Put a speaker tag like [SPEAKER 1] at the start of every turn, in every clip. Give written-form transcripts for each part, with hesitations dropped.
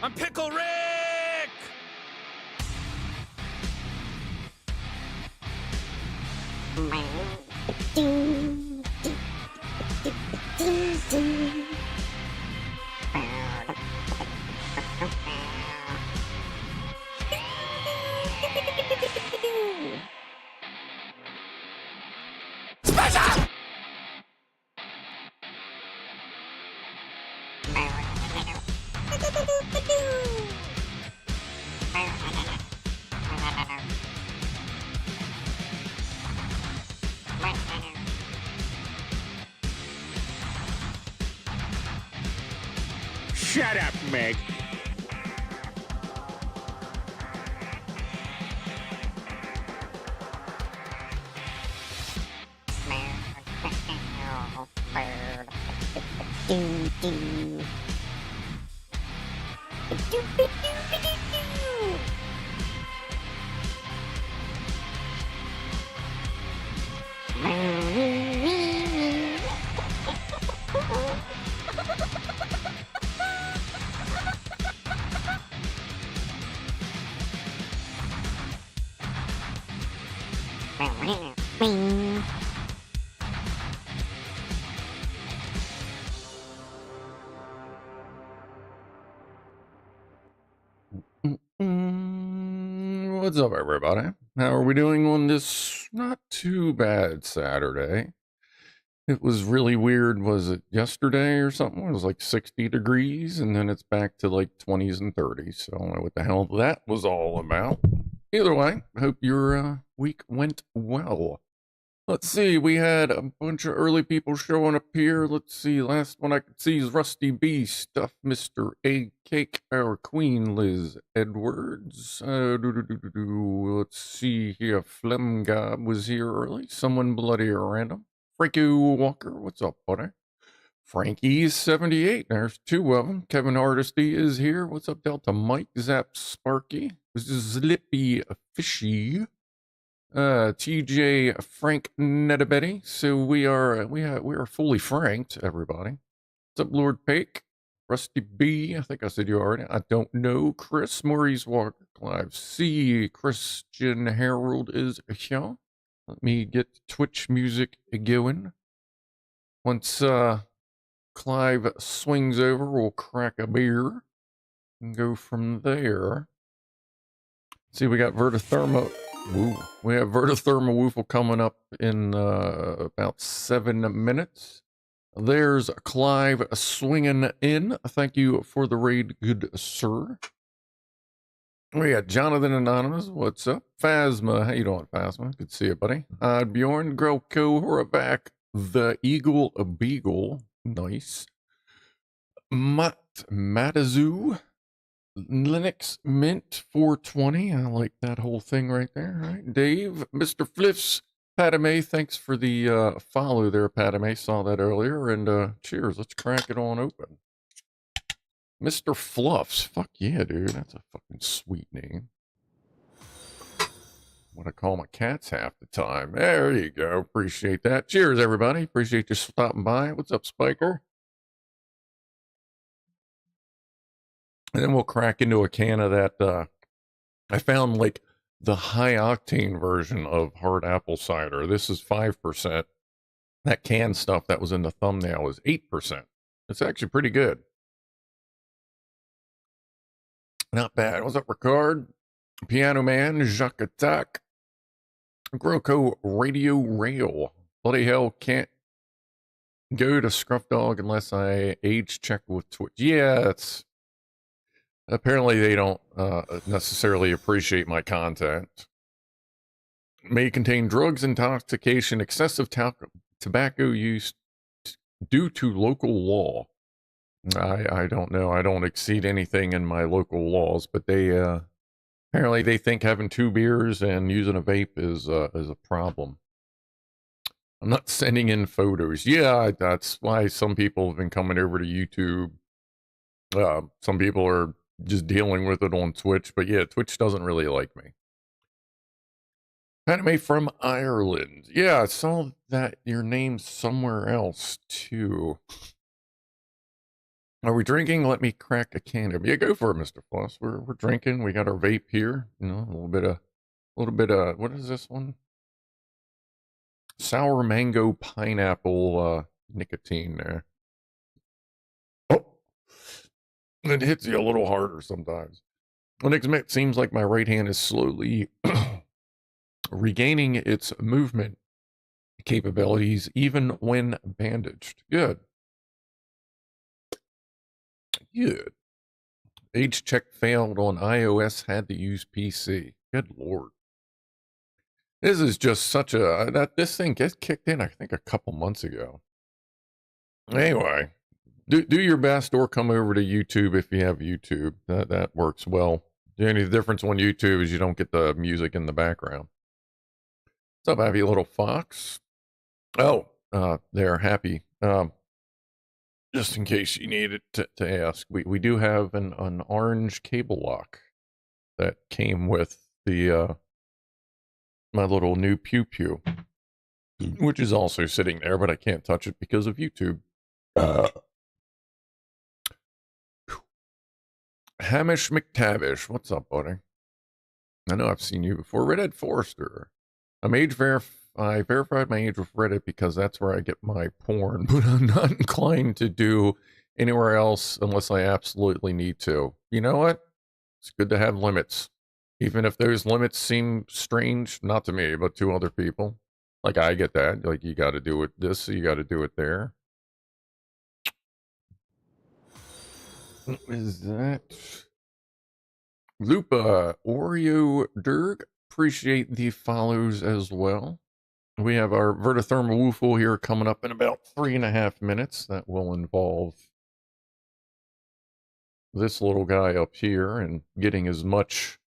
[SPEAKER 1] I'm Pickle Rick! Special!
[SPEAKER 2] Shut up, Meg.
[SPEAKER 3] What's up, everybody? How are we doing on this not too bad Saturday? It was really weird. Was it yesterday or something? It was like 60 degrees, and then it's back to like 20s and 30s. So I don't know what the hell that was all about. Either way, hope your week went well. Let's see, we had a bunch of early people showing up here. Let's see, last one I could see is Rusty B, Stuff, Mr. A Cake, our Queen, Liz Edwards. Let's see here, Flemgob was here early. Someone bloody random. Frankie Walker, what's up, buddy? Frankie's 78, there's two of them. Kevin Hardesty is here. What's up, Delta? Mike, Zap, Sparky. This is Slippy Fishy. TJ Frank Netabetty. So we are fully franked, everybody. What's up, Lord Pake? Rusty B, I think I said you already. I don't know. Chris Maurice Walker, Clive C, Christian Harold is here. Let me get Twitch music going. Once Clive swings over, we'll crack a beer and go from there. See, we got VertoThermo. Woo. We have VertoThermoWhoofle coming up in about 7 minutes. There's Clive swinging in. Thank you for the raid, good sir. We got Jonathan Anonymous. What's up? Phasma. How you doing, Phasma? Good to see you, buddy. Bjorn Grelko, we're back. The Eagle Beagle. Nice. Matazu. Linux Mint 420. I like that whole thing right there. Right, Dave, Mr. Fliffs, Padme. Thanks for the follow there, Padme. Saw that earlier. And cheers. Let's crack it on open. Mr. Fluffs. Fuck yeah, dude. That's a fucking sweet name. What I call my cats half the time. There you go. Appreciate that. Cheers, everybody. Appreciate you stopping by. What's up, Spiker? And then we'll crack into a can of that. I found like the high octane version of hard apple cider. This is 5%. That canned stuff that was in the thumbnail is 8%. It's actually pretty good. Not bad. What's up, Ricard? Pianoman, Jacques Attack, Groco Radio Rail. Bloody hell, can't go to Scrufdog unless I age check with Twitch. Yeah, it's. Apparently, they don't necessarily appreciate my content. May contain drugs, intoxication, excessive tobacco use due to local law. I don't know. I don't exceed anything in my local laws, but they apparently they think having 2 beers and using a vape is a problem. I'm not sending in photos. Yeah, that's why some people have been coming over to YouTube. Some people are just dealing with it on Twitch, but yeah, Twitch doesn't really like me. Anime from Ireland. Yeah, I saw that your name's somewhere else too. Are we drinking? Let me crack a can. Yeah, go for it, Mr. Floss. We're drinking. We got our vape here. You know, a little bit of, what is this one? Sour mango pineapple nicotine there. Oh, it hits you a little harder sometimes. It seems like my right hand is slowly regaining its movement capabilities even when bandaged. Good. Good. Age check failed on iOS, had to use PC. Good Lord. This is just such a, this thing gets kicked in, I think, a couple months ago. Anyway, do your best or come over to YouTube if you have YouTube. That works well. The only difference on YouTube is you don't get the music in the background. What's up, happy little fox? Oh, they're happy. Just in case you needed to ask, we do have an orange cable lock that came with the my little new Pew Pew, which is also sitting there, but I can't touch it because of YouTube. Hamish McTavish, what's up, buddy? I know I've seen you before. Redhead Forrester. I verified my age with Reddit because that's where I get my porn, but I'm not inclined to do anywhere else unless I absolutely need to. You know what? It's good to have limits. Even if those limits seem strange, not to me, but to other people. Like, I get that. Like, you got to do it this, so you got to do it there. What is that? Lupa, Oreo, Derg, appreciate the follows as well. We have our VertoThermoWhoofle here coming up in about 3.5 minutes. That will involve this little guy up here and getting as much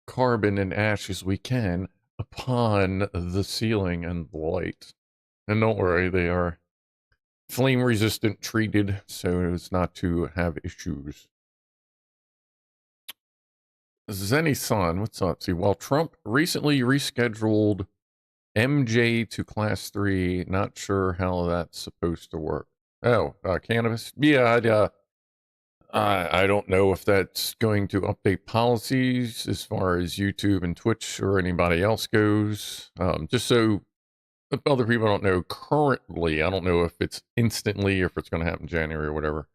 [SPEAKER 3] carbon and ash as we can upon the ceiling and the light. And don't worry, they are flame resistant treated so as not to have issues. Zenny-san, what's up? See, while Trump recently rescheduled MJ to class 3, not sure how that's supposed to work. Oh, Cannabis? Yeah, I don't know if that's going to update policies as far as YouTube and Twitch or anybody else goes. Just so other people don't know, currently, I don't know if it's instantly or if it's going to happen in January or whatever,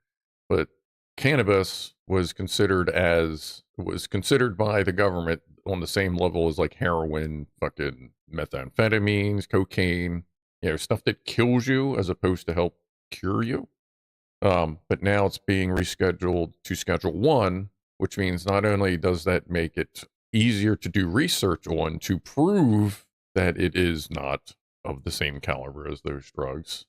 [SPEAKER 3] but Cannabis was considered by the government on the same level as like heroin, fucking methamphetamines, cocaine, stuff that kills you as opposed to help cure you. But now it's being rescheduled to Schedule 1, which means not only does that make it easier to do research on to prove that it is not of the same caliber as those drugs,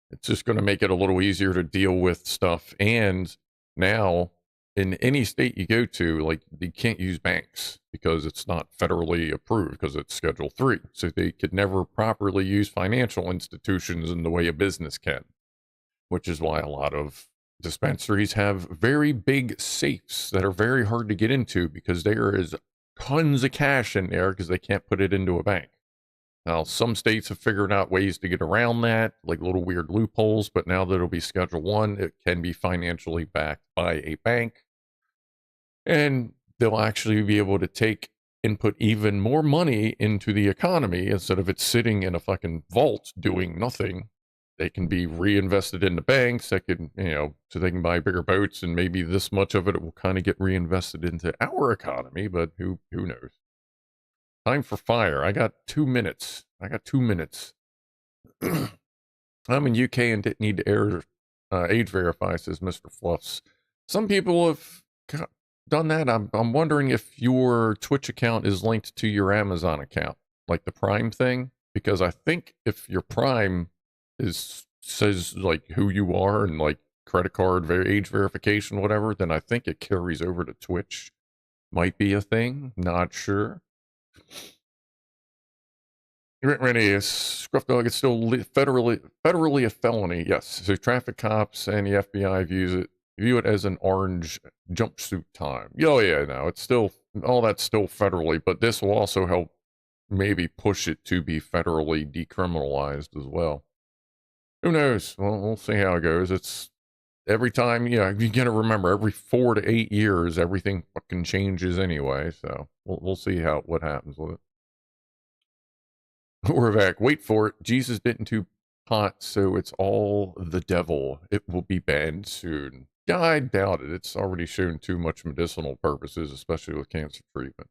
[SPEAKER 3] it's just going to make it a little easier to deal with stuff. And now, in any state you go to, like, you can't use banks because it's not federally approved because it's Schedule 3. So they could never properly use financial institutions in the way a business can, which is why a lot of dispensaries have very big safes that are very hard to get into because there is tons of cash in there because they can't put it into a bank. Now, some states have figured out ways to get around that, like little weird loopholes, but now that it'll be Schedule 1, it can be financially backed by a bank. And they'll actually be able to take and put even more money into the economy instead of it sitting in a fucking vault doing nothing. They can be reinvested into banks that can, so they can buy bigger boats, and maybe this much of it will kind of get reinvested into our economy, but who knows? Time for fire. I got 2 minutes. I'm in UK and didn't need to age verify, says Mr. Fluffs. Some people have done that. I'm wondering if your Twitch account is linked to your Amazon account, like the Prime thing, because I think if your Prime says like who you are and like credit card age verification, whatever, then I think it carries over to Twitch. Might be a thing. Not sure. Ready, Scrufdog is still federally a felony. Yes, so traffic cops and the FBI view it as an orange jumpsuit time. Oh yeah, no, it's still, all that's still federally, but this will also help maybe push it to be federally decriminalized as well. Who knows? Well, we'll see how it goes. It's every time, you got to remember, every 4 to 8 years, everything fucking changes anyway. So we'll see what happens with it. Orvac, wait for it. Jesus bit into pot, so it's all the devil. It will be banned soon. Yeah, I doubt it. It's already shown too much medicinal purposes, especially with cancer treatment.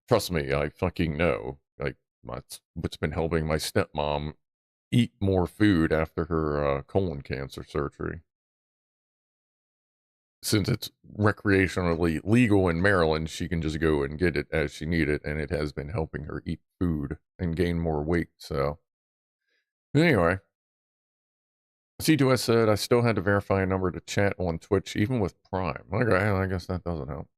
[SPEAKER 3] Trust me, I fucking know. Like, that's what's been helping my stepmom eat more food after her colon cancer surgery. Since it's recreationally legal in Maryland, she can just go and get it as she need it, and it has been helping her eat food and gain more weight. So, anyway, C2S said I still had to verify a number to chat on Twitch, even with Prime. Okay, I guess that doesn't help.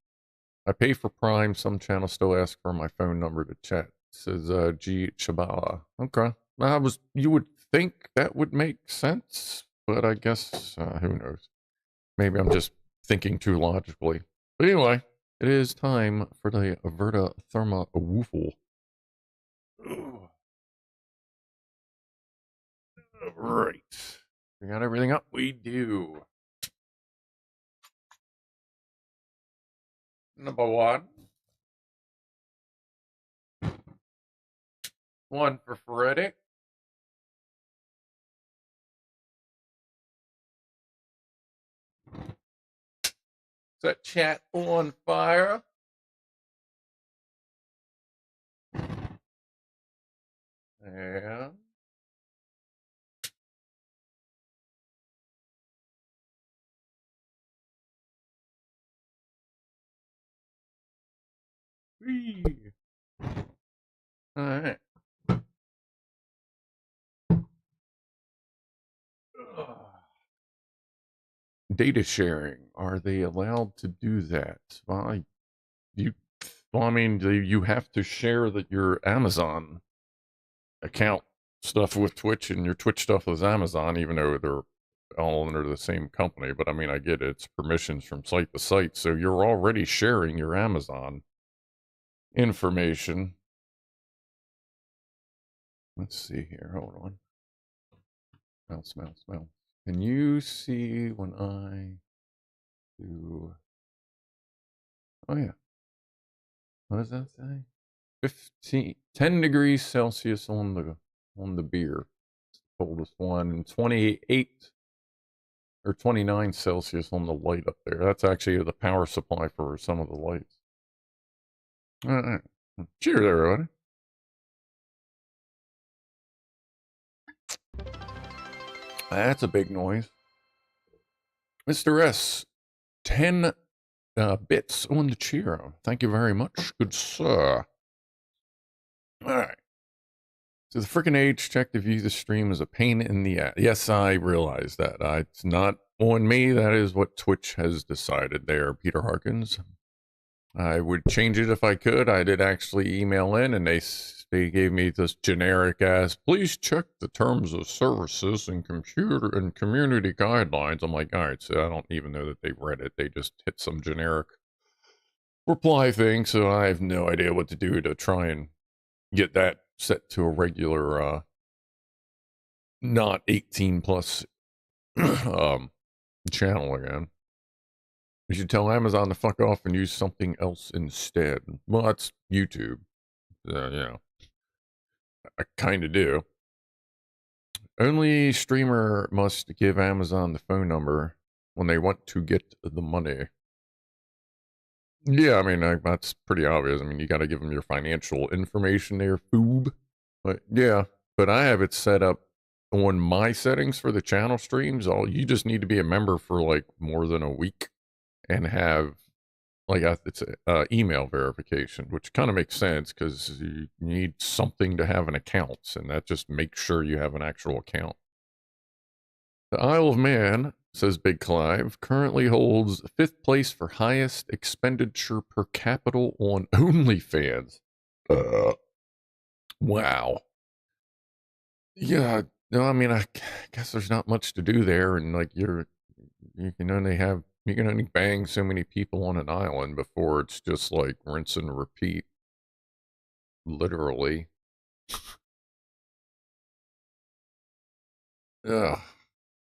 [SPEAKER 3] I pay for Prime. Some channels still ask for my phone number to chat. Says G Chabala. Okay, you would think that would make sense, but I guess who knows? Maybe I'm just thinking too logically. But anyway, it is time for the VertoThermoWhoofle. Right. We got everything up? We do. Number one. One for Freddy. Set chat on fire. And whee. All right. Data sharing. Are they allowed to do that? Well, I mean, you have to share that your Amazon account stuff with Twitch and your Twitch stuff with Amazon, even though they're all under the same company. But I mean, I get it. It's permissions from site to site. So you're already sharing your Amazon information. Let's see here. Hold on. Mouse. Can you see when I do? Oh, yeah. What does that say? 10 degrees Celsius on the beer. It's the coldest one. And 28 or 29 Celsius on the light up there. That's actually the power supply for some of the lights. All right. Cheers, everybody. That's a big noise. Mr. S, 10 bits on the cheer. Thank you very much, good sir. All right. So the freaking age check to view the stream is a pain in the ass. Yes, I realize that. It's not on me. That is what Twitch has decided there, Peter Harkins. I would change it if I could. I did actually email in, and they gave me this generic ass, please check the terms of services and community guidelines. I'm like, all right, so I don't even know that they read it. They just hit some generic reply thing, so I have no idea what to do to try and get that set to a regular, not 18 plus channel again. You should tell Amazon to fuck off and use something else instead. Well, that's YouTube. I kind of do. Only streamer must give Amazon the phone number when they want to get the money. Yeah, I mean, that's pretty obvious. I mean, you got to give them your financial information there, foob. But yeah, but I have it set up on my settings for the channel streams. You just need to be a member for like more than a week and have like it's email verification, which kind of makes sense because you need something to have an account, and that just makes sure you have an actual account. The Isle of Man, says BigClive, currently holds 5th place for highest expenditure per capita on OnlyFans. Wow. Yeah, no, I mean, I guess there's not much to do there, and like you can only bang so many people on an island before it's just like rinse and repeat. Literally. Ugh.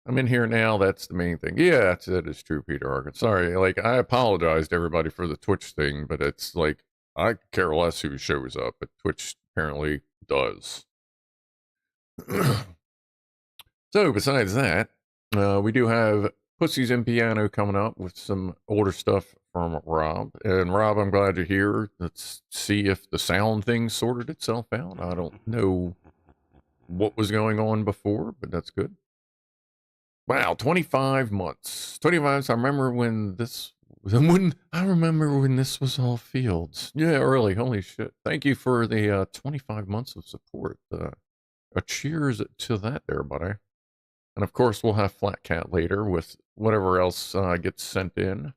[SPEAKER 3] I'm in here now. That's the main thing. Yeah, that is true, Peter Arkin. Sorry, like I apologize to everybody for the Twitch thing, but it's like I care less who shows up, but Twitch apparently does. So besides that, we do have Pussies and Piano coming up with some older stuff from Rob. And Rob, I'm glad you're here. Let's see if the sound thing sorted itself out. I don't know what was going on before, but that's good. Wow, 25 months. 25. I remember when this was all fields. Yeah, really. Holy shit. Thank you for the 25 months of support. A cheers to that there, buddy. And of course, we'll have Flat Cat later with whatever else gets sent in.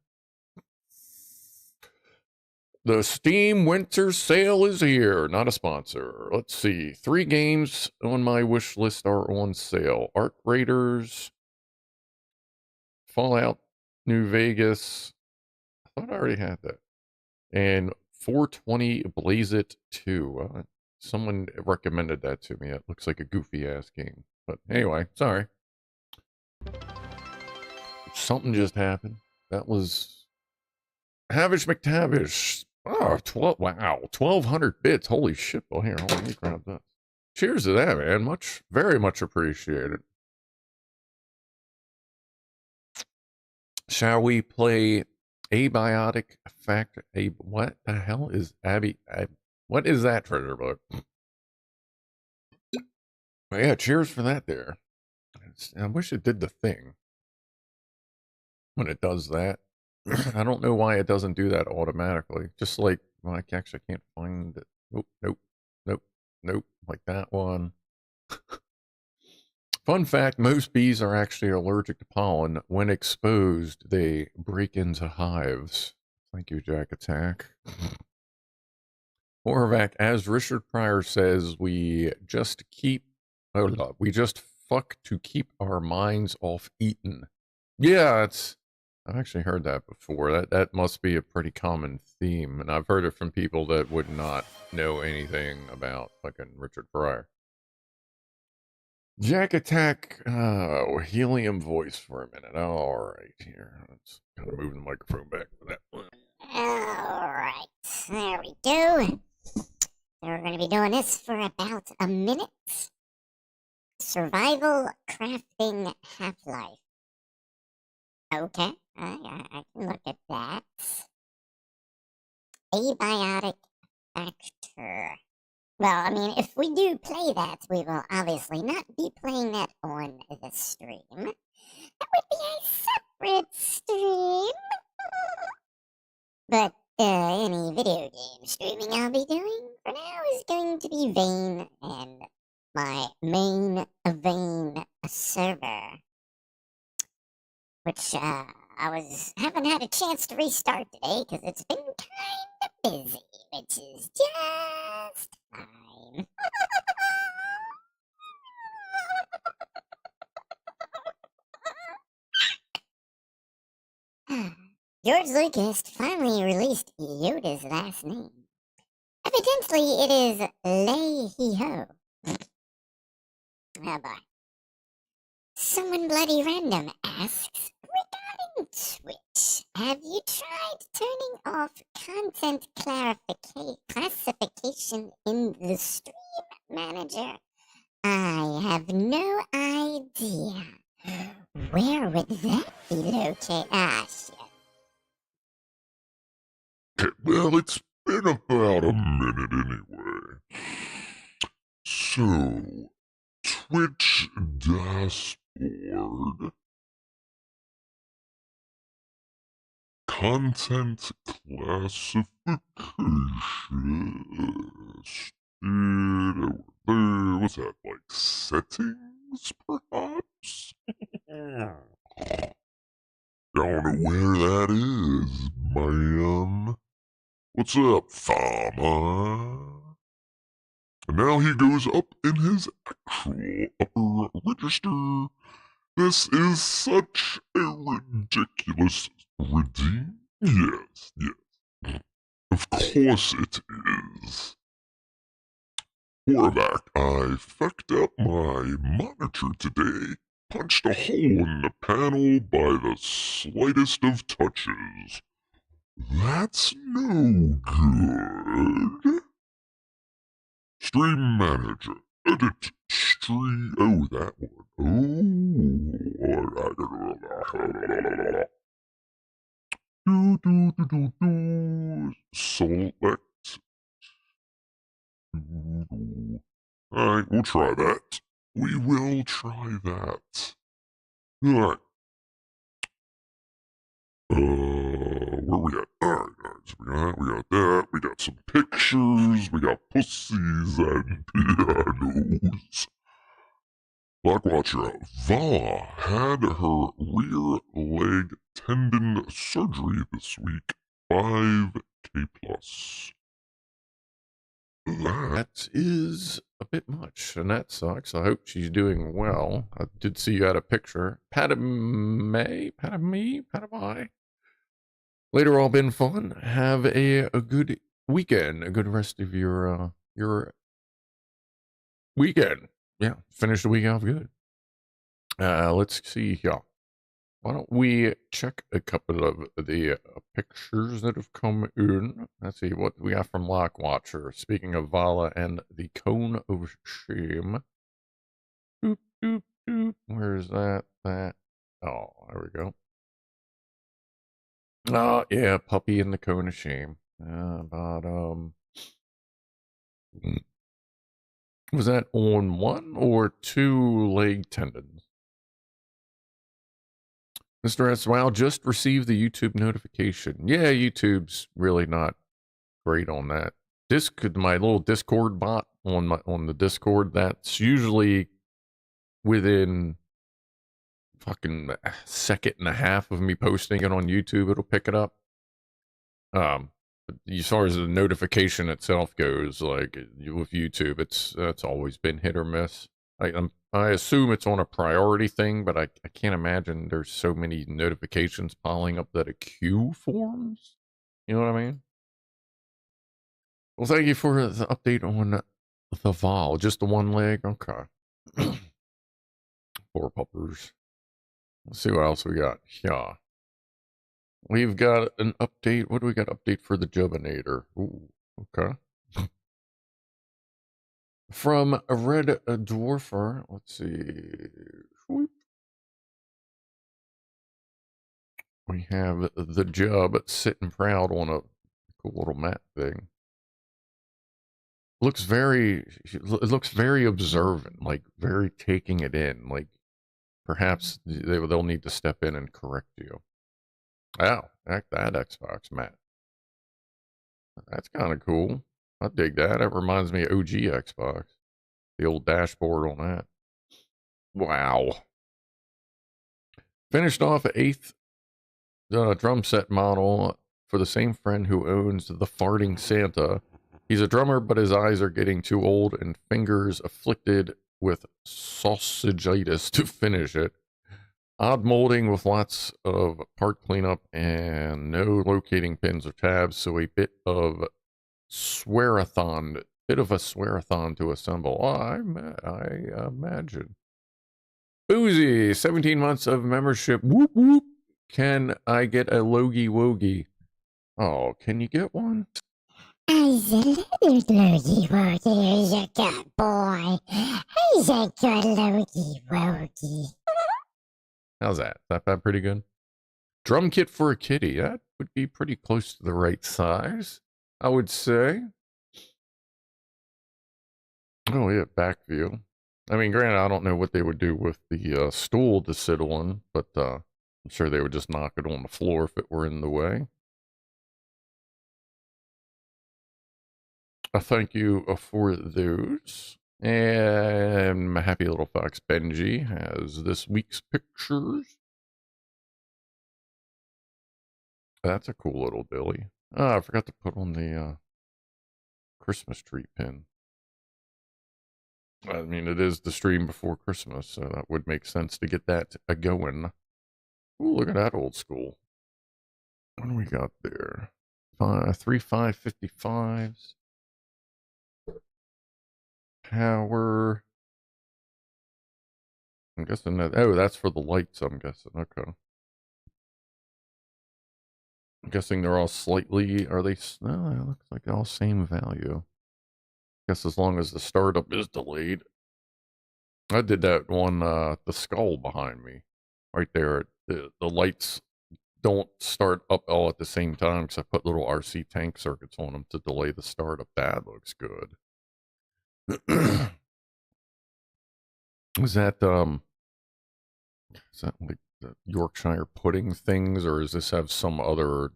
[SPEAKER 3] The Steam Winter Sale is here. Not a sponsor. Let's see. 3 games on my wish list are on sale. Arc Raiders, Fallout New Vegas. I thought I already had that. And 420 Blaze It 2. Someone recommended that to me. It looks like a goofy-ass game. But anyway, sorry. Something just happened. That was Havish McTavish. Oh, 12, wow, 1,200 bits. Holy shit. Well, here, hold on, let me grab that. Cheers to that, man. Very much appreciated. Shall we play Abiotic Effect? What the hell is what is that, treasure book? But yeah, cheers for that there. I wish it did the thing when it does that. I don't know why it doesn't do that automatically. Just like, well, I actually can't find it. Nope. Like that one. Fun fact, most bees are actually allergic to pollen. When exposed, they break into hives. Thank you, Jack Attack. Horvac, as Richard Pryor says, we just fuck to keep our minds off eating. Yeah, I've actually heard that before. That must be a pretty common theme, and I've heard it from people that would not know anything about fucking Richard Pryor. Jack Attack, helium voice for a minute. All right, here. Let's kind of move the microphone back for that one.
[SPEAKER 2] All right, there we go. We're going to be doing this for about a minute. Survival crafting Half-Life. Okay, I can look at that. Abiotic factor. Well, I mean, if we do play that, we will obviously not be playing that on the stream. That would be a separate stream. But any video game streaming I'll be doing for now is going to be Vane and my main Vane server, which I haven't had a chance to restart today because it's been kind of busy, which is just fine. George Lucas finally released Yoda's last name. Evidently, it is Lei-He-Ho. Oh boy. Someone bloody random asks, regarding Twitch, have you tried turning off content classification in the stream manager? I have no idea. Where would that be located? Ah, shit.
[SPEAKER 4] Well, it's been about a minute anyway. So, Twitch dashboard. Content classification. What's that, like settings, perhaps? Don't know where that is, man. What's up, farmer? And now he goes up in his actual upper register. This is such a ridiculous redeem. Yes. Of course it is. Horvac, I fucked up my monitor today. punched a hole in the panel by the slightest of touches. That's no good. Stream Manager. Edit stream. Oh, that one. Select. Alright, we'll try that. We will try that. Alright. Where we at? Alright, so we got that, we got some pictures, we got pussies and pianos. Blackwatcher, Vala had her rear leg tendon surgery this week. 5K plus.
[SPEAKER 3] That is a bit much, and that sucks. I hope she's doing well. I did see you had a picture. Padame? Later, all been fun. Have a good weekend, a good rest of your weekend. Yeah, finish the week off good. Let's see here. Why don't we check a couple of the pictures that have come in? Let's see what we got from Lockwatcher. Speaking of Vala and the Cone of Shame. Doop, doop, doop. Where is that? Oh, there we go. Oh, yeah, Puppy and the Cone of Shame. Was that on 1 or 2 leg tendons? Mr. S. Wow, just received the YouTube notification. Yeah, YouTube's really not great on that. My little Discord bot on the Discord, that's usually within fucking a second and a half of me posting it on YouTube, it'll pick it up. As far as the notification itself goes, like with YouTube, that's always been hit or miss. I assume it's on a priority thing, but I can't imagine there's so many notifications piling up that a queue forms. You know what I mean? Well, thank you for the update on the Val. Just the one leg? Okay. Poor puppers. Let's see what else we got. Yeah. We've got an update. What do we got update for the Jubinator? Ooh, okay. From a Red Dwarfer. Let's see. Whoop. We have the Jub sitting proud on a cool little mat thing. It looks very observant, like very taking it in. Like perhaps they'll need to step in and correct you. Oh, that Xbox mat. That's kind of cool. I dig that. That reminds me of OG Xbox. The old dashboard on that. Wow. Finished off an 8th drum set model for the same friend who owns the Farting Santa. He's a drummer, but his eyes are getting too old and fingers afflicted with sausagitis to finish it. Odd molding with lots of part cleanup and no locating pins or tabs, so a bit of a swearathon to assemble. Oh, I imagine. Boozy, 17 months of membership. Whoop whoop. Can I get a Logie Wogie? Oh, can you get one?
[SPEAKER 2] He's a little Logie Wogie. He's a good boy. He's a good Logie Wogie.
[SPEAKER 3] How's that? Is that pretty good? Drum kit for a kitty. That would be pretty close to the right size, I would say. Oh, yeah, back view. I mean, granted, I don't know what they would do with the stool to sit on, but I'm sure they would just knock it on the floor if it were in the way. Thank you for those. And my happy little fox Benji has this week's pictures. That's a cool little dilly. Oh, I forgot to put on the Christmas tree pin. I mean, it is the stream before Christmas, so that would make sense to get that going. Ooh, look at that old school. What do we got there? 3 555s. Power. I'm guessing that. Oh, that's for the lights. I'm guessing. Okay. I'm guessing they're all slightly. Are they? No, it looks like all same value. Guess as long as the startup is delayed. I did that one. The skull behind me, right there. The lights don't start up all at the same time because I put little RC tank circuits on them to delay the startup. That looks good. Is that like the Yorkshire pudding things, or does this have some other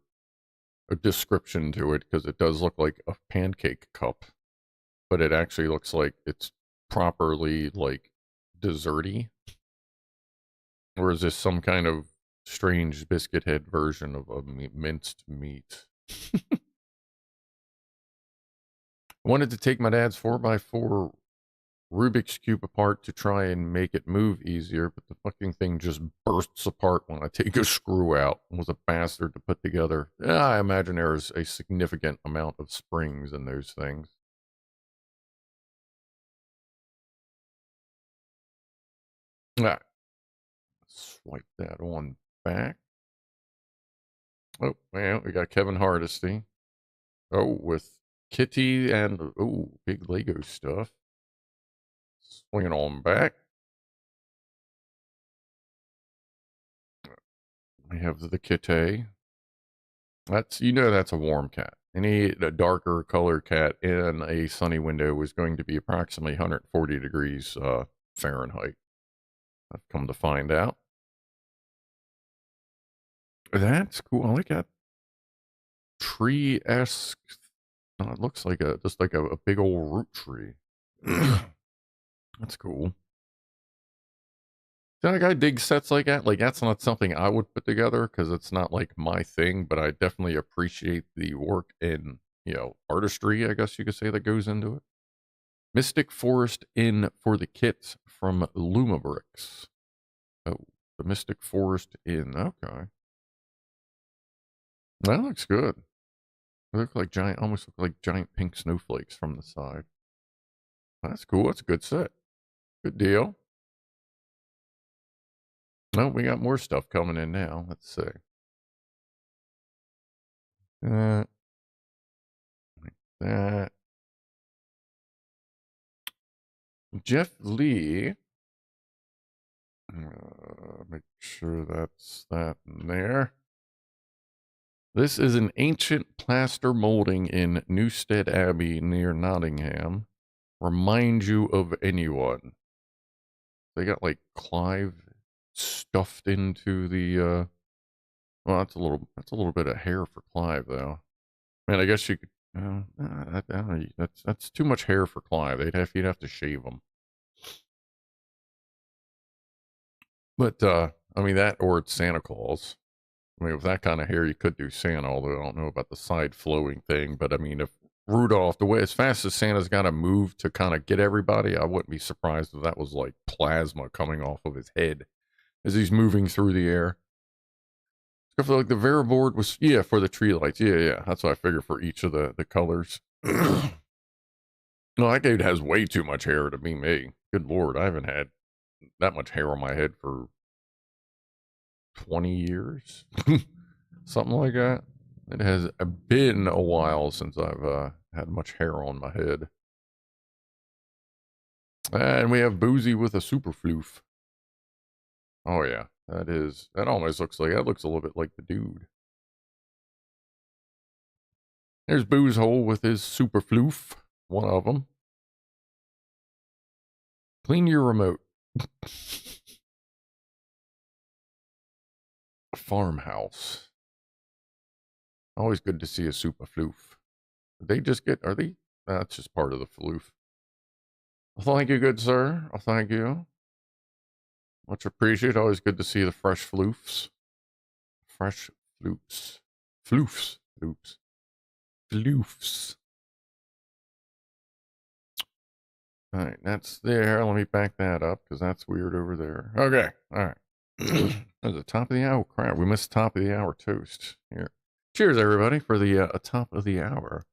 [SPEAKER 3] a description to it? Because it does look like a pancake cup, but it actually looks like it's properly like desserty. Or is this some kind of strange biscuit head version of a minced meat? I wanted to take my dad's 4x4 Rubik's Cube apart to try and make it move easier, but the fucking thing just bursts apart when I take a screw out. It was a bastard to put together. Yeah, I imagine there is a significant amount of springs in those things. Ah, swipe that on back. Oh, well, we got Kevin Hardesty. Oh, with Kitty and, oh, big Lego stuff. Swing it on back. We have the Kitty. That's, you know, that's a warm cat. Any darker colored cat in a sunny window is going to be approximately 140 degrees Fahrenheit. I've come to find out. That's cool. I like that tree-esque. Oh, it looks like just like a big old root tree. That's cool. Like, I dig sets like that. Like, that's not something I would put together because it's not like my thing, but I definitely appreciate the work in, you know, artistry, I guess you could say, that goes into it. Mystic Forest Inn for the Kits from Lumabricks. Oh, the Mystic Forest Inn. Okay. That looks good. They look like giant, almost look like giant pink snowflakes from the side. That's cool. That's a good set. Good deal. Oh, we got more stuff coming in now. Let's see. Like that. Jeff Lee. Make sure that's that in there. This is an ancient plaster molding in Newstead Abbey near Nottingham. Remind you of anyone. They got like Clive stuffed into the well, that's a little bit of hair for Clive though. Man, I guess you could that's too much hair for Clive. You'd have to shave him. But I mean that, or it's Santa Claus. I mean, with that kind of hair, you could do Santa, although I don't know about the side flowing thing. But I mean, if Rudolph, the way as fast as Santa's got to move to kind of get everybody, I wouldn't be surprised if that was like plasma coming off of his head as he's moving through the air. I feel like the Vera board was, yeah, for the tree lights. Yeah. That's what I figure for each of the colors. No, that dude has way too much hair to be me. Good Lord, I haven't had that much hair on my head for 20 years. Something like that. It has been a while since I've had much hair on my head. And we have Boozy with a super floof. Oh yeah, that almost looks like, that looks a little bit like the dude. There's Booze Hole with his super floof, one of them. Clean your remote. Farmhouse. Always good to see a super floof. They just get, are they? That's just part of the floof. Well, thank you, good sir. Oh, thank you. Much appreciated. Always good to see the fresh floofs. Fresh floofs. Floofs. Floofs. Floofs. All right, that's there. Let me back that up because that's weird over there. Okay, all right. That's the top of the hour. Crap, we missed top of the hour toast here. Cheers, everybody, for the top of the hour.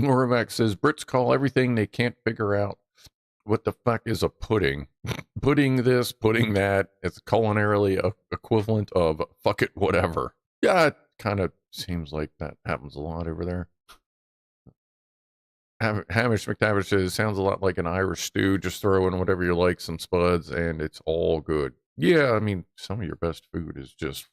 [SPEAKER 3] Norovac says Brits call everything they can't figure out what the fuck is a pudding. Pudding this, pudding that. It's culinarily equivalent of fuck it, whatever. Yeah, it kind of seems like that happens a lot over there. Hamish McTavish says it sounds a lot like an Irish stew. Just throw in whatever you like, some spuds, and it's all good. Yeah, I mean, some of your best food is just.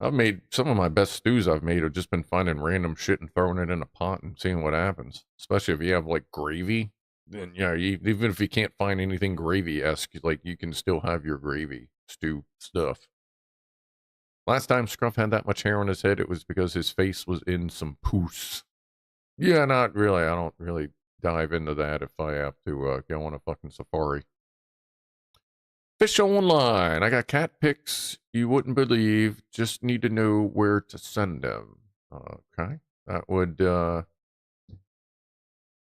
[SPEAKER 3] I've made some of my best stews I've made have just been finding random shit and throwing it in a pot and seeing what happens. Especially if you have like gravy, then yeah, even if you can't find anything gravy-esque, like you can still have your gravy stew stuff. Last time Scruff had that much hair on his head, it was because his face was in some poos. Yeah, not really. I don't really dive into that if I have to go on a fucking safari. Fish online. I got cat pics you wouldn't believe. Just need to know where to send them. Okay. That would,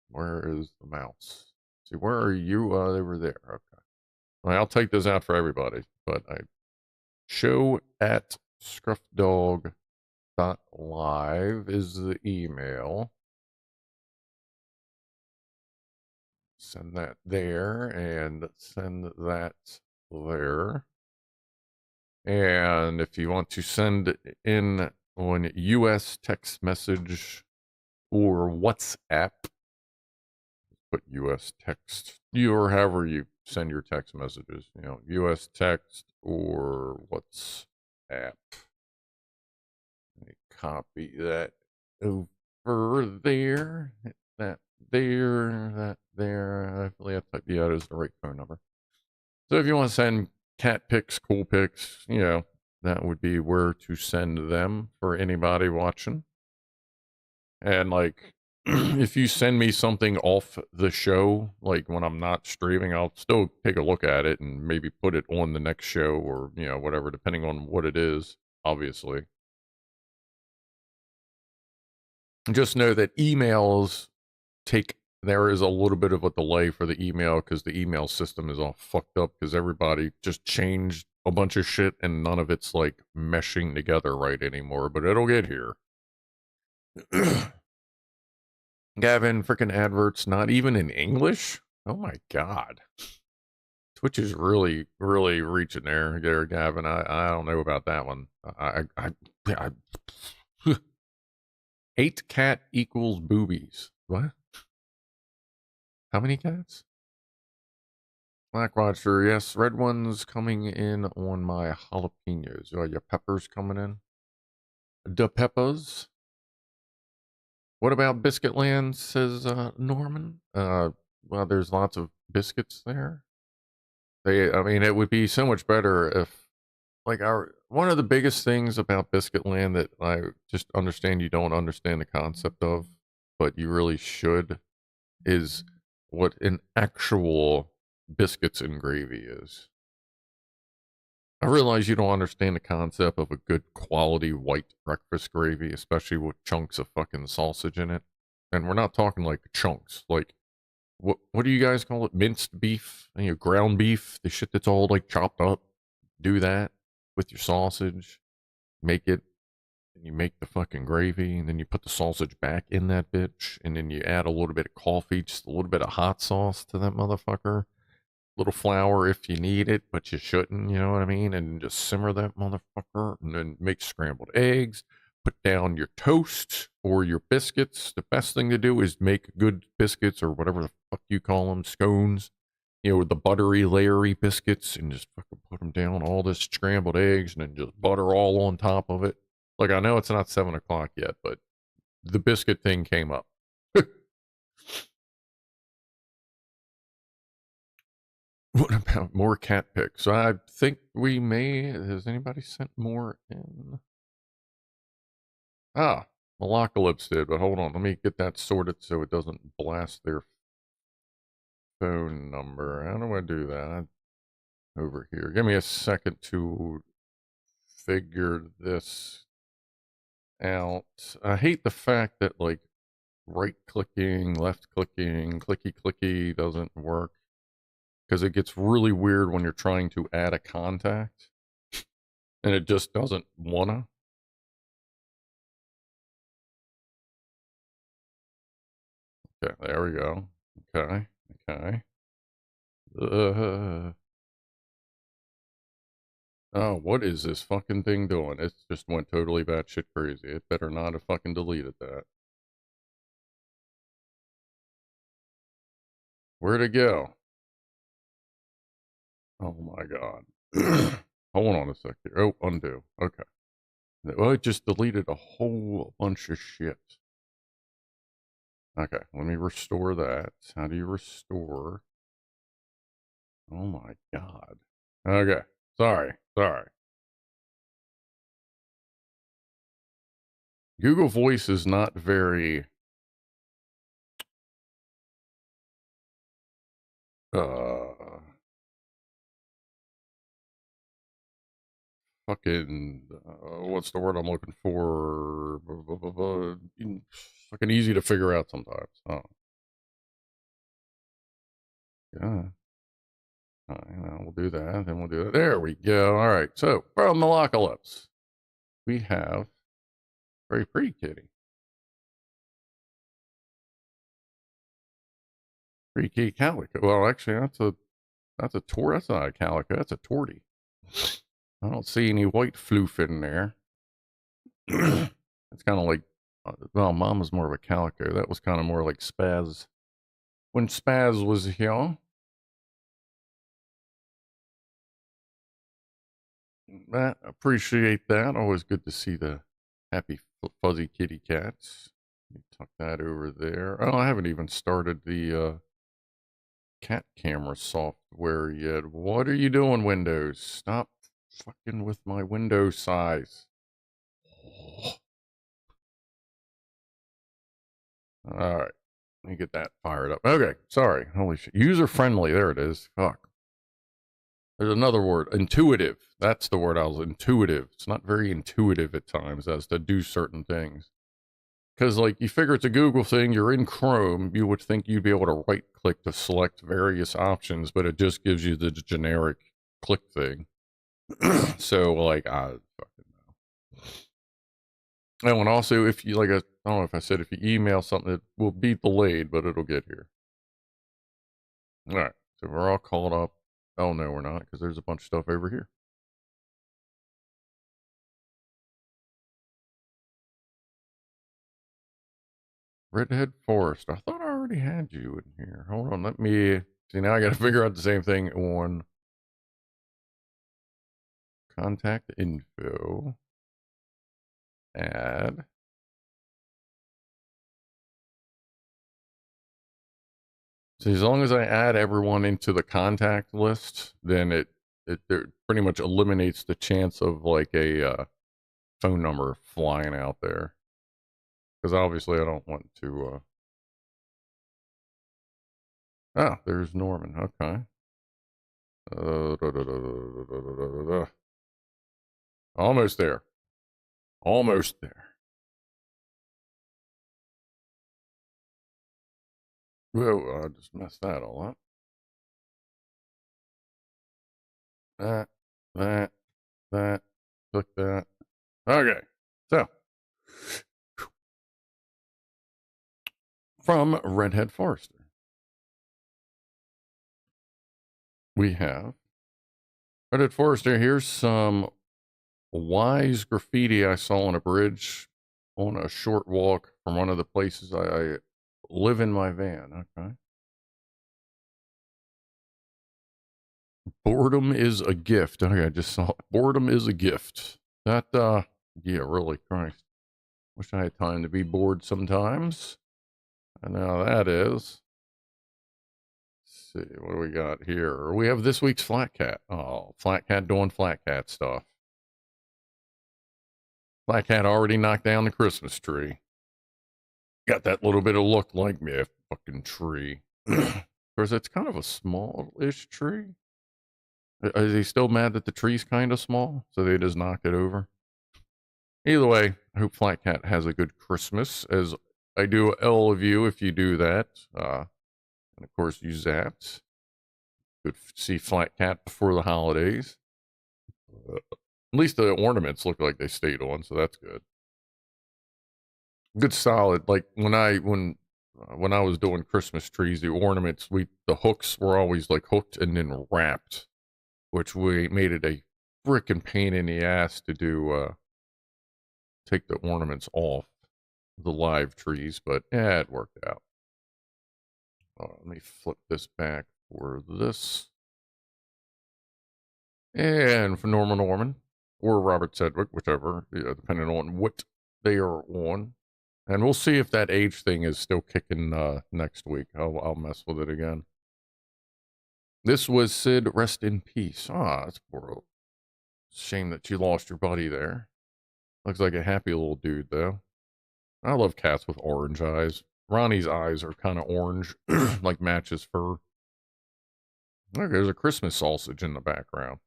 [SPEAKER 3] where is the mouse? See, where are you? They were there. Okay. Well, I'll take this out for everybody, but I show at scruffdog.live is the email. Send that there and send that there. And if you want to send in on US text message or WhatsApp, put US text, or however you send your text messages, you know, US text or WhatsApp. Let me copy that over there, hit that there, that there. Hopefully I typed that as the right phone number. So if you want to send cat pics, cool pics, you know, that would be where to send them for anybody watching. And like, if you send me something off the show, like when I'm not streaming, I'll still take a look at it and maybe put it on the next show or, you know, whatever, depending on what it is, obviously. Just know that emails there is a little bit of a delay for the email because the email system is all fucked up because everybody just changed a bunch of shit and none of it's like meshing together right anymore, but it'll get here. Gavin, freaking adverts, not even in English? Oh my god. Twitch is really, really reaching there, Gavin. I don't know about that one. I 8 cat equals boobies. What? How many cats? Black Watcher, yes. Red ones coming in on my jalapenos. Are your peppers coming in? The peppers? What about Biscuit Land, says Norman? Well, there's lots of biscuits there. I mean, it would be so much better if, like, one of the biggest things about Biscuit Land that I just understand you don't understand the concept of, but you really should, is what an actual biscuits and gravy is. I realize you don't understand the concept of a good quality white breakfast gravy, especially with chunks of fucking sausage in it. And we're not talking like chunks, like what do you guys call it? Minced beef, you know, ground beef, the shit that's all like chopped up. Do that with your sausage, make it, and you make the fucking gravy, and then you put the sausage back in that bitch, and then you add a little bit of coffee, just a little bit of hot sauce to that motherfucker. Little flour if you need it, but you shouldn't, you know what I mean? And just simmer that motherfucker, and then make scrambled eggs. Put down your toast or your biscuits. The best thing to do is make good biscuits or whatever the fuck you call them, scones. You know, the buttery, layery biscuits, and just fucking put them down. All this scrambled eggs, and then just butter all on top of it. Like, I know it's not 7 o'clock yet, but the biscuit thing came up. What about more cat pics? I think we may. Has anybody sent more in? Ah, Malakalypse did, but hold on. Let me get that sorted so it doesn't blast their phone number. How do I do that? Over here. Give me a second to figure this out. I hate the fact that, like, right clicking, left clicking, clicky clicky doesn't work. Because it gets really weird when you're trying to add a contact and it just doesn't wanna. Okay, there we go. Okay, okay. Oh, what is this fucking thing doing? It just went totally batshit crazy. It better not have fucking deleted that. Where'd it go? Oh my god. Hold on a sec here. Oh, undo. Okay. Oh, it just deleted a whole bunch of shit. Okay, let me restore that. How do you restore? Oh my god. Okay, sorry. Google Voice is not very fucking what's the word I'm looking for? Fucking easy to figure out sometimes. Oh, yeah. All right, well, we'll do that. Then we'll do it. There we go. All right. So from Murica, we have very pretty kitty. Pretty kitty calico. Well, actually, that's a That's not a calico. That's a tortie. I don't see any white floof in there. It's kind of like, well, mom was more of a calico. That was kind of more like Spaz. When Spaz was here. I appreciate that. Always good to see the happy fuzzy kitty cats. Let me tuck that over there. Oh, I haven't even started the cat camera software yet. What are you doing, Windows? Stop fucking with my window size. All right. Let me get that fired up. Okay. Sorry. Holy shit. User friendly. There it is. Fuck. There's another word. Intuitive. That's the word I was. Intuitive. It's not very intuitive at times as to do certain things. Because, like, you figure it's a Google thing, you're in Chrome, you would think you'd be able to right click to select various options, but it just gives you the generic click thing. So, like, I fucking know. Oh, and also, if you, like, I don't know if I said, if you email something, it will be delayed, but it'll get here. All right. So, we're all caught up. Oh, no, we're not, because there's a bunch of stuff over here. Redhead Forest. I thought I already had you in here. Hold on, let me see. Now I got to figure out the same thing on contact info. Add. So as long as I add everyone into the contact list, then it pretty much eliminates the chance of like a phone number flying out there. Because obviously I don't want to. Oh, there's Norman. Okay. Almost there. Almost there. Whoa, I just messed that all up. That, click that. Okay, so from Redhead Forester, we have Redhead Forester. Here's some wise graffiti I saw on a bridge on a short walk from one of the places I live in my van. Okay. Boredom is a gift. Okay, I just saw it. Boredom is a gift. That, yeah, really, Christ. Wish I had time to be bored sometimes. And now that is. Let's see, what do we got here? We have this week's Flat Cat. Oh, Flat Cat doing Flat Cat stuff. Flat Cat already knocked down the Christmas tree. Got that little bit of look like me, a fucking tree. Of course, it's kind of a small-ish tree. Is he still mad that the tree's kind of small? So they just knocked it over? Either way, I hope Flat Cat has a good Christmas, as I do all of you if you do that. And of course, you zapped. Good to see Flat Cat before the holidays. At least the ornaments look like they stayed on, so that's good. Good solid. Like when when I was doing Christmas trees, the ornaments, the hooks were always like hooked and then wrapped, which we made it a frickin' pain in the ass to do, take the ornaments off the live trees, but yeah, it worked out. Let me flip this back for this. And for Norman, or Robert Sedgwick, whichever, depending on what they are on. And we'll see if that age thing is still kicking next week. I'll mess with it again. This was Sid, rest in peace. Ah, that's poor. Shame that you lost your buddy there. Looks like a happy little dude, though. I love cats with orange eyes. Ronnie's eyes are kind of orange, like matches fur. Look, there's a Christmas sausage in the background.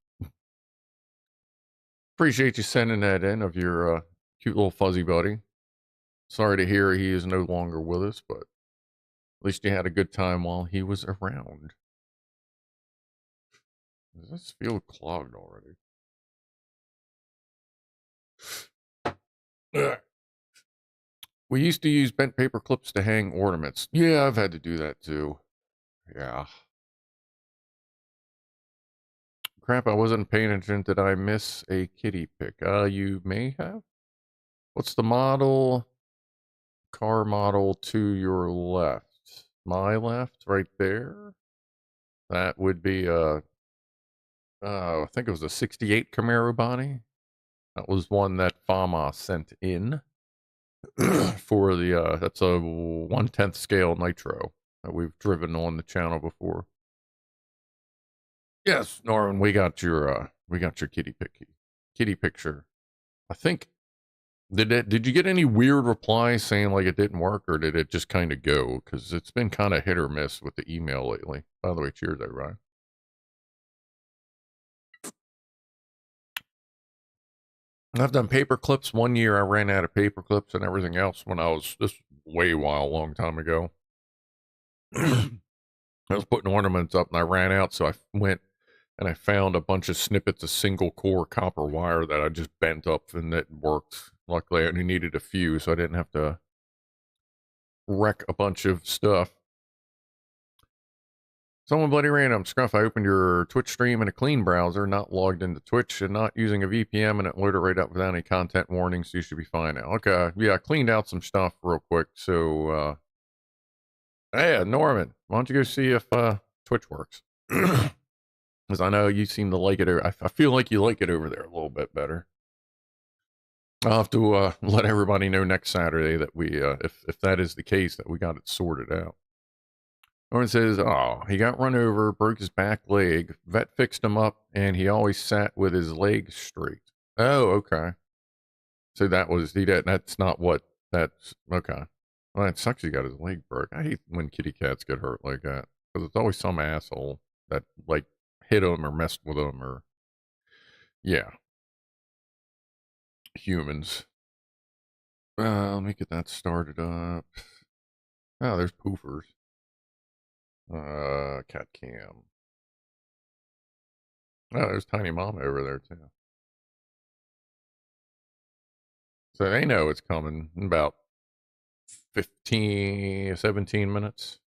[SPEAKER 3] Appreciate you sending that in of your cute little fuzzy buddy. Sorry to hear he is no longer with us, but at least you had a good time while he was around. Does this feel clogged already? We used to use bent paper clips to hang ornaments. Yeah, I've had to do that too. Yeah. Crap, I wasn't paying attention. Did I miss a kitty pic? You may have. What's the model? Car model to your left. My left, right there. That would be I think it was a 68 Camaro body. That was one that Fama sent in for the, that's a 1/10 scale nitro that we've driven on the channel before. Yes, Norman, we got your kitty picture. I think, did you get any weird reply saying like it didn't work, or did it just kind of go? Because it's been kind of hit or miss with the email lately. By the way, cheers, everybody. I've done paper clips. 1 year I ran out of paper clips and everything else when I was, this long time ago. I was putting ornaments up and I ran out, so I went and I found a bunch of snippets of single core copper wire that I just bent up and it worked. Luckily I only needed a few, so I didn't have to wreck a bunch of stuff. Someone bloody random. Scruff, I opened your Twitch stream in a clean browser, not logged into Twitch, and not using a VPN, and it loaded right up without any content warnings, so you should be fine now. Okay, yeah, I cleaned out some stuff real quick, so, hey, Norman, why don't you go see if, Twitch works? Because I know you seem to like it, I feel like you like it over there a little bit better. I'll have to, let everybody know next Saturday that we, if that is the case, that we got it sorted out. Norman says, oh, he got run over, broke his back leg. Vet fixed him up, and he always sat with his legs straight. Oh, okay. So that was, that's not what, that's, okay. Well, it sucks he got his leg broke. I hate when kitty cats get hurt like that. Because it's always some asshole that, like, hit him or messed with him or, yeah. Humans. Let me get that started up. Oh, there's poofers. CatCam. Oh, there's Tiny Mama over there, too. So they know it's coming in about 15, 17 minutes.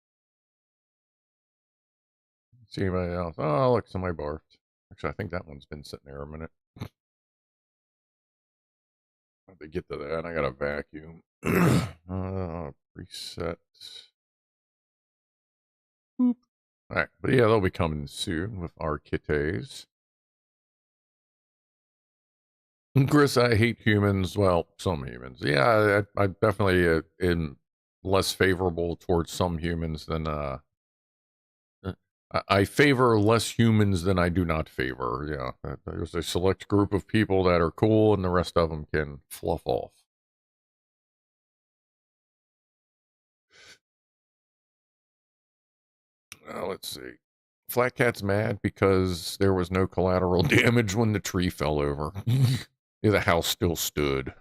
[SPEAKER 3] See anybody else? Oh, look, somebody barfed. Actually, I think that one's been sitting there a minute. How to get to that? I got a vacuum. Preset. Boop. All right, but yeah, they'll be coming soon with our kitties. Chris, I hate humans. Well, some humans. Yeah, I definitely am less favorable towards some humans than I favor less humans than I do not favor. Yeah, there's a select group of people that are cool, and the rest of them can fluff off. Let's see. Flat Cat's mad because there was no collateral damage when the tree fell over. The house still stood.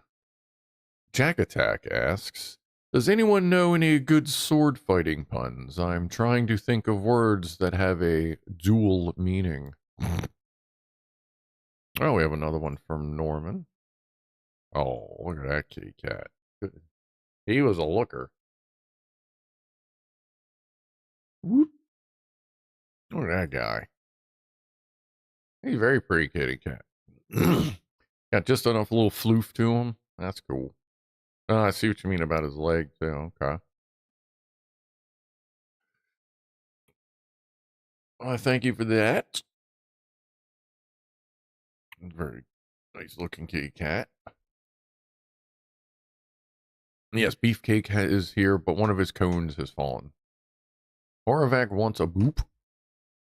[SPEAKER 3] Jack Attack asks, does anyone know any good sword fighting puns? I'm trying to think of words that have a dual meaning. Oh, we have another one from Norman. Oh, look at that kitty cat. He was a looker. Whoop. Look at that guy. He's a very pretty kitty cat. Got just enough little floof to him. That's cool. Oh, I see what you mean about his leg, too. Okay. Well, thank you for that. Very nice looking kitty cat. Yes, Beefcake is here, but one of his cones has fallen. Horavac wants a boop.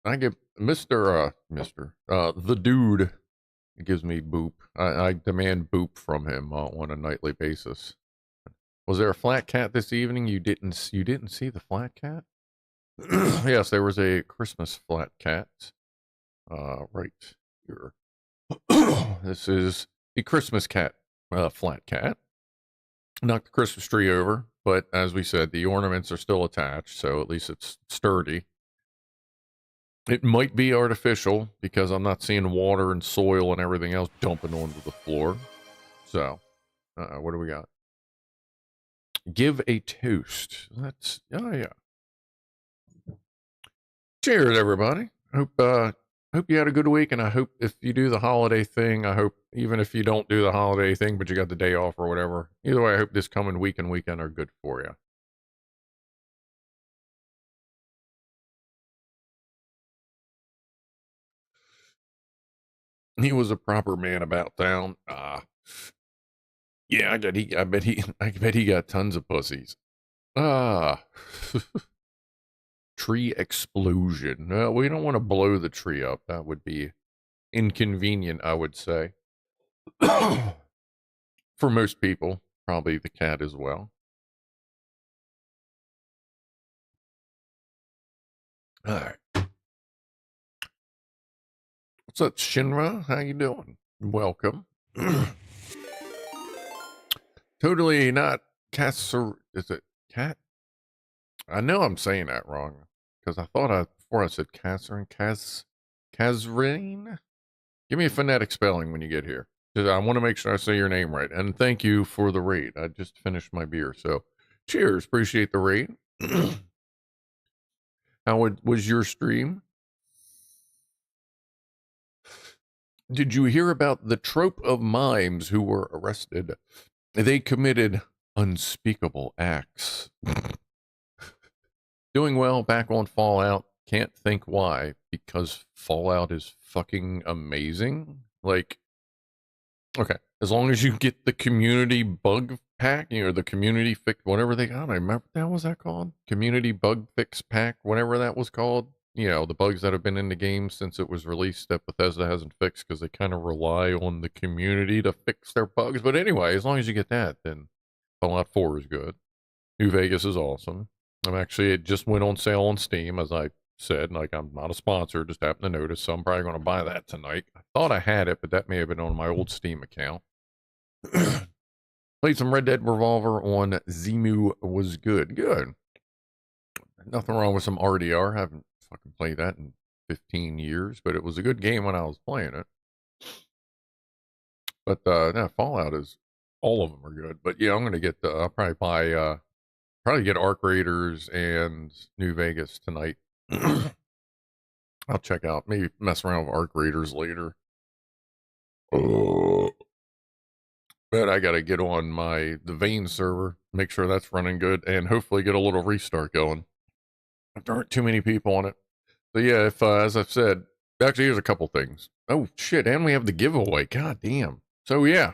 [SPEAKER 3] I give the dude gives me boop. I demand boop from him on a nightly basis. Was there a flat cat this evening? You didn't see the flat cat? Yes, there was a Christmas flat cat. Right here. This is the Christmas cat, flat cat. Knocked the Christmas tree over, but as we said, the ornaments are still attached, so at least it's sturdy. It might be artificial because I'm not seeing water and soil and everything else dumping onto the floor. So, what do we got? Give a toast. That's, oh yeah. Cheers, everybody. Hope you had a good week, and I hope if you do the holiday thing, I hope even if you don't do the holiday thing, but you got the day off or whatever, either way, I hope this coming week and weekend are good for you. He was a proper man about town. Yeah, I bet he got tons of pussies. Tree explosion. No, we don't want to blow the tree up. That would be inconvenient, I would say. For most people, probably the cat as well. All right. What's up, Shinra? How you doing? Welcome. Totally not Casser. Is it cat? I know I'm saying that wrong because before I said Catherine, Kazrine. Give me a phonetic spelling when you get here. I want to make sure I say your name right. And thank you for the raid. I just finished my beer, so cheers. Appreciate the raid. How was your stream? Did you hear about the trope of mimes who were arrested? They committed unspeakable acts. Doing well back on Fallout. Can't think why, because Fallout is fucking amazing. Like, okay, as long as you get the community bug pack, the community fix, whatever they got. I remember that was that called? Community bug fix pack, whatever that was called. The bugs that have been in the game since it was released that Bethesda hasn't fixed because they kind of rely on the community to fix their bugs. But anyway, as long as you get that, then Fallout 4 is good. New Vegas is awesome. It just went on sale on Steam, as I said. Like, I'm not a sponsor, just happened to notice, so I'm probably going to buy that tonight. I thought I had it, but that may have been on my old Steam account. Played some Red Dead Revolver on Zemu, was good. Good. Nothing wrong with some RDR. Haven't fucking played that in 15 years, but it was a good game when I was playing it. But, no, Fallout is, all of them are good. But yeah, I'm going to get I'll probably buy, probably get Arc Raiders and New Vegas tonight. I'll check out, maybe mess around with Arc Raiders later. But I gotta get on the Vane server, make sure that's running good, and hopefully get a little restart going. There aren't too many people on it. So yeah, if as I've said, actually here's a couple things. Oh shit, and we have the giveaway. God damn. So yeah,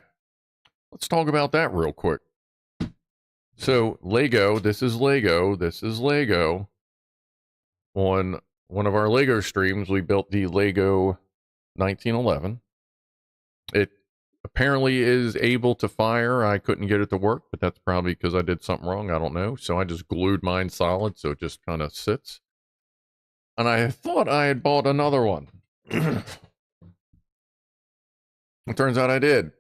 [SPEAKER 3] let's talk about that real quick. So, this is Lego. On one of our Lego streams, we built the Lego 1911. It apparently is able to fire. I couldn't get it to work, but that's probably because I did something wrong. I don't know. So I just glued mine solid, so it just kind of sits. And I thought I had bought another one. It turns out I did.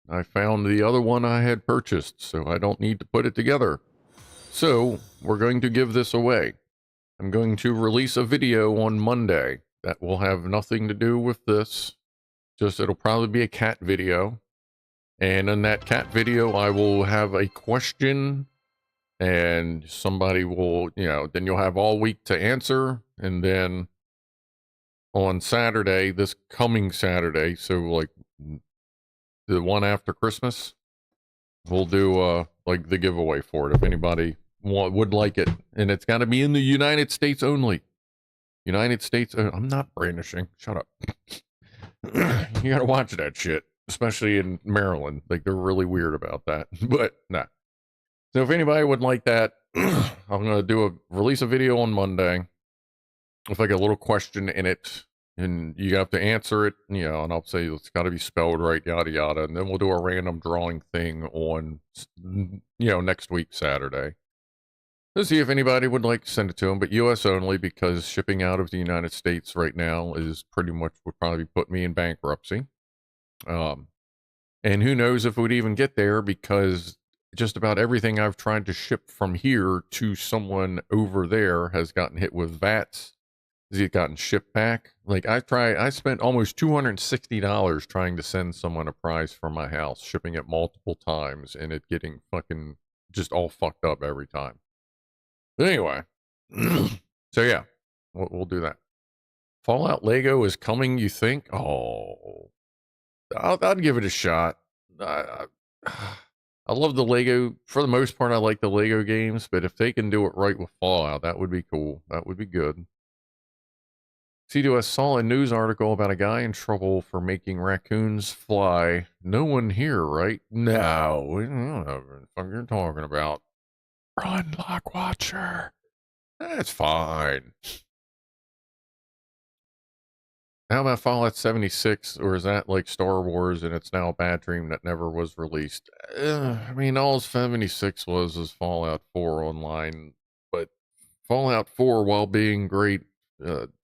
[SPEAKER 3] I found the other one I had purchased, so I don't need to put it together. So, we're going to give this away. I'm going to release a video on Monday that will have nothing to do with this. Just, it'll probably be a cat video. And in that cat video, I will have a question and somebody will, then you'll have all week to answer. And then on Saturday, this coming Saturday, so like the one after Christmas, we'll do like the giveaway for it if anybody would like it. And it's got to be in the United States only. United States. I'm not brandishing. Shut up. You got to watch that shit, especially in Maryland. Like, they're really weird about that. But nah. So if anybody would like that, I'm going to release a video on Monday with like a little question in it. And you have to answer it, and I'll say it's got to be spelled right, yada, yada. And then we'll do a random drawing thing on, next week, Saturday. Let's see if anybody would like to send it to them, but US only, because shipping out of the United States right now is pretty much would probably put me in bankruptcy. And who knows if we'd even get there, because just about everything I've tried to ship from here to someone over there has gotten hit with VATs. Has it gotten shipped back? Like, I spent almost $260 trying to send someone a prize for my house, shipping it multiple times, and it getting fucking just all fucked up every time. But anyway, so yeah, we'll do that. Fallout Lego is coming, you think? Oh, I'd give it a shot. I love the Lego. For the most part, I like the Lego games, but if they can do it right with Fallout, that would be cool. That would be good. C2S saw a news article about a guy in trouble for making raccoons fly. No one here, right? No, we don't know what the fuck you're talking about. Run, Lock Watcher. That's fine. How about Fallout 76, or is that like Star Wars and it's now a bad dream that never was released? I mean, all 76 was Fallout 4 online, but Fallout 4, while being great,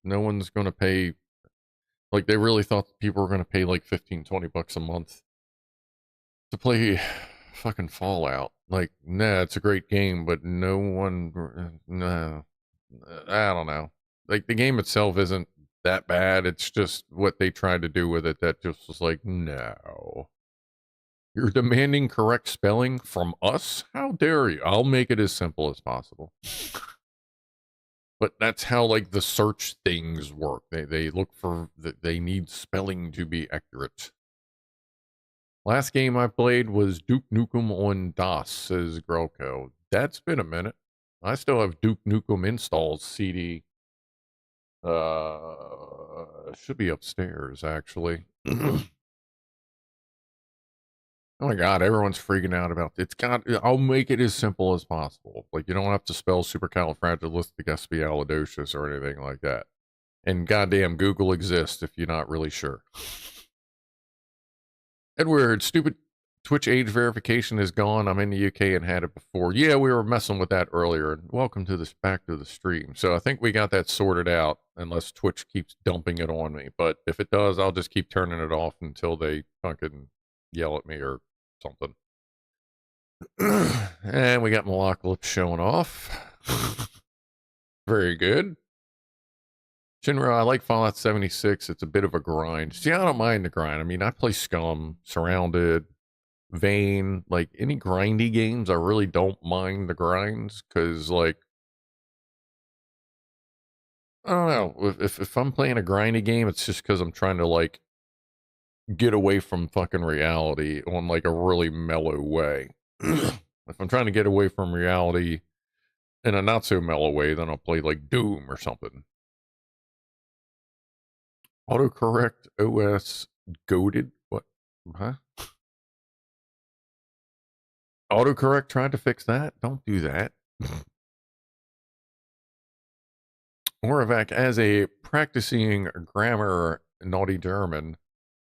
[SPEAKER 3] no one's going to pay, like, they really thought people were going to pay like $15-20 a month to play fucking Fallout. Like, nah, it's a great game, but no one, no, I don't know. Like, the game itself isn't that bad. It's just what they tried to do with it that just was like, no. You're demanding correct spelling from us? How dare you? I'll make it as simple as possible. But that's how, like, the search things work. They look for, they need spelling to be accurate. Last game I played was Duke Nukem on DOS, says Grelko. That's been a minute. I still have Duke Nukem installs CD. Should be upstairs, actually. Oh my god, everyone's freaking out about it. I'll make it as simple as possible. Like, you don't have to spell supercalifragilisticexpialidocious or anything like that. And goddamn, Google exists if you're not really sure. Edward, stupid Twitch age verification is gone. I'm in the UK and had it before. Yeah, we were messing with that earlier. Welcome to back to the stream. So I think we got that sorted out, unless Twitch keeps dumping it on me. But if it does, I'll just keep turning it off until they fucking yell at me or something. And we got Malaklips showing off. Very good. Shinra, I like Fallout 76. It's a bit of a grind. See, I don't mind the grind. I mean, I play Scum, Surrounded, Vane, like any grindy games. I really don't mind the grinds, because, like, I don't know. If I'm playing a grindy game, it's just because I'm trying to, like, get away from fucking reality on, like, a really mellow way. If I'm trying to get away from reality in a not so mellow way, then I'll play, like, Doom or something. Autocorrect OS goated? What? Huh? Autocorrect tried to fix that? Don't do that. Oravac, as a practicing grammar naughty German,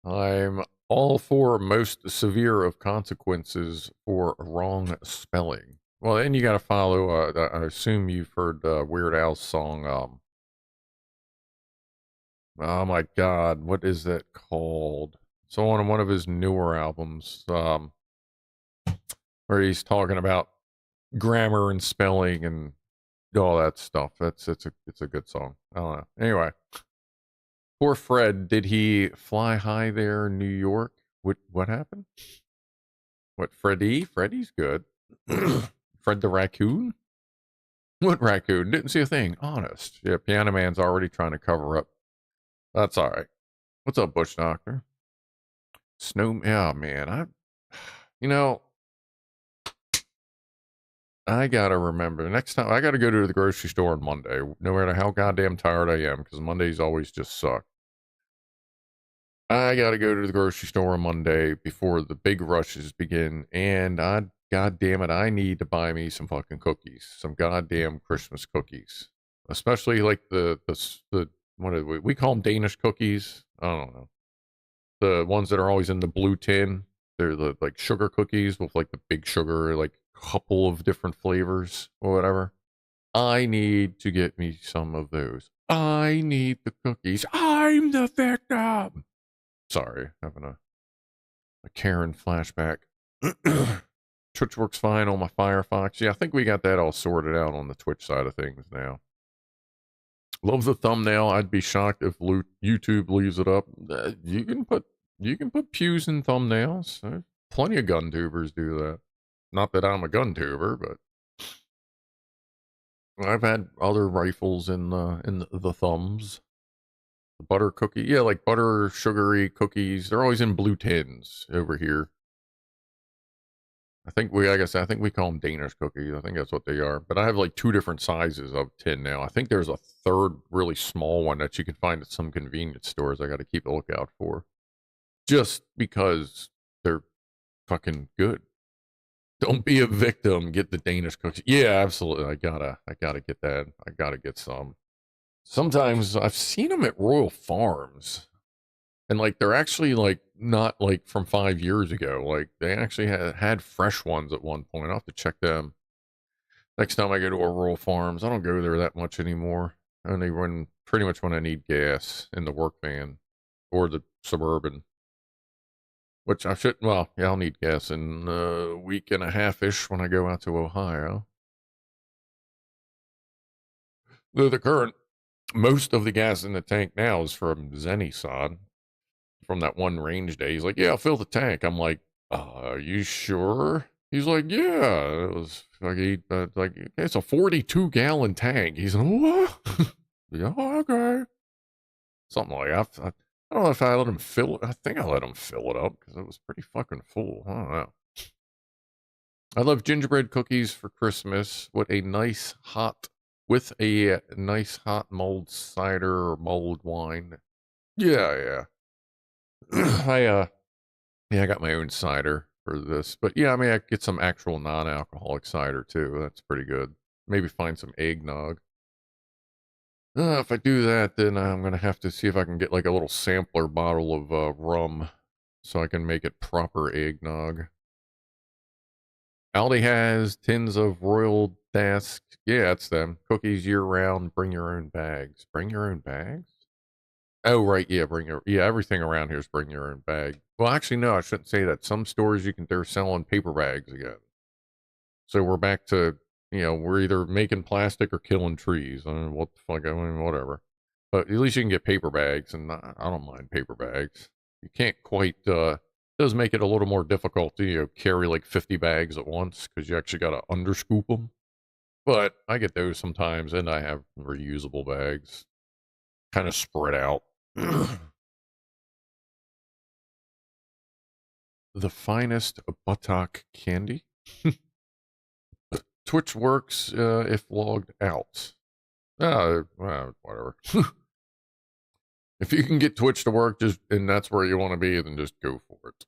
[SPEAKER 3] I'm all for most severe of consequences for wrong spelling. Well, then you got to follow, I assume you've heard Weird Al's song, oh my god, what is that called? So on one of his newer albums, where he's talking about grammar and spelling and all that stuff. It's a good song. I don't know. Anyway, poor Fred. Did he fly high there in New York? What happened? What, Freddie? Freddie's good. Fred the raccoon? What raccoon? Didn't see a thing. Honest. Yeah, Pianoman's already trying to cover up. That's all right. What's up, Bush Doctor? Snow. Yeah, man. You know, I gotta remember next time I gotta go to the grocery store on Monday, no matter how goddamn tired I am, because Mondays always just suck. I gotta go to the grocery store on Monday before the big rushes begin, and god damn it, I need to buy me some fucking cookies, some goddamn Christmas cookies, especially like the what are we call them, Danish cookies? I don't know, the ones that are always in the blue tin. They're the like sugar cookies with like the big sugar, like couple of different flavors or whatever. I need to get me some of those. I need the cookies. I'm the victim. Sorry, having a Karen flashback. Twitch works fine on my Firefox. Yeah, I think we got that all sorted out on the Twitch side of things now. Love the thumbnail. I'd be shocked if YouTube leaves it up. You can put pews in thumbnails. Plenty of gun tubers do that. Not that I'm a gun tuber, but I've had other rifles in the thumbs. The butter cookie, yeah, like butter sugary cookies. They're always in blue tins over here. I think we call them Danish cookies. I think that's what they are. But I have like 2 different sizes of tin now. I think there's a third really small one that you can find at some convenience stores. I got to keep a lookout for, just because they're fucking good. Don't be a victim. Get the Danish cookies. Yeah, absolutely. I gotta get that. I gotta get some. Sometimes I've seen them at Royal Farms, and like they're actually like not like from 5 years ago. Like they actually had fresh ones at one point. I'll have to check them next time I go to a Royal Farms. I don't go there that much anymore. Only pretty much when I need gas in the work van or the Suburban. Which I should, well, yeah, I'll need gas in a week and a half-ish when I go out to Ohio. Though most of the gas in the tank now is from Zenny-san. From that one range day. He's like, yeah, I'll fill the tank. I'm like, are you sure? He's like, yeah. It was like, it's a 42-gallon tank. He's like, what? Yeah, okay. Something like that. I don't know if I let him fill it. I think I let him fill it up because it was pretty fucking full. I don't know. I love gingerbread cookies for Christmas with a nice hot mulled cider or mulled wine. Yeah. I got my own cider for this, but yeah, I mean, I get some actual non-alcoholic cider too. That's pretty good. Maybe find some eggnog. If I do that, then I'm going to have to see if I can get like a little sampler bottle of rum so I can make it proper eggnog. Aldi has tins of Royal Dask. Yeah, it's them. Cookies year round. Bring your own bags. Bring your own bags? Oh, right. Yeah, everything around here is bring your own bag. Well, actually, no, I shouldn't say that. Some stores they're selling paper bags again. So we're back to, we're either making plastic or killing trees. I don't know what the fuck, I mean, whatever. But at least you can get paper bags, and I don't mind paper bags. You can't quite, does make it a little more difficult to, carry like 50 bags at once, because you actually got to underscoop them. But I get those sometimes, and I have reusable bags. Kind of spread out. The finest buttock candy. Twitch works if logged out. Whatever. If you can get Twitch to work, and that's where you want to be, then just go for it.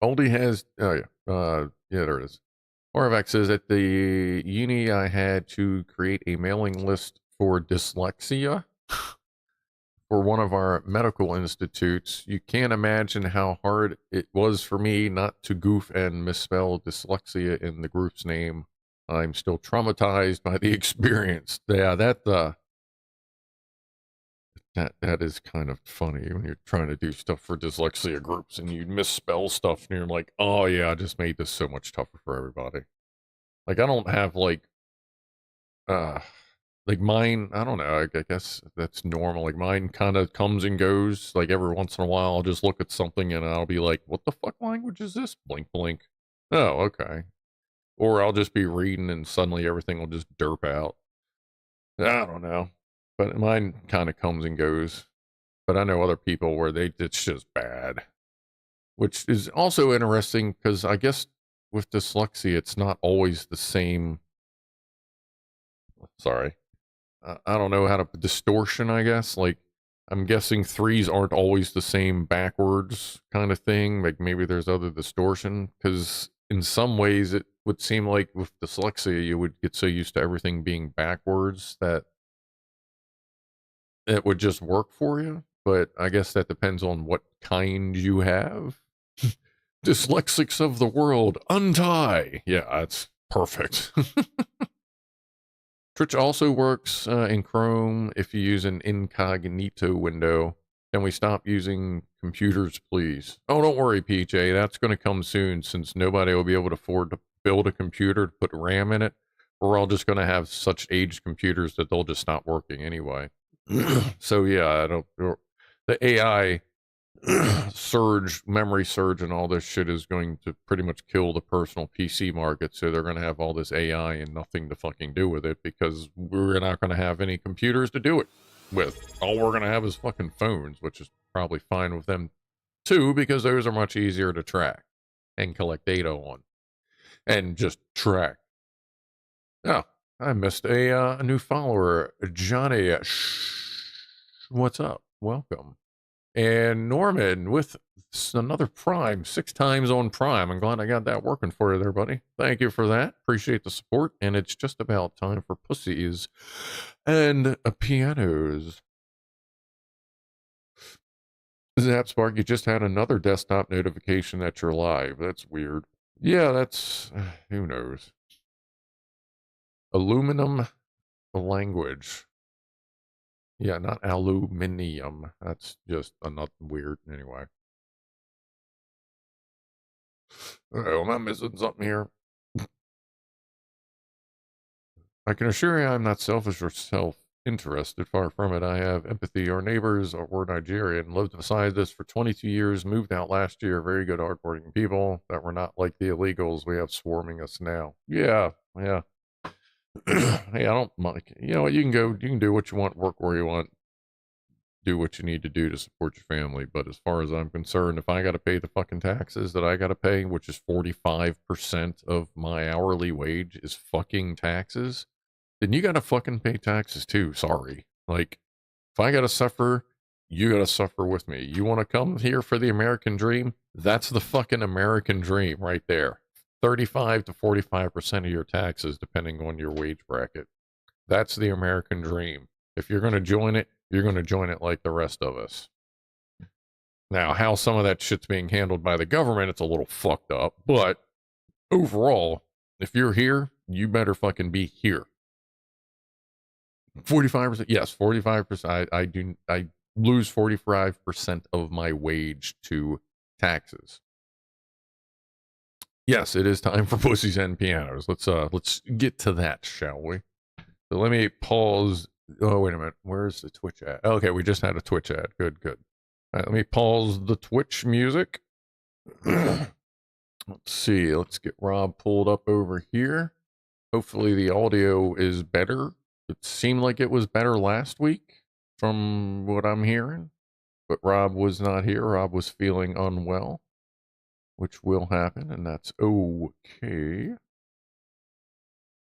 [SPEAKER 3] Aldi has, yeah, there it is. Orvac says, at the uni I had to create a mailing list for dyslexia for one of our medical institutes. You can't imagine how hard it was for me not to goof and misspell dyslexia in the group's name. I'm still traumatized by the experience. Yeah, that is kind of funny when you're trying to do stuff for dyslexia groups and you misspell stuff and you're like, oh yeah, I just made this so much tougher for everybody. Like, I don't have like mine, I don't know, I guess that's normal. Like, mine kind of comes and goes. Like, every once in a while, I'll just look at something and I'll be like, what the fuck language is this? Blink, blink. Oh, okay. Or I'll just be reading and suddenly everything will just derp out. I don't know. But mine kind of comes and goes. But I know other people where it's just bad. Which is also interesting because I guess with dyslexia, it's not always the same. Sorry. I don't know how to, distortion, I guess. Like, I'm guessing threes aren't always the same backwards kind of thing. Like, maybe there's other distortion. Because in some ways, it would seem like with dyslexia, you would get so used to everything being backwards that it would just work for you. But I guess that depends on what kind you have. Dyslexics of the world, untie. Yeah, that's perfect. Twitch also works in Chrome if you use an incognito window. Can we stop using computers, please? Oh, don't worry, PJ. That's going to come soon since nobody will be able to afford to build a computer to put RAM in it. We're all just going to have such aged computers that they'll just stop working anyway. So, yeah, the AI memory surge, and all this shit is going to pretty much kill the personal PC market. So they're going to have all this AI and nothing to fucking do with it because we're not going to have any computers to do it with. All we're going to have is fucking phones, which is probably fine with them too, because those are much easier to track and collect data on and just track. Oh, I missed a new follower, Johnny. What's up? Welcome. And Norman with another Prime, 6 times on Prime. I'm glad I got that working for you there, buddy. Thank you for that. Appreciate the support. And it's just about time for Pussies and pianos. Zapspark, you just had another desktop notification that you're live. That's weird. Yeah, that's, who knows. Aluminum language. Yeah, not aluminium. That's just another weird. Anyway. Oh, am I missing something here? I can assure you I'm not selfish or self-interested. Far from it. I have empathy. Our neighbors were Nigerian, lived beside us for 22 years, moved out last year. Very good, hardworking people that were not like the illegals we have swarming us now. Yeah, yeah. Hey, I don't mind. You know what? You can do what you want, work where you want, do what you need to do to support your family. But as far as I'm concerned, if I got to pay the fucking taxes that I got to pay, which is 45% of my hourly wage is fucking taxes, then you got to fucking pay taxes too. Sorry. Like, if I got to suffer, you got to suffer with me. You want to come here for the American dream? That's the fucking American dream right there. 35 to 45% of your taxes, depending on your wage bracket. That's the American dream. If you're going to join it, you're going to join it like the rest of us. Now, how some of that shit's being handled by the government, it's a little fucked up. But overall, if you're here, you better fucking be here. 45%, yes, 45%. I lose 45% of my wage to taxes. Yes, it is time for Pussies and Pianos. Let's get to that, shall we? So let me pause. Oh, wait a minute. Where's the Twitch ad? Okay, we just had a Twitch ad. Good, good. All right, let me pause the Twitch music. Let's see. Let's get Rob pulled up over here. Hopefully the audio is better. It seemed like it was better last week from what I'm hearing, but Rob was not here. Rob was feeling unwell, which will happen, and that's okay.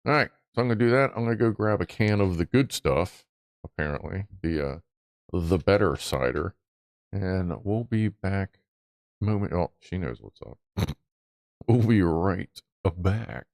[SPEAKER 3] All right, so I'm going to do that. I'm going to go grab a can of the good stuff, apparently, the better cider, and we'll be back moment. Oh, she knows what's up. We'll be right back.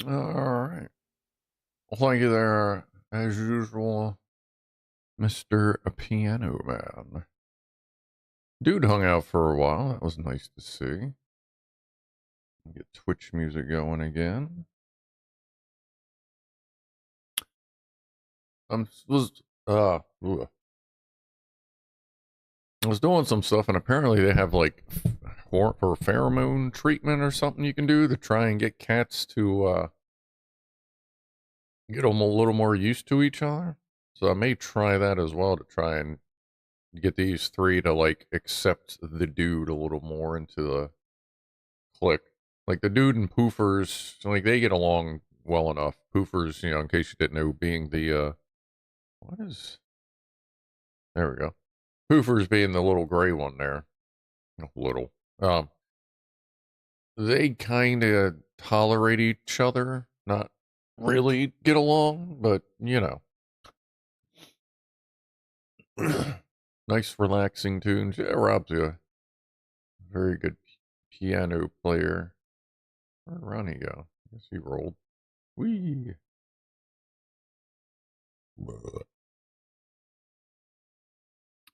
[SPEAKER 3] Alright. Well, thank you there, as usual, Mr. Pianoman. Dude hung out for a while. That was nice to see. Get Twitch music going again. I was doing some stuff, and apparently they have like for pheromone treatment or something you can do to try and get cats to get them a little more used to each other. So I may try that as well to try and get these three to like accept the dude a little more into the clique. Like the dude and Poofers, like they get along well enough. Poofers, you know, in case you didn't know, being the what is? There we go. Poofers being the little gray one there. Little. They kind of tolerate each other. Not really get along, but you know. Nice relaxing tunes. Yeah, Rob's a very good piano player. Where'd Ronnie go? I guess he rolled. Whee!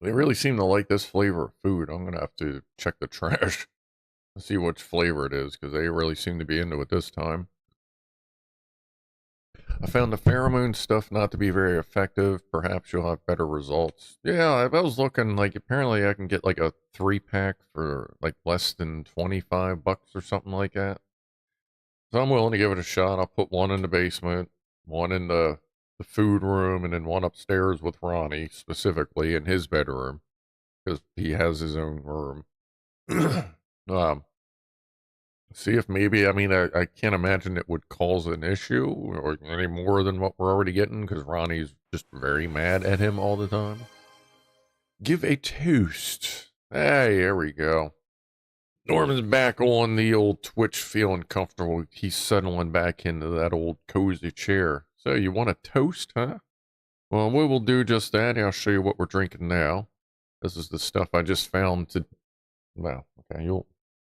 [SPEAKER 3] They really seem to like this flavor of food. I'm gonna have to check the trash to see which flavor it is, because they really seem to be into it this time. I found the pheromone stuff not to be very effective. Perhaps you'll have better results. Yeah, I was looking, like, apparently I can get like a 3-pack for like less than $25 or something like that. So I'm willing to give it a shot. I'll put one in the basement, one in the food room, and then one upstairs with Ronnie, specifically in his bedroom, because he has his own room. See if maybe, I mean, I can't imagine it would cause an issue or any more than what we're already getting, because Ronnie's just very mad at him all the time. Give a toast. Hey, there we go. Norman's back on the old Twitch, feeling comfortable. He's settling back into that old cozy chair. So you want a toast, huh? Well, we will do just that. I'll show you what we're drinking now. This is the stuff I just found to... Well, okay, you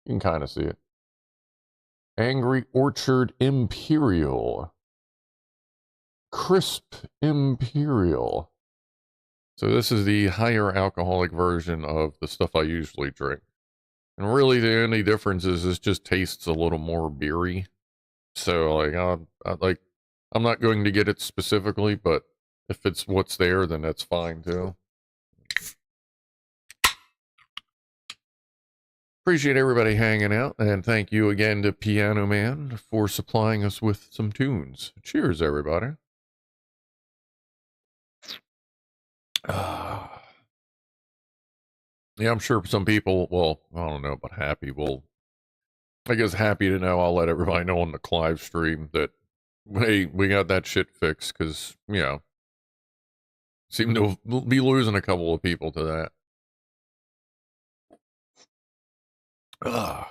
[SPEAKER 3] can kind of see it. Angry Orchard Imperial. Crisp Imperial. So this is the higher alcoholic version of the stuff I usually drink. And really the only difference is this just tastes a little more beery. So like, I'm not going to get it specifically, but if it's what's there, then that's fine too. Appreciate everybody hanging out, and thank you again to Pianoman for supplying us with some tunes. Cheers, everybody. Yeah, I'm sure some people, well, I don't know about happy, well, I guess happy to know, I'll let everybody know on the Clive stream that, hey, we got that shit fixed, because, you know, seem to be losing a couple of people to that. I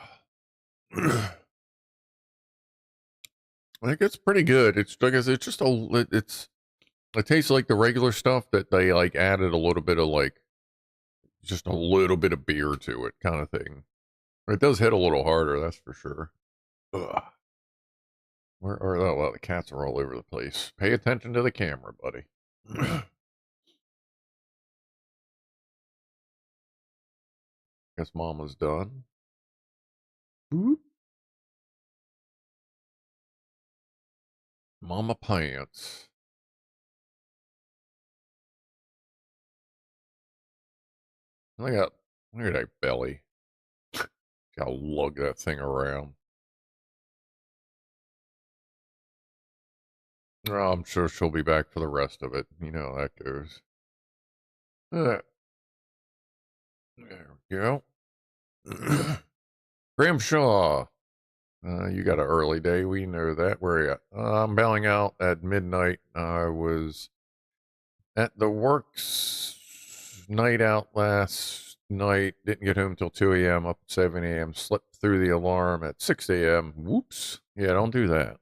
[SPEAKER 3] think it's pretty good. It's like I said, it's just it tastes like the regular stuff that they like added a little bit of like just a little bit of beer to it, kind of thing. It does hit a little harder, that's for sure. Where are oh well, the cats are all over the place. Pay attention to the camera, buddy. Guess Mama's done. Boop. Mama Pants. Look at that belly. Gotta lug that thing around. Oh, I'm sure she'll be back for the rest of it. You know how that goes. There we go. Grimshaw. You got an early day. We know that. Where are you at? I'm bailing out at midnight. I was at the works night out last night. Didn't get home till 2 a.m. Up at 7 a.m. Slept through the alarm at 6 a.m. Whoops. Yeah, don't do that.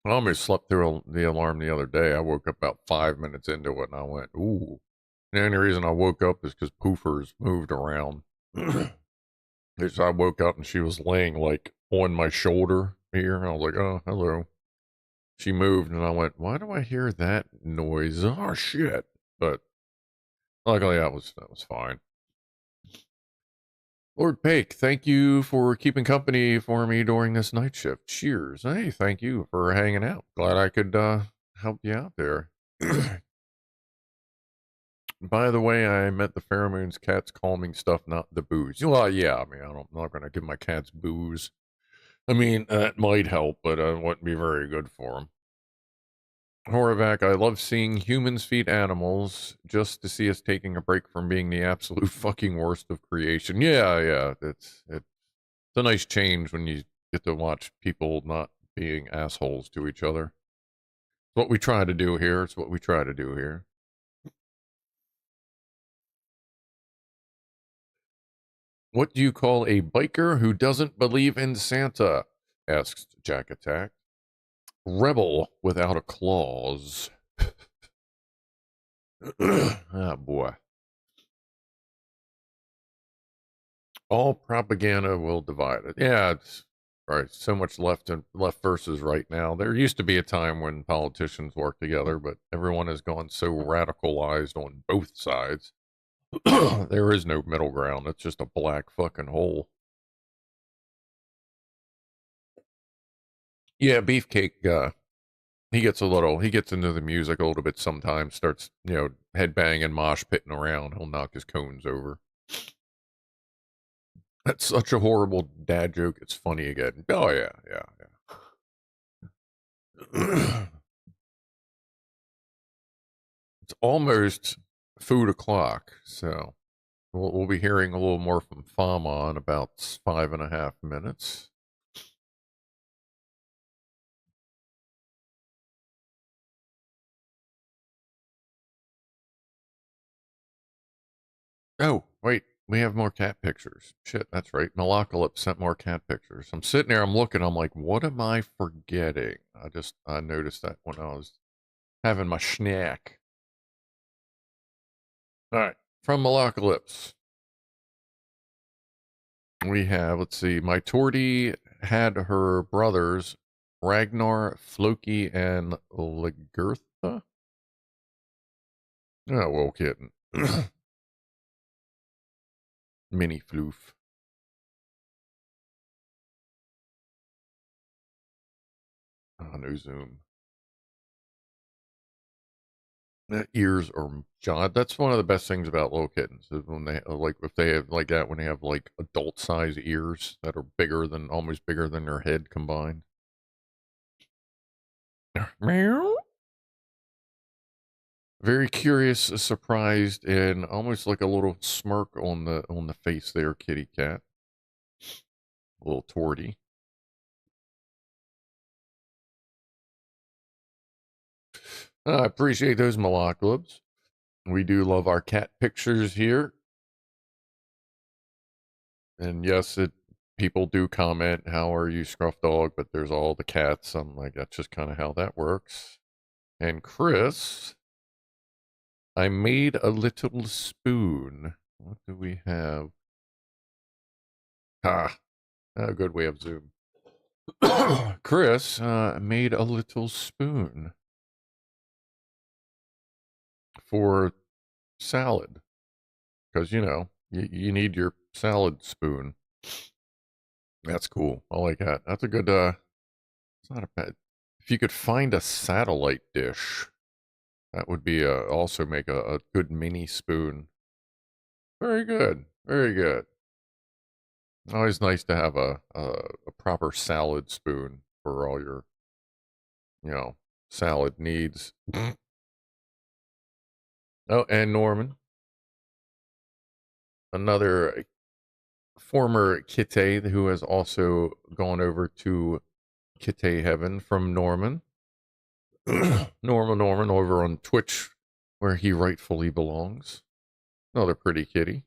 [SPEAKER 3] I almost slept through the alarm the other day. I woke up about 5 minutes into it and I went, ooh. The only reason I woke up is because Poofers moved around. So I woke up and she was laying like on my shoulder. here. I was like, oh, hello. She moved, and I went, why do I hear that noise? Oh, shit. But luckily, that was fine. Lord Pake, thank you for keeping company for me during this night shift. Cheers. Hey, thank you for hanging out. Glad I could help you out there. By the way, I met the pheromones cats calming stuff, not the booze. Well, yeah, I mean, I'm not going to give my cats booze. I mean, that might help, but it wouldn't be very good for them. Horvac, I love seeing humans feed animals just to see us taking a break from being the absolute fucking worst of creation. Yeah, it's a nice change when you get to watch people not being assholes to each other. It's what we try to do here. It's what we try to do here. What do you call a biker who doesn't believe in Santa? Asks Jack Attack. Rebel without a clause. Ah, boy. All propaganda will divide it. Yeah, it's right. So much left versus right now. There used to be a time when politicians worked together, but everyone has gone so radicalized on both sides. There is no middle ground. It's just a black fucking hole. Yeah, Beefcake, he gets into the music a little bit sometimes, starts, headbanging, mosh pitting around. He'll knock his cones over. That's such a horrible dad joke. It's funny again. Oh, yeah. It's almost food o'clock, so we'll be hearing a little more from Fama in about 5.5 minutes. Oh, wait. We have more cat pictures. Shit, that's right. Malacalypse sent more cat pictures. I'm sitting there, I'm looking, I'm like, what am I forgetting? I noticed that when I was having my snack. All right, from Malacalypse. We have, let's see, my Torty had her brothers, Ragnar, Floki, and Ligurtha. Oh, well, kitten. Mini floof. Oh, no zoom. Ears are jawed. That's one of the best things about little kittens is when they if they have like that when they have like adult size ears that are almost bigger than their head combined. Meow. Very curious, surprised, and almost like a little smirk on the face there, kitty cat. A little torty. I appreciate those Malacalypse. We do love our cat pictures here. And yes, people do comment, how are you, Scrufdog? But there's all the cats. I'm like, that's just kind of how that works. And Chris, I made a little spoon. What do we have? A good way of zoom. Chris made a little spoon for salad. Because, you need your salad spoon. That's cool. I like that. That's a good, it's not a bad. If you could find a satellite dish, that would be also make a good mini spoon. Very good. Very good. Always nice to have a proper salad spoon for all your, salad needs. Oh, and Norman, another former Kite who has also gone over to Kite Heaven from Norman. Norman over on Twitch, where he rightfully belongs. Another pretty kitty.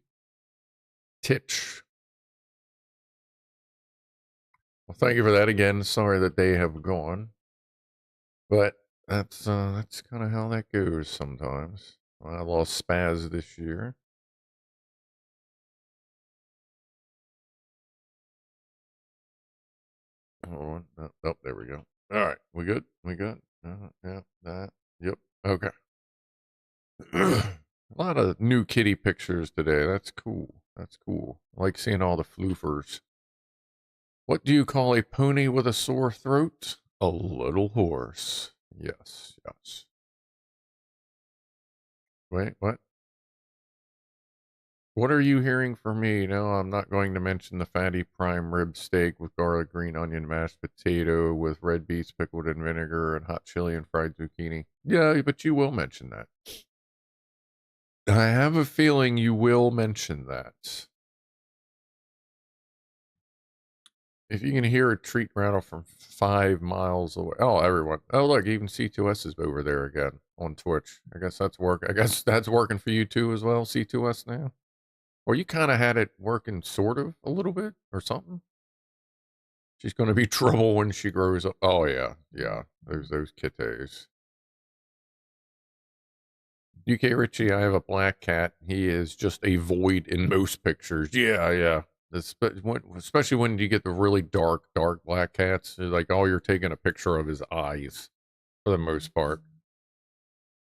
[SPEAKER 3] Titch. Well, thank you for that again. Sorry that they have gone, but that's kind of how that goes sometimes. I lost Spaz this year. Oh, no, oh, there we go. All right, we good? We good? Yeah, that. Yep. Okay. A lot of new kitty pictures today. That's cool. That's cool. I like seeing all the floofers. What do you call a pony with a sore throat? A little horse. Yes, yes. Wait, what? What are you hearing from me? No, I'm not going to mention the fatty prime rib steak with garlic, green onion, mashed potato with red beets pickled in vinegar and hot chili and fried zucchini. Yeah, but you will mention that. I have a feeling you will mention that. If you can hear a treat rattle from 5 miles away. Oh, everyone. Oh, look, even C2S is over there again on Twitch. I guess that's working for you too as well, C2S now. Or you kind of had it working sort of a little bit or something. She's going to be trouble when she grows up. Oh, yeah. Yeah. Those kitties. UK Richie, I have a black cat. He is just a void in most pictures. Yeah, yeah. Especially when you get the really dark black cats. Like all you're taking a picture of his eyes for the most part.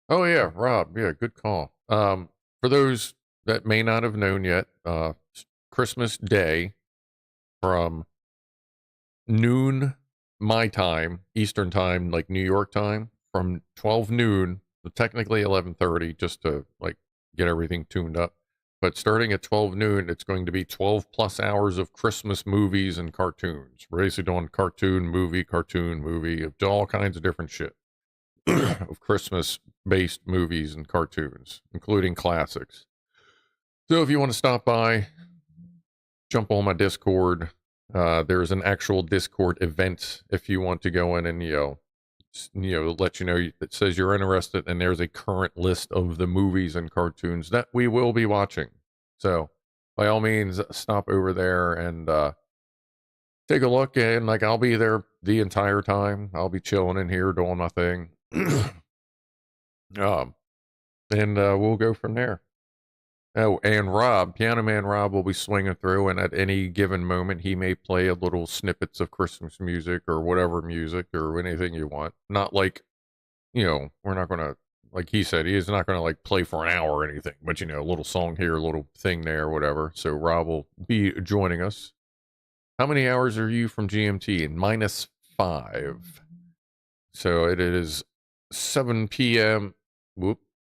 [SPEAKER 3] Oh, yeah. Rob. Yeah, good call. For those that may not have known yet, Christmas Day from noon my time, Eastern time, like New York time, from 12 noon, technically 11:30, just to like get everything tuned up. But starting at 12 noon, it's going to be 12 plus hours of Christmas movies and cartoons. We're basically doing cartoon, movie, of all kinds of different shit of Christmas based movies and cartoons, including classics. So if you want to stop by, jump on my Discord. There's an actual Discord event if you want to go in and let you know that says you're interested, and there's a current list of the movies and cartoons that we will be watching. So by all means, stop over there and take a look. And like I'll be there the entire time. I'll be chilling in here doing my thing. And we'll go from there. Oh, and Rob, Pianoman Rob will be swinging through, and at any given moment, he may play a little snippets of Christmas music or whatever music or anything you want. Not like, we're not going to, like he said, he is not going to like play for an hour or anything, but a little song here, a little thing there, whatever. So Rob will be joining us. How many hours are you from GMT? -5. So it is 7 p.m.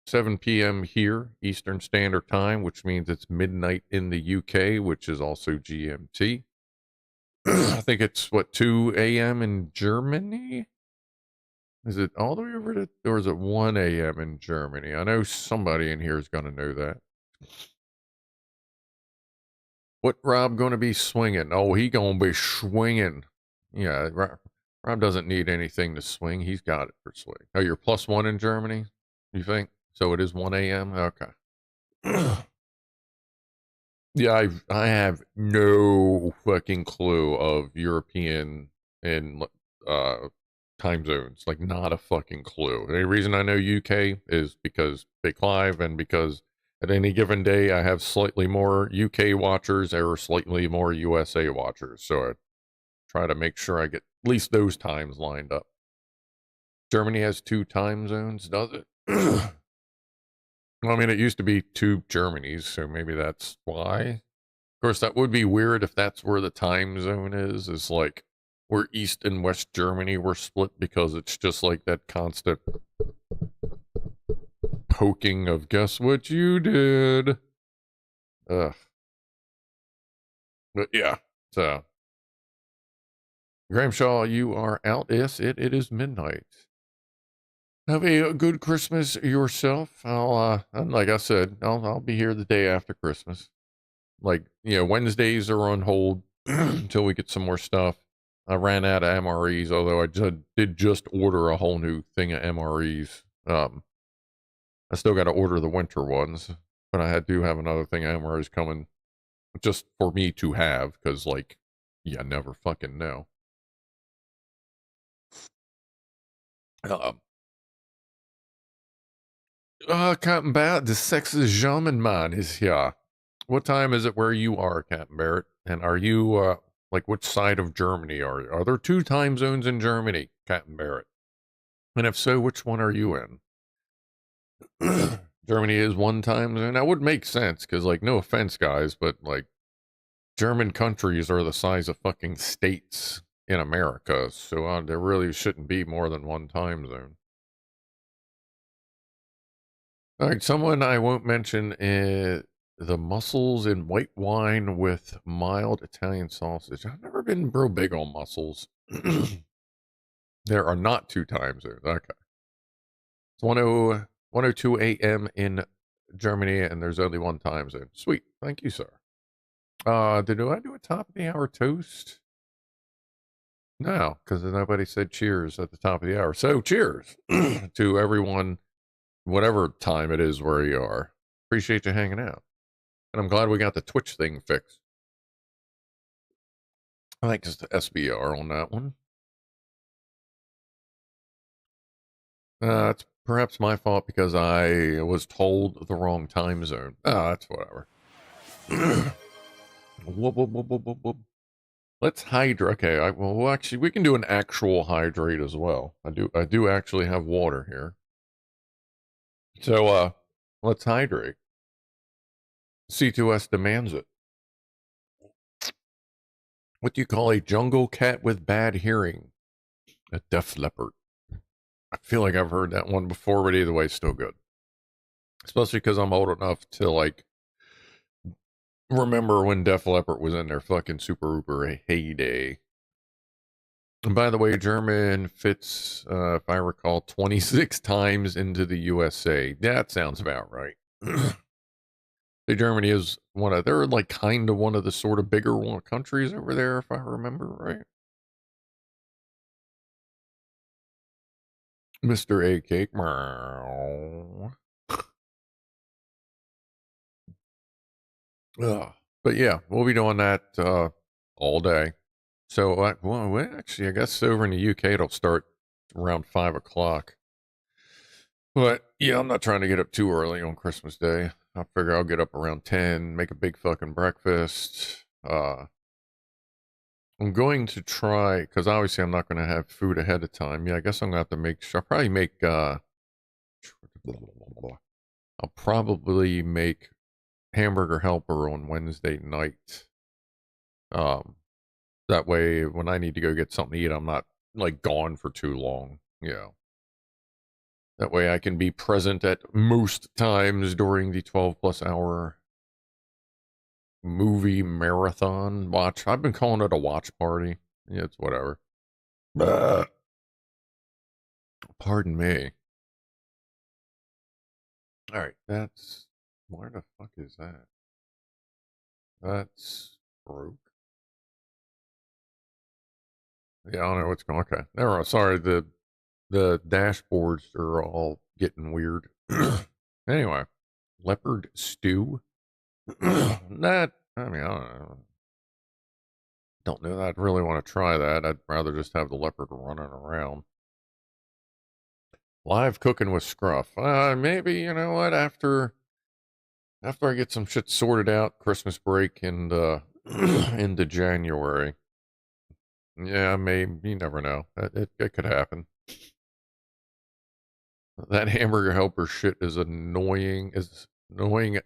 [SPEAKER 3] 7 p.m. here, Eastern Standard Time, which means it's midnight in the UK, which is also GMT. I think it's, 2 a.m. in Germany? Is it all the way over to, or is it 1 a.m. in Germany? I know somebody in here is going to know that. What Rob going to be swinging? Oh, he going to be swinging. Yeah, Rob doesn't need anything to swing. He's got it for swing. Oh, you're +1 in Germany, you think? So it is 1 a.m.? Okay. Yeah, I have no fucking clue of European and time zones. Like, not a fucking clue. The only reason I know UK is because BigClive, and because at any given day I have slightly more UK watchers or slightly more USA watchers. So I try to make sure I get at least those times lined up. Germany has 2 time zones, does it? Well, I mean, it used to be 2 Germanys, so maybe that's why. Of course, that would be weird if that's where the time zone is like where East and West Germany were split, because it's just like that constant poking of guess what you did. Ugh. But yeah, so Gramshaw, you are out. Yes, it is midnight. Have a good Christmas yourself. And like I said, I'll be here the day after Christmas. Like, Wednesdays are on hold until we get some more stuff. I ran out of MREs, although I did just order a whole new thing of MREs. I still got to order the winter ones, but I do have another thing of MREs coming just for me to have, because, like, you never fucking know. Captain Barrett, the sexy German man is here. What time is it where you are, Captain Barrett? And are you Like, which side of Germany are you? Are there 2 time zones in Germany, Captain Barrett? And if so, which one are you in? Germany is 1 time zone. That would make sense, because, like, no offense, guys, but, like, German countries are the size of fucking states in America, so there really shouldn't be more than 1 time zone. All right, someone I won't mention the mussels in white wine with mild Italian sausage. I've never been real big on mussels. There are not 2 time zones. Okay. It's 1:02 a.m. in Germany, and there's only 1 time zone. Sweet. Thank you, sir. Did I do a top of the hour toast? No, because nobody said cheers at the top of the hour. So cheers to everyone, whatever time it is where you are. Appreciate you hanging out. And I'm glad we got the Twitch thing fixed. I think it's the SBR on that one. It's perhaps my fault because I was told the wrong time zone. That's whatever. Whoop, whoop, whoop, whoop, whoop, whoop. Let's hydrate. Okay, well, actually, we can do an actual hydrate as well. I do actually have water here. So, let's hydrate. C2S demands it. What do you call a jungle cat with bad hearing? A deaf leopard. I feel like I've heard that one before, but either way, still good. Especially because I'm old enough to, like, remember when Def Leppard was in their fucking super uber heyday. And by the way, German fits, if I recall, 26 times into the USA. That sounds about right. Germany is they're like kind of one of the sort of bigger countries over there, if I remember right. Mr. A Cake. But yeah, we'll be doing that all day. So, actually, I guess over in the UK it'll start around 5 o'clock. But yeah, I'm not trying to get up too early on Christmas Day. I figure I'll get up around 10, make a big fucking breakfast. I'm going to try, because obviously I'm not going to have food ahead of time. Yeah, I guess I'm going to have to I'll probably make hamburger helper on Wednesday night. That way when I need to go get something to eat, I'm not like gone for too long. Yeah. That way I can be present at most times during the 12+ hour movie marathon watch. I've been calling it a watch party. Yeah, it's whatever. Pardon me. All right, where the fuck is that? That's broke. Yeah, I don't know what's going on. Okay. Never mind. Sorry, the dashboards are all getting weird. Anyway, leopard stew. I don't know. Don't know that I'd really want to try that. I'd rather just have the leopard running around. Live cooking with Scruff. Maybe, you know what, after I get some shit sorted out, Christmas break and into January. Yeah, maybe, you never know. It could happen. That hamburger helper shit is annoying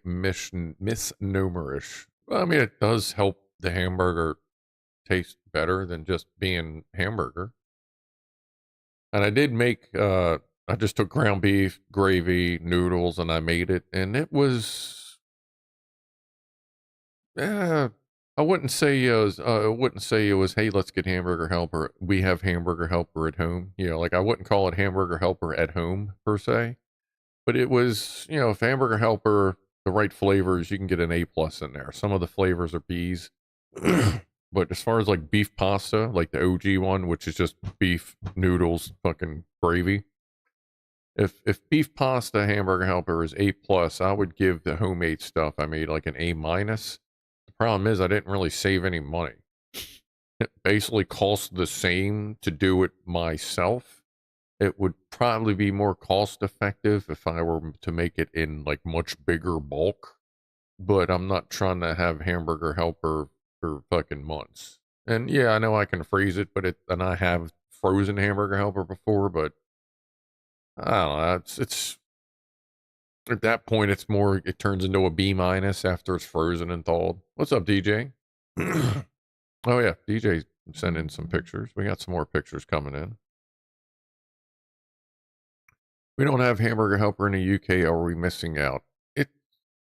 [SPEAKER 3] misnomerish. I mean, it does help the hamburger taste better than just being hamburger. And I did make, I just took ground beef, gravy, noodles, and I made it. And it was, I wouldn't say it was, hey, let's get hamburger helper. We have hamburger helper at home. You know, like I wouldn't call it hamburger helper at home per se. But it was, you know, if hamburger helper, the right flavors, you can get an A+ in there. Some of the flavors are B's. But as far as like beef pasta, like the OG one, which is just beef, noodles, fucking gravy. If beef pasta hamburger helper is A+, I would give the homemade stuff I made like an A-. The problem is I didn't really save any money. It basically costs the same to do it myself. It would probably be more cost effective if I were to make it in like much bigger bulk. But I'm not trying to have hamburger helper for fucking months. And yeah, I know I can freeze it, but and I have frozen hamburger helper before, but I don't know. It's at that point, it turns into a B minus after it's frozen and thawed. What's up, DJ? Oh yeah, DJ sent in some pictures. We got some more pictures coming in. We don't have hamburger helper in the UK. Are we missing out?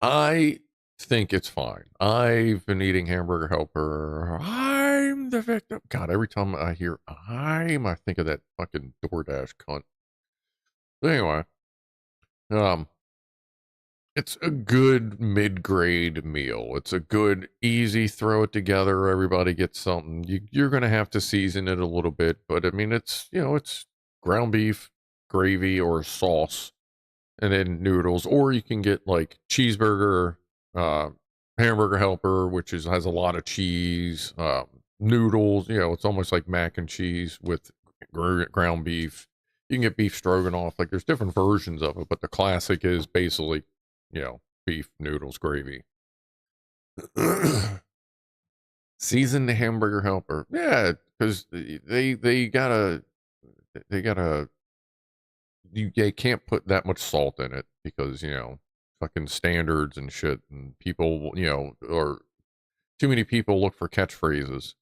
[SPEAKER 3] I think it's fine. I've been eating hamburger helper. I'm the victim. God, every time I hear I think of that fucking DoorDash cunt. But anyway, it's a good mid-grade meal. It's a good, easy, throw it together. Everybody gets something. You're going to have to season it a little bit, but I mean, it's ground beef, gravy, or sauce, and then noodles. Or you can get like cheeseburger, hamburger helper, which has a lot of cheese, noodles. It's almost like mac and cheese with ground beef. You can get beef stroganoff. Like there's different versions of it, but the classic is basically beef, noodles, gravy. Season the hamburger helper. Yeah, because they can't put that much salt in it because, fucking standards and shit, and people, or too many people look for catchphrases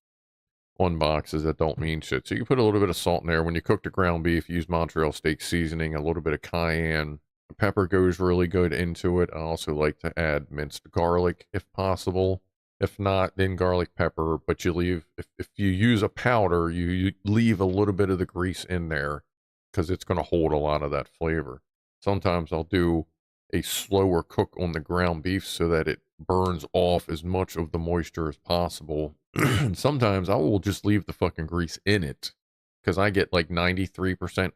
[SPEAKER 3] on boxes that don't mean shit. So you put a little bit of salt in there. When you cook the ground beef, use Montreal steak seasoning, a little bit of cayenne. Pepper goes really good into it. I also like to add minced garlic if possible. If not, then garlic pepper. But you leave, if you use a powder, you leave a little bit of the grease in there because it's going to hold a lot of that flavor. Sometimes I'll do a slower cook on the ground beef so that it burns off as much of the moisture as possible. And sometimes I will just leave the fucking grease in it because I get like 93%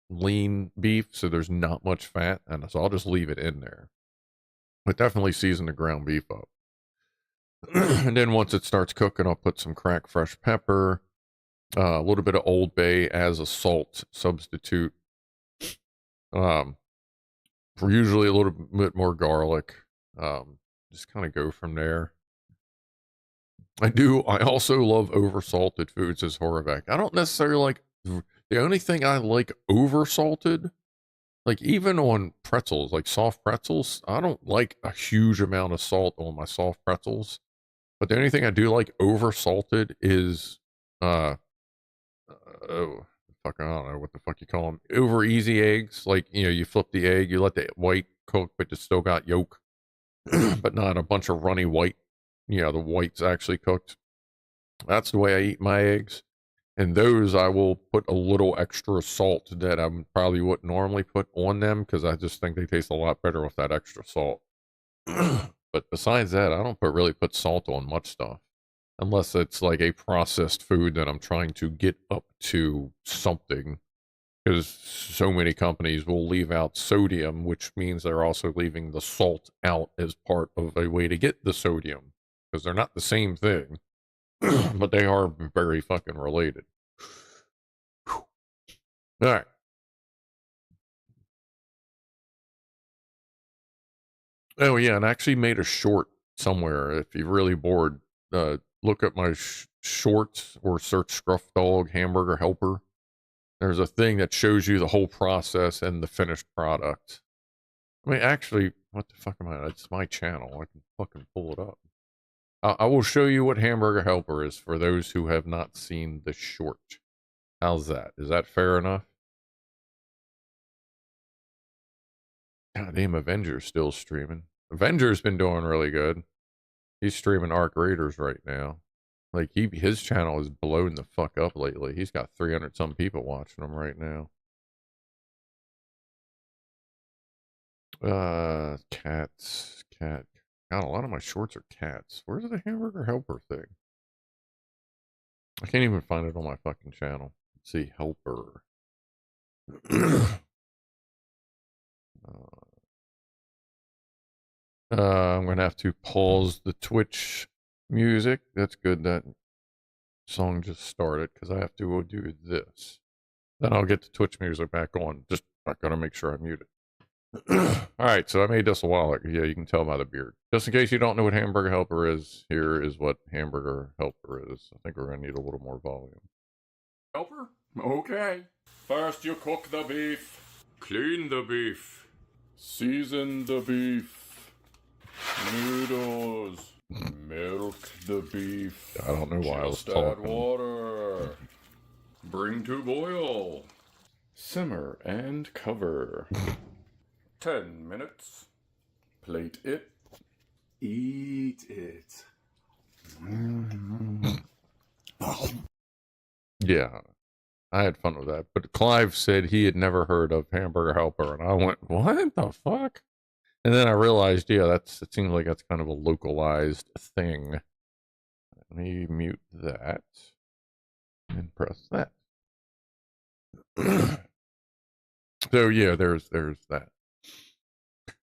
[SPEAKER 3] lean beef, so there's not much fat, and so I'll just leave it in there. But definitely season the ground beef up. And then once it starts cooking, I'll put some cracked fresh pepper, a little bit of Old Bay as a salt substitute. For usually a little bit more garlic. Just kind of go from there. I also love over salted foods, as Horvath. I don't necessarily like. The only thing I like over salted, like even on pretzels, like soft pretzels, I don't like a huge amount of salt on my soft pretzels. But the only thing I do like over salted is, oh, fuck, I don't know what the fuck you call them. Over easy eggs. Like, you flip the egg, you let the white cook, but you still got yolk, but not a bunch of runny white. The white's actually cooked. That's the way I eat my eggs. And those I will put a little extra salt that I probably wouldn't normally put on them because I just think they taste a lot better with that extra salt. But besides that, I don't really put salt on much stuff. Unless it's like a processed food that I'm trying to get up to something. Because so many companies will leave out sodium, which means they're also leaving the salt out as part of a way to get the sodium. Because they're not the same thing. But they are very fucking related. All right. Oh yeah, and I actually made a short somewhere. If you're really bored, look up my shorts or search Scrufdog hamburger helper. There's a thing that shows you the whole process and the finished product. I mean, actually, what the fuck am I? It's my channel. I can fucking pull it up. I will show you what hamburger helper is for those who have not seen the short. How's that? Is that fair enough? Goddamn, Avenger's still streaming. Avenger's been doing really good. He's streaming Arc Raiders right now. Like, his channel is blown the fuck up lately. He's got 300 some people watching him right now. Cats. Cat. God, a lot of my shorts are cats. Where's the hamburger helper thing? I can't even find it on my fucking channel. Let's see, helper. I'm going to have to pause the Twitch music. That's good that song just started because I have to go do this. Then I'll get the Twitch music back on. Just I got to make sure I mute it. Alright, so I made this a while ago. Yeah, you can tell by the beard. Just in case you don't know what hamburger helper is, here is what hamburger helper is. I think we're going to need a little more volume. Helper? Okay. First you cook the beef. Clean the beef. Season the beef. Noodles. Milk the beef. I don't know why I was talking. Just add water. Bring to boil. Simmer and cover. 10 minutes. Plate it. Eat it. Yeah, I had fun with that. But Clive said he had never heard of hamburger helper, and I went, what the fuck? And then I realized, yeah, it seems like that's kind of a localized thing. Let me mute that and press that. So yeah, there's that.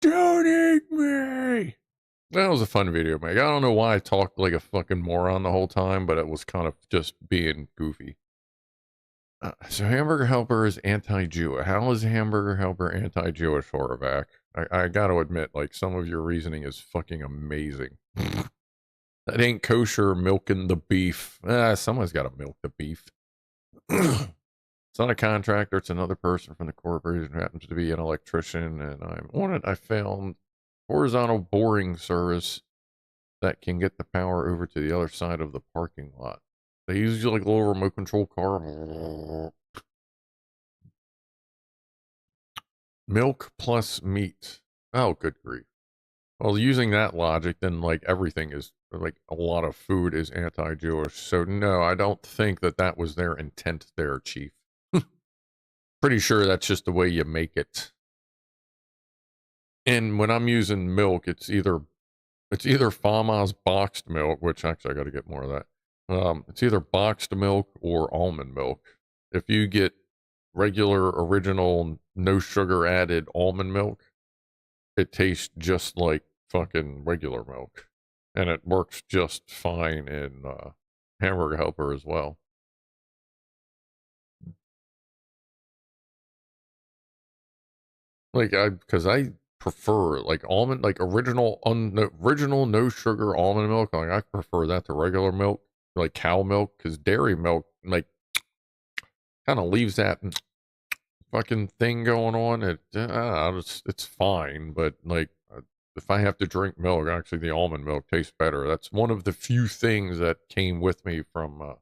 [SPEAKER 3] Don't eat me! That was a fun video, Meg. I don't know why I talked like a fucking moron the whole time, but it was kind of just being goofy. So Hamburger Helper is anti-Jewish. How is Hamburger Helper anti-Jewish, Horvath? I gotta admit, like, some of your reasoning is fucking amazing. That ain't kosher milking the beef. Someone's gotta milk the beef. It's not a contractor, it's another person from the corporation who happens to be an electrician, and I'm on it. I found horizontal boring service that can get the power over to the other side of the parking lot. They use like a little remote control car. Milk plus meat. Oh, good grief. Well, using that logic, then like everything is, like a lot of food is anti-Jewish. So no, I don't think that that was their intent there, Chief. Pretty sure that's just the way you make it. And when I'm using milk, it's either Fama's boxed milk, which actually I got to get more of that. It's either boxed milk or almond milk. If you get regular, original, no sugar added almond milk, it tastes just like fucking regular milk. And it works just fine in Hamburger Helper as well. Like, because I prefer like almond, like original no sugar almond milk. Like I prefer that to regular milk, like cow milk, because dairy milk like kind of leaves that fucking thing going on. It's fine, but like if I have to drink milk, actually the almond milk tastes better. That's one of the few things that came with me from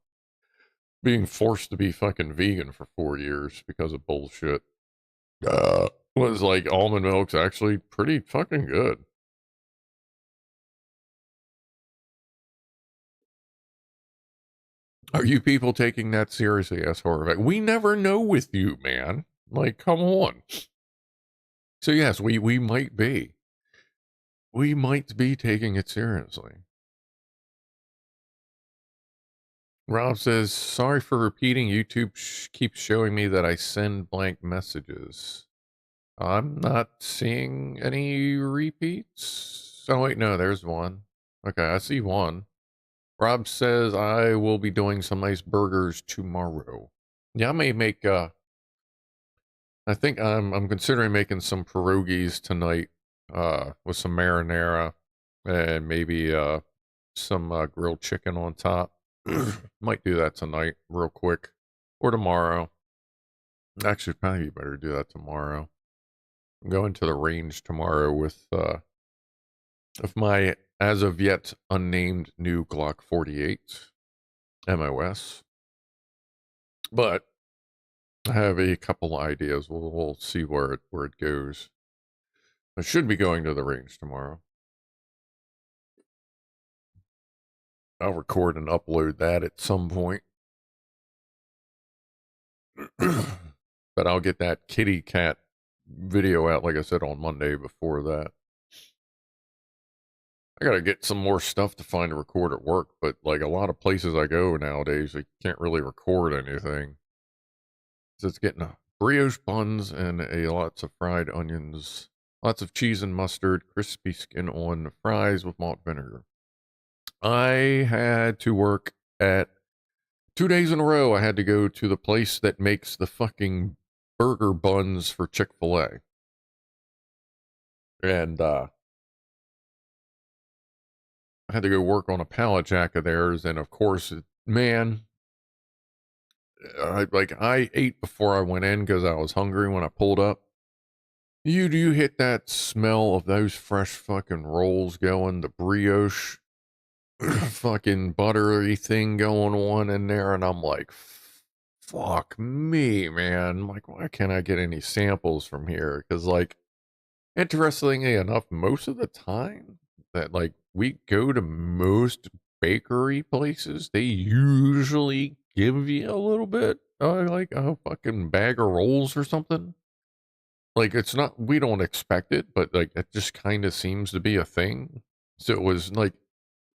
[SPEAKER 3] being forced to be fucking vegan for 4 years because of bullshit. Was like almond milk's actually pretty fucking good. Are you people taking that seriously, S. Horvath? We never know with you, man. Like, come on. So yes, we might be. We might be taking it seriously. Rob says, sorry for repeating. YouTube keeps showing me that I send blank messages. I'm not seeing any repeats. Oh, wait, no, there's one. Okay, I see one. Rob says I will be doing some nice burgers tomorrow. Yeah, I may make, I think I'm considering making some pierogies tonight, with some marinara and maybe, some, grilled chicken on top. Might do that tonight real quick or tomorrow. Actually, probably better do that tomorrow. I'm going to the range tomorrow with my as of yet unnamed new Glock 48 MOS. But I have a couple ideas. We'll see where it goes. I should be going to the range tomorrow. I'll record and upload that at some point. But I'll get that kitty cat video out, like I said, on Monday before that. I gotta get some more stuff to find to record at work, but like a lot of places I go nowadays, I can't really record anything. So it's getting brioche buns and lots of fried onions, lots of cheese and mustard, crispy skin on fries with malt vinegar. I had to work at 2 days in a row. I had to go to the place that makes the fucking burger buns for Chick-fil-A. And I had to go work on a pallet jack of theirs, and of course, man, I ate before I went in because I was hungry when I pulled up. You hit that smell of those fresh fucking rolls going, the brioche fucking buttery thing going on in there, and I'm like, fuck me, man. I'm like, why can't I get any samples from here? Because, like, interestingly enough, most of the time that, like, we go to most bakery places, they usually give you a little bit, like a fucking bag of rolls or something. Like, it's not, we don't expect it, but, like, it just kind of seems to be a thing. So it was, like,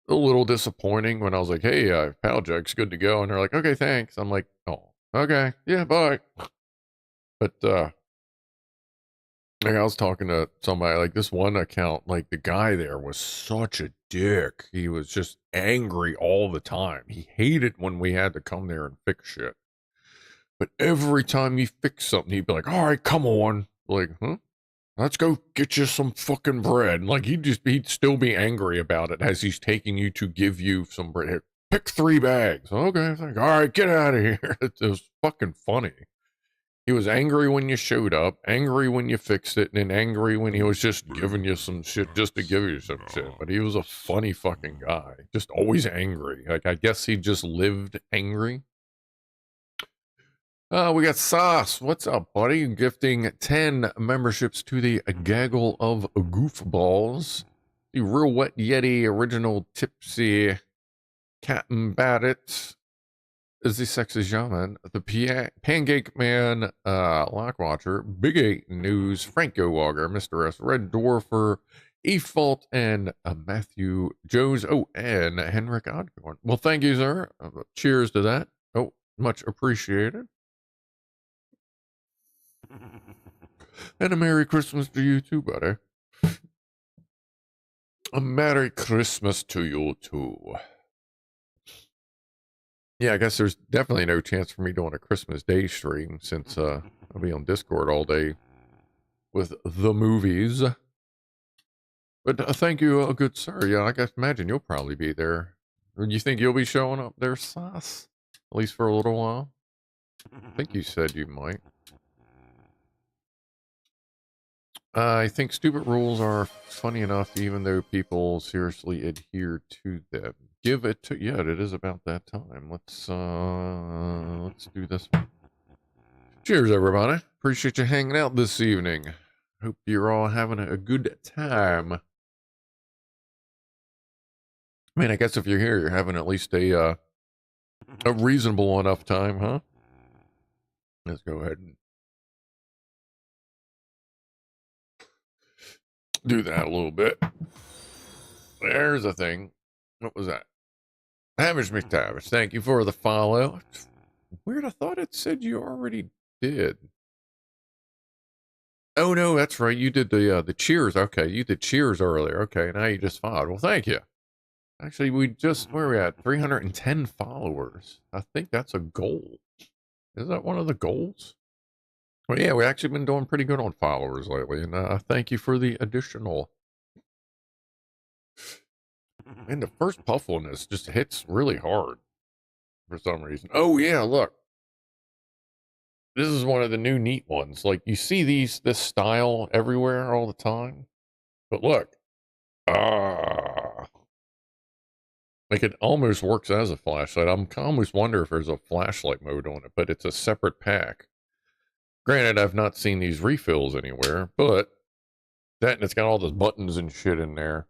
[SPEAKER 3] a little disappointing when I was like, hey, Pal Jack's good to go. And they're like, okay, thanks. I'm like, oh, okay, yeah, bye. But, like, I was talking to somebody, like, this one account, like, the guy there was such a dick. He was just angry all the time. He hated when we had to come there and fix shit. But every time he fixed something, he'd be like, all right, come on. Like, huh? Let's go get you some fucking bread. Like, he'd still be angry about it as he's taking you to give you some bread. Here, pick 3 bags. Okay, like, all right, get out of here. It was fucking funny. He was angry when you showed up, angry when you fixed it, and then angry when he was just giving you some shit just to give you some shit. But he was a funny fucking guy. Just always angry. Like, I guess he just lived angry. We got Sauce. What's up, buddy? Gifting 10 memberships to the Gaggle of Goofballs. The Real Wet Yeti Original Tipsy Captain Badit is the Sexy Shaman. The Pancake Man Lockwatcher. Big 8 News. Franco Walker. Mr. S. Red Dwarfer. E-Fault and Matthew Joes. Oh, and Henrik Odcorn. Well, thank you, sir. Cheers to that. Oh, much appreciated. And a Merry Christmas to you too, buddy. A Merry Christmas to you too. Yeah, I guess there's definitely no chance for me doing a Christmas Day stream since I'll be on Discord all day with the movies. But thank you, good sir. Yeah, I guess imagine you'll probably be there. Or you think you'll be showing up there, Sauce? At least for a little while? I think you said you might. I think stupid rules are funny enough, even though people seriously adhere to them. Give it to, yeah, it is about that time. Let's do this one. Cheers, everybody. Appreciate you hanging out this evening. Hope you're all having a good time. I mean, I guess if you're here, you're having at least a reasonable enough time, huh? Let's go ahead and do that a little bit. There's a thing. What was that? Hamish McTavish, thank you for the follow. Weird, I thought it said you already did. Oh no, that's right. You did the cheers. Okay, you did cheers earlier. Okay, now you just followed. Well, thank you. Actually, we just, where are we at? 310 followers. I think that's a goal. Is that one of the goals? Well, yeah, we've actually been doing pretty good on followers lately, and thank you for the additional. And the first puffliness just hits really hard for some reason. Oh yeah, look. This is one of the new neat ones. Like, you see this style everywhere all the time. But look. Like, it almost works as a flashlight. I almost wonder if there's a flashlight mode on it, but it's a separate pack. Granted, I've not seen these refills anywhere, but that, and it's got all those buttons and shit in there.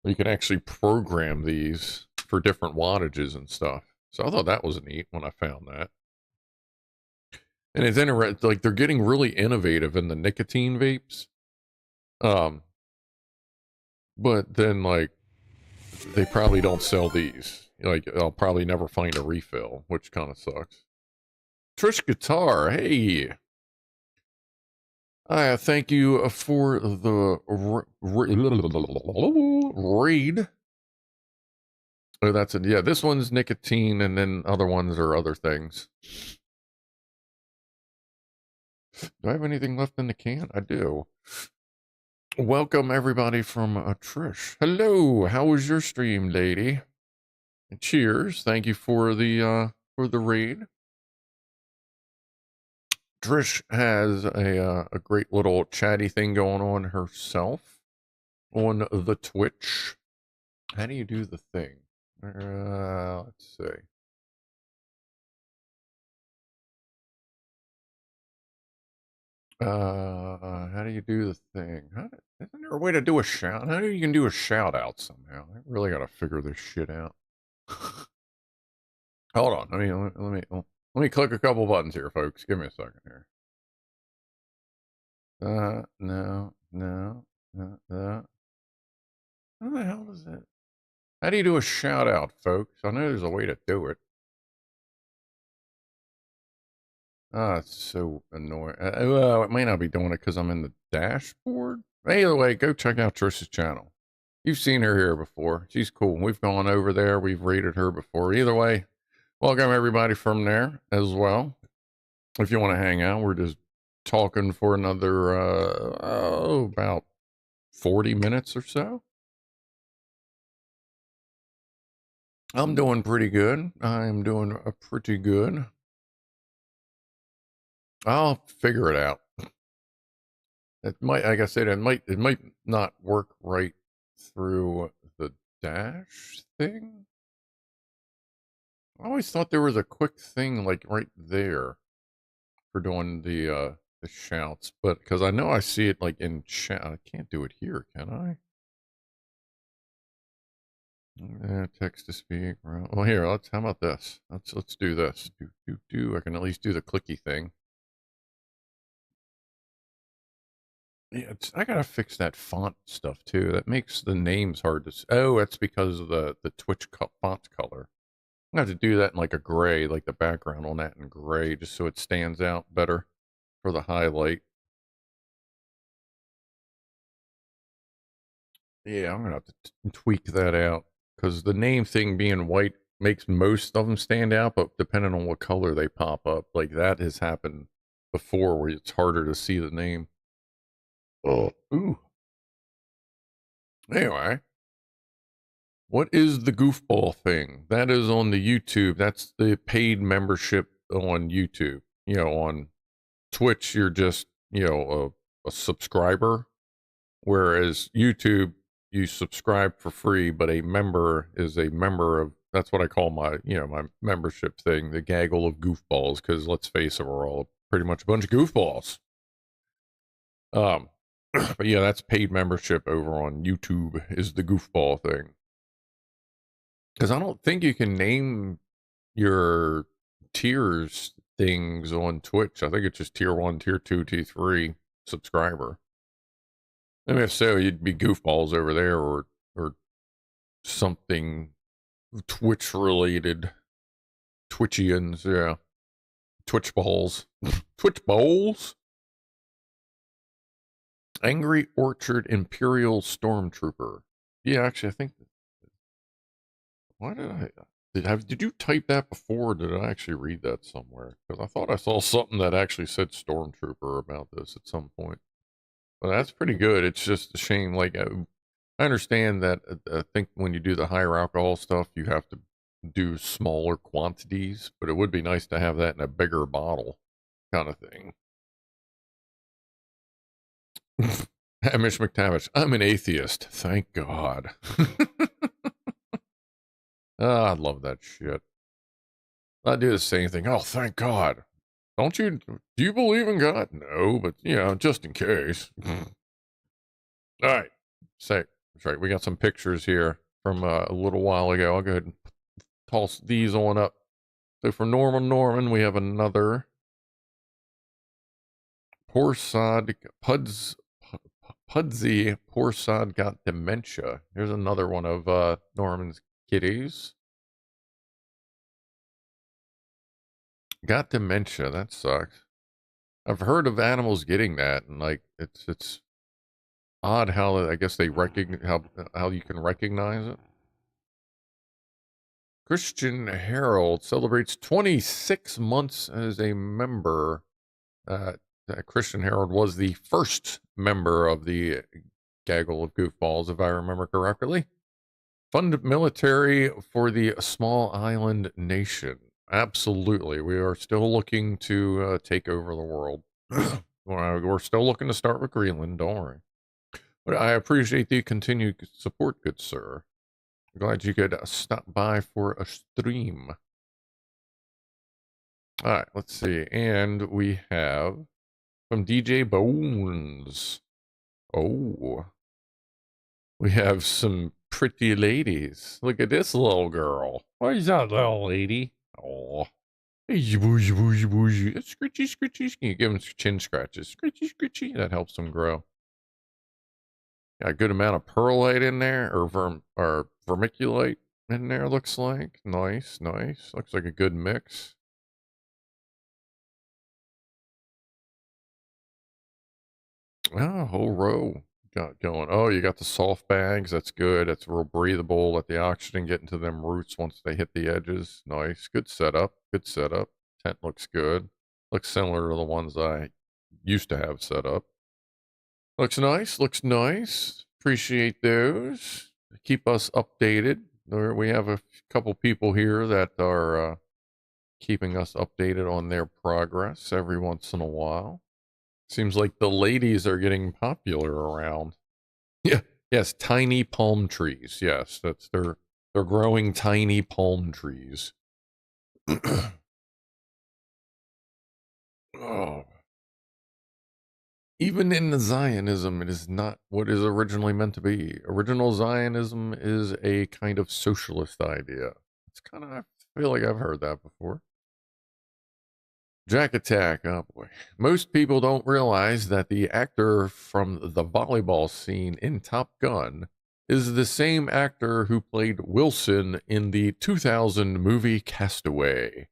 [SPEAKER 3] You can actually program these for different wattages and stuff. So I thought that was neat when I found that. And it's interesting, like, they're getting really innovative in the nicotine vapes. But then, like, they probably don't sell these. Like, I'll probably never find a refill, which kind of sucks. Trish Guitar, hey. Thank you for the raid. Oh, that's it. Yeah, this one's nicotine, and then other ones are other things. Do I have anything left in the can? I do. Welcome everybody from Trish. Hello, how was your stream, lady? And cheers. Thank you for the raid. Trish has a great little chatty thing going on herself on the Twitch. How do you do the thing? Let's see. How do you do the thing? Isn't there a way to do a shout? How do you can do a shout out somehow? I really got to figure this shit out. Hold on. Let me click a couple buttons here, folks. Give me a second here. No. How the hell does it? How do you do a shout out, folks? I know there's a way to do it. Ah, it's so annoying. Well, it may not be doing it because I'm in the dashboard. Either way, go check out Trish's channel. You've seen her here before. She's cool. We've gone over there. We've rated her before. Either way, welcome everybody from there as well. If you want to hang out, we're just talking for another, about 40 minutes or so. I'm doing pretty good. I'm doing pretty good. I'll figure it out. It might, like I said, it might not work right through the dash thing. I always thought there was a quick thing like right there for doing the shouts, but because I know I see it like in chat, I can't do it here, can I? Text to speak. Well, here, how about this? Let's do this. I can at least do the clicky thing. Yeah, I gotta fix that font stuff too. That makes the names hard to. Oh, that's because of the Twitch font color. I have to do that in like a gray, like the background on that in gray, just so it stands out better for the highlight. Yeah, I'm gonna have to tweak that out because the name thing being white makes most of them stand out, but depending on what color they pop up, like that has happened before where it's harder to see the name. Oh, ooh. Anyway, what is the goofball thing? That is on the YouTube. That's the paid membership on YouTube. You know, on Twitch, you're just, you know, a subscriber. Whereas YouTube, you subscribe for free, but a member is a member of, that's what I call my, you know, my membership thing, the gaggle of goofballs, because let's face it, we're all pretty much a bunch of goofballs. But yeah, that's paid membership over on YouTube is the goofball thing. Because I don't think you can name your tiers things on Twitch. I think it's just tier 1, tier 2, tier 3 subscriber. I mean, if so, you'd be goofballs over there or something Twitch related. Twitchians, yeah. Twitch balls. Twitch bowls? Angry Orchard Imperial Stormtrooper. Yeah, actually, I think. Why did you type that before? Or did I actually read that somewhere? Because I thought I saw something that actually said Stormtrooper about this at some point. But that's pretty good. It's just a shame. Like, I understand that. I think when you do the higher alcohol stuff, you have to do smaller quantities. But it would be nice to have that in a bigger bottle, kind of thing. Hamish McTavish, I'm an atheist. Thank God. I love that shit. I do the same thing. Oh, thank God. Do you believe in God? No, but, you know, just in case. All right. That's right. We got some pictures here from a little while ago. I'll go ahead and toss these on up. So for Norman, we have another poor sod Pudsy, poor sod got dementia. Here's another one of Norman's kitties. Got dementia. That sucks. I've heard of animals getting that, and like it's odd how I guess they how you can recognize it. Christian Herald celebrates 26 months as a member. Christian Herald was the first member of the Gaggle of Goofballs, if I remember correctly. Fund military for the small island nation. Absolutely. We are still looking to take over the world. We're still looking to start with Greenland, don't worry. But I appreciate the continued support, good sir. Glad you could stop by for a stream. All right, let's see. And we have from DJ Bones. Oh, we have some pretty ladies. Look at this little girl. Where's that little lady? Oh, hey, bougie, bougie, bougie. Scritchy, scritchy. Can you give them chin scratches? Scritchy, scritchy. That helps them grow. Got a good amount of perlite in there, or vermiculite in there, looks like. Nice, nice. Looks like a good mix. Oh, a whole row got going. Oh, you got the soft bags. That's good. That's real breathable. Let the oxygen get into them roots once they hit the edges. Nice. Good setup. Good setup. Tent looks good. Looks similar to the ones I used to have set up. Looks nice. Looks nice. Appreciate those. Keep us updated. We have a couple people here that are keeping us updated on their progress every once in a while. Seems like the ladies are getting popular around. Yeah, yes, tiny palm trees. Yes, they're growing tiny palm trees. Oh. Even in the Zionism, it is not what is originally meant to be. Original Zionism is a kind of socialist idea. It's kind of, I feel like I've heard that before. Jack Attack, oh boy. Most people don't realize that the actor from the volleyball scene in Top Gun is the same actor who played Wilson in the 2000 movie Castaway.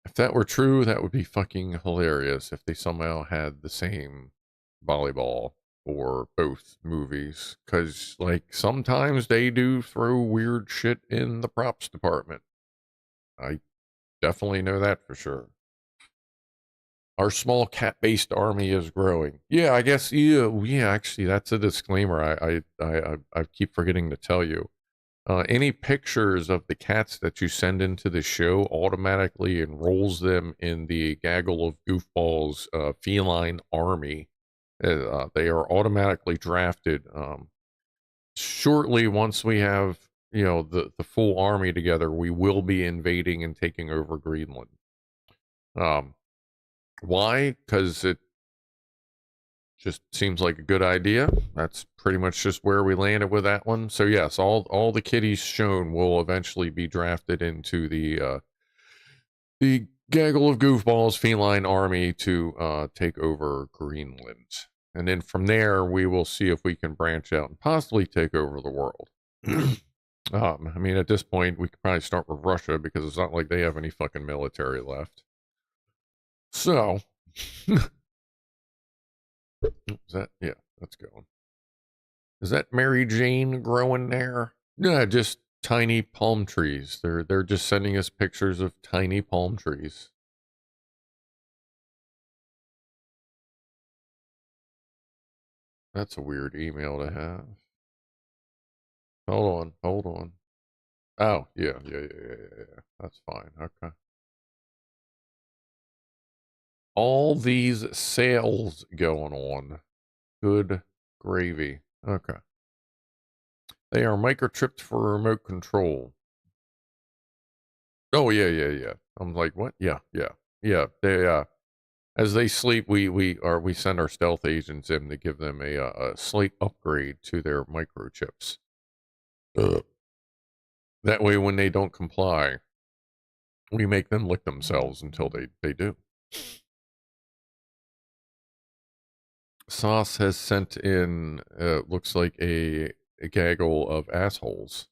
[SPEAKER 3] If that were true, that would be fucking hilarious if they somehow had the same volleyball for both movies. Because, like, sometimes they do throw weird shit in the props department. I definitely know that for sure. Our small cat-based army is growing. Yeah, I guess. Yeah. Actually, that's a disclaimer. I keep forgetting to tell you. Any pictures of the cats that you send into the show automatically enrolls them in the Gaggle of Goofballs feline army. They are automatically drafted. Shortly, once we have the full army together, we will be invading and taking over Greenland. Why? Because it just seems like a good idea. That's pretty much just where we landed with that one. So yes, all the kitties shown will eventually be drafted into the Gaggle of Goofballs feline army to take over Greenland. And then from there, we will see if we can branch out and possibly take over the world. I mean, at this point, we could probably start with Russia because it's not like they have any fucking military left. So, is that, yeah, that's going. Is that Mary Jane growing there? Yeah, just tiny palm trees. They're just sending us pictures of tiny palm trees. That's a weird email to have. Hold on. Oh, yeah. That's fine. Okay. All these sales going on. Good gravy. Okay. They are microchipped for remote control. Oh, yeah. I'm like, what? Yeah. They, as they sleep, we send our stealth agents in to give them a slight upgrade to their microchips. That way, when they don't comply, we make them lick themselves until they do. Sauce has sent in, looks like a gaggle of assholes.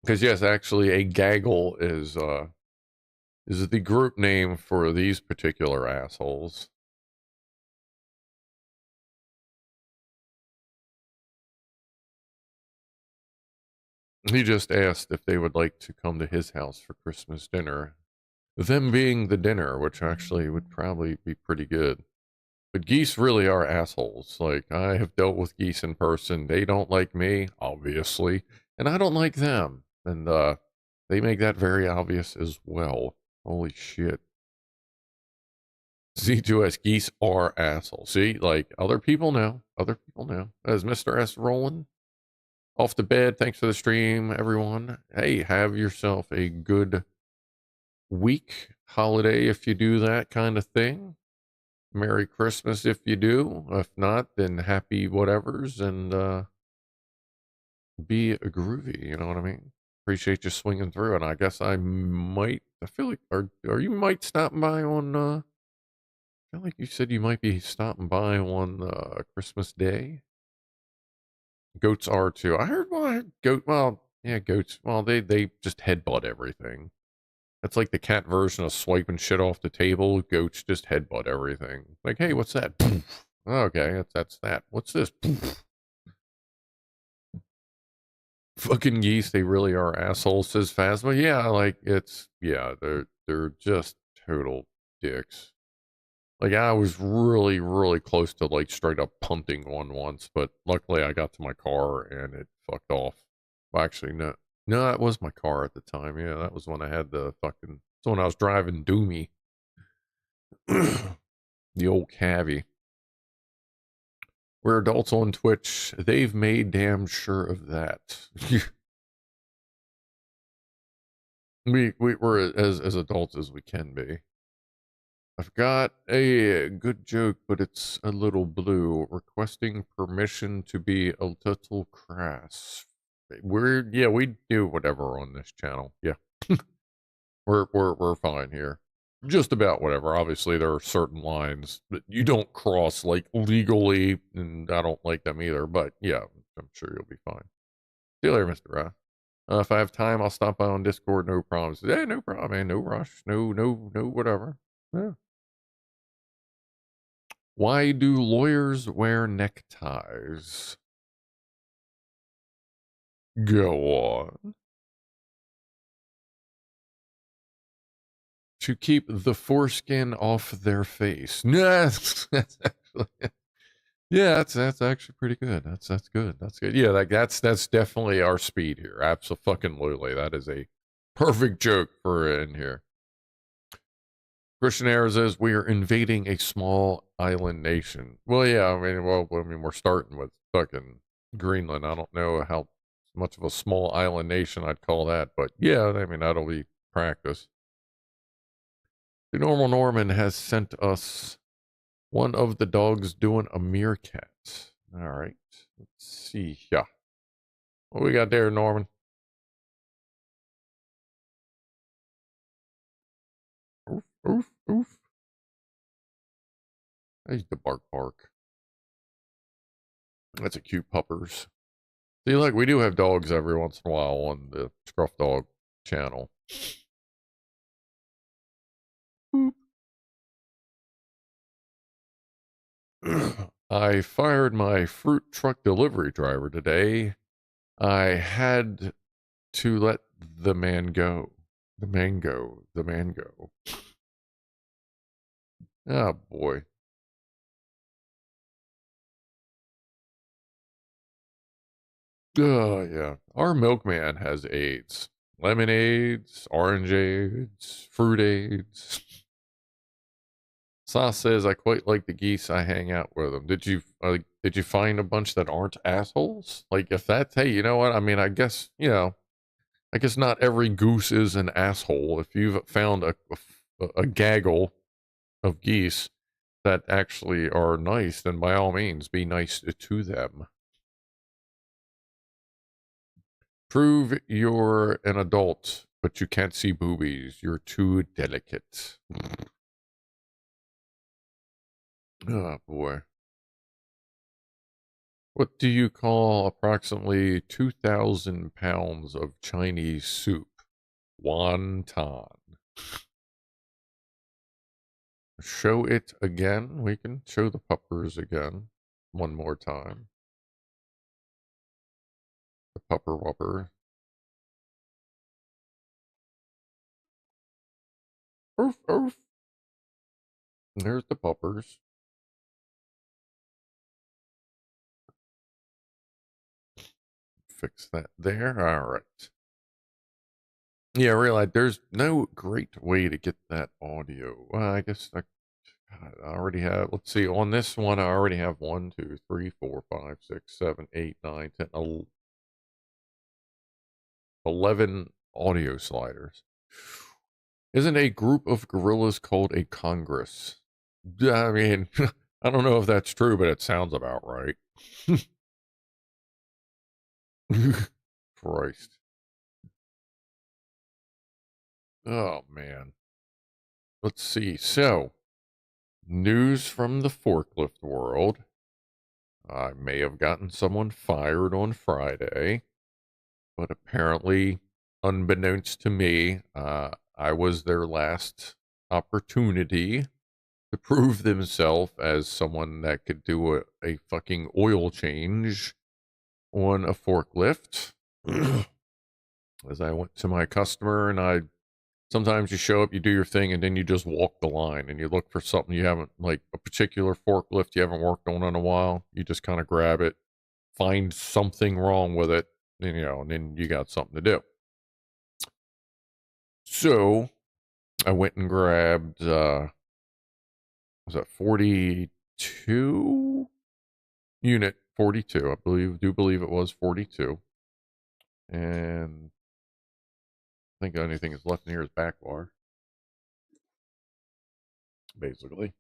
[SPEAKER 3] Because yes, actually, a gaggle is the group name for these particular assholes. He just asked if they would like to come to his house for Christmas dinner. them being the dinner, which actually would probably be pretty good. But geese really are assholes. Like, I have dealt with geese in person. They don't like me, obviously, and I don't like them. And they make that very obvious as well. Holy shit. Z2S, geese are assholes. See, like, other people know. Other people know. As Mr. S rolling off the bed. Thanks for the stream, everyone. Hey, have yourself a good week, holiday if you do that kind of thing. Merry Christmas if you do. If not, then happy whatevers, and be a groovy, you know what I mean? Appreciate you swinging through, and I guess I feel like, are you might stop by on, I feel like you said you might be stopping by on Christmas Day. Goats are too. I heard, yeah, goats, well, they just headbutt everything. That's like the cat version of swiping shit off the table. Goats just headbutt everything. Like, hey, what's that? Okay, that's that. What's this? Fucking geese, they really are assholes, says Phasma. Yeah, like, they're just total dicks. Like, I was really, really close to, like, straight up punting one once, but luckily I got to my car and it fucked off. Well, actually, no, that was my car at the time. Yeah, that was when I had so when I was driving Doomy. The old cavi. We're adults on Twitch. They've made damn sure of that. we're as adults as we can be. I've got a good joke, but it's a little blue. Requesting permission to be a little crass. We do whatever on this channel. Yeah. we're fine here. Just about whatever. Obviously, there are certain lines that you don't cross, like, legally, and I don't like them either. But yeah, I'm sure you'll be fine. See you later, Mr. Rath. If I have time, I'll stop by on Discord. No problems. Yeah, no problem, man. No rush. No, whatever. Yeah. Why do lawyers wear neckties? Go on. To keep the foreskin off their face. No, that's actually, yeah, that's actually pretty good. That's good. That's good. Yeah, that's definitely our speed here. Absolutely. That is a perfect joke for in here. Christian Era says we are invading a small island nation. Well, yeah, I mean, we're starting with fucking Greenland. I don't know how much of a small island nation I'd call that, but yeah, I mean, that'll be practice. The Normal Norman has sent us one of the dogs doing a meerkat. All right, let's see here. What we got there, Norman? Oof, oof, oof. There's the bark. That's a cute puppers. See, look, we do have dogs every once in a while on the Scrufdog channel. I fired my fruit truck delivery driver today. I had to let the man go. The man go. Oh, boy. Oh, yeah. Our milkman has AIDS. Lemonades, orangeades, fruitades. Sauce says, I quite like the geese. I hang out with them. Did you find a bunch that aren't assholes? Like, if that's, hey, you know what? I mean, I guess not every goose is an asshole. If you've found a gaggle of geese that actually are nice, then by all means, be nice to them. Prove you're an adult, but you can't see boobies. You're too delicate. Oh, boy. What do you call approximately 2,000 pounds of Chinese soup? Wonton. Show it again. We can show the puppers again. One more time. The pupper wupper. Oof, oof. And there's the puppers. Fix that there. All right. Yeah, I realize there's no great way to get that audio. Well, I guess God, I already have, let's see, on this one, I already have 1, 2, 3, 4, 5, 6, 7, 8, 9, 10, 11 audio sliders. Isn't a group of gorillas called a congress? I mean, I don't know if that's true, but it sounds about right. Christ. Oh, man. Let's see. So, news from the forklift world. I may have gotten someone fired on Friday, but apparently, unbeknownst to me, I was their last opportunity to prove themselves as someone that could do a fucking oil change on a forklift. As I went to my customer, and sometimes you show up, you do your thing, and then you just walk the line and you look for something you haven't, like a particular forklift you haven't worked on in a while. You just kind of grab it, find something wrong with it, and, and then you got something to do. So I went and grabbed, was that 42? Unit 42, I do believe it was 42. And I think the only thing that's left in here is back bar, basically.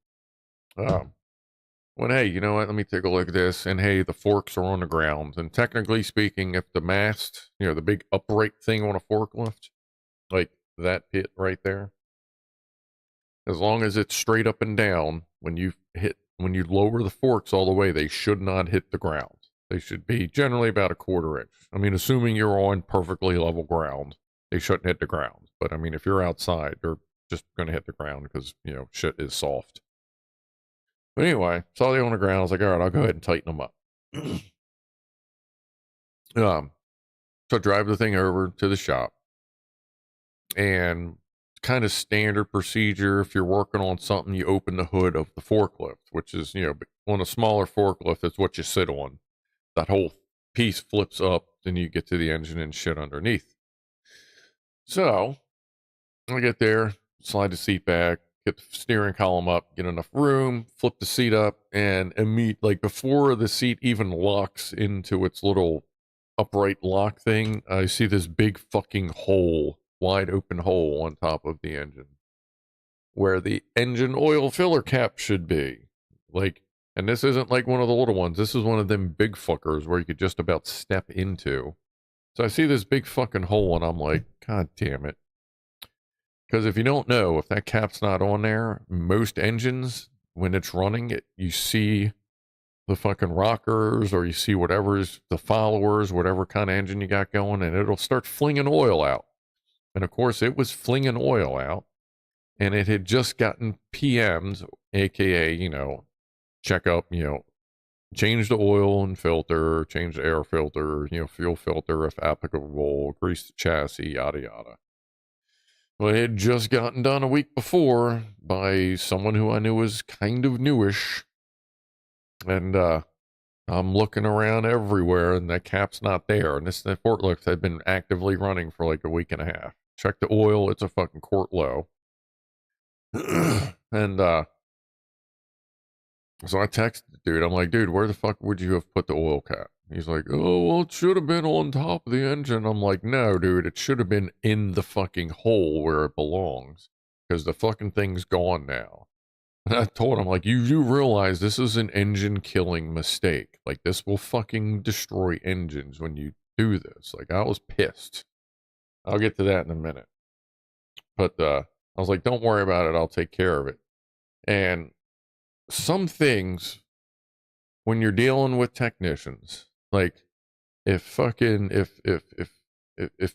[SPEAKER 3] When, hey, you know what? Let me take a look at this. And hey, the forks are on the ground. And technically speaking, if the mast, the big upright thing on a forklift, like that pit right there, as long as it's straight up and down, when you lower the forks all the way, they should not hit the ground. They should be generally about a 1/4 inch. I mean, assuming you're on perfectly level ground, they shouldn't hit the ground. But I mean, if you're outside, they're just going to hit the ground because, shit is soft. But anyway, saw they on the ground. I was like, all right, I'll go ahead and tighten them up. So I drive the thing over to the shop, and kind of standard procedure. If you're working on something, you open the hood of the forklift, which is, on a smaller forklift, it's what you sit on. That whole piece flips up, then you get to the engine and shit underneath. So I get there, slide the seat back, get the steering column up, get enough room, flip the seat up, and like before the seat even locks into its little upright lock thing, I see this big fucking hole, wide open hole on top of the engine where the engine oil filler cap should be. Like, and this isn't like one of the little ones. This is one of them big fuckers where you could just about step into. So I see this big fucking hole, and I'm like, God damn it. Because if you don't know, if that cap's not on there, most engines, when it's running, you see the fucking rockers, or you see whatever's the followers, whatever kind of engine you got going, and it'll start flinging oil out. And of course, it was flinging oil out, and it had just gotten PM'd, aka, check up, change the oil and filter, change the air filter, fuel filter if applicable, grease the chassis, yada yada. Well, it had just gotten done a week before by someone who I knew was kind of newish. And I'm looking around everywhere, and that cap's not there. And the forklift had been actively running for like a week and a half. Check the oil, it's a fucking quart low. And so I texted the dude. I'm like, dude, where the fuck would you have put the oil cap? He's like, oh, well, it should have been on top of the engine. I'm like, no, dude, it should have been in the fucking hole where it belongs, because the fucking thing's gone now. And I told him, like, you do realize this is an engine killing mistake. Like, this will fucking destroy engines when you do this. Like, I was pissed. I'll get to that in a minute. But I was like, don't worry about it. I'll take care of it. And some things, when you're dealing with technicians, like if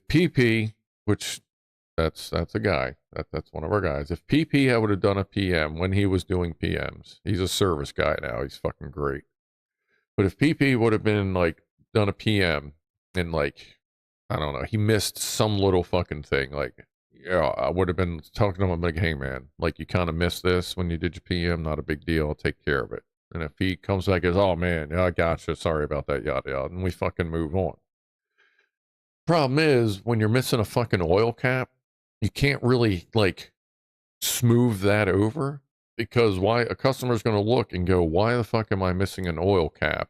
[SPEAKER 3] PP, which that's a guy, that's one of our guys. If PP would have done a PM when he was doing PMs, he's a service guy now. He's fucking great. But if PP would have been like done a PM and like, I don't know, he missed some little fucking thing, like yeah, I would have been talking to him like, hey man, like you kind of missed this when you did your PM, not a big deal, I'll take care of it. And if he comes back and goes, oh man, yeah, I gotcha, sorry about that, yada yada, and we fucking move on. Problem is, when you're missing a fucking oil cap, you can't really like smooth that over, because why a customer's going to look and go, why the fuck am I missing an oil cap?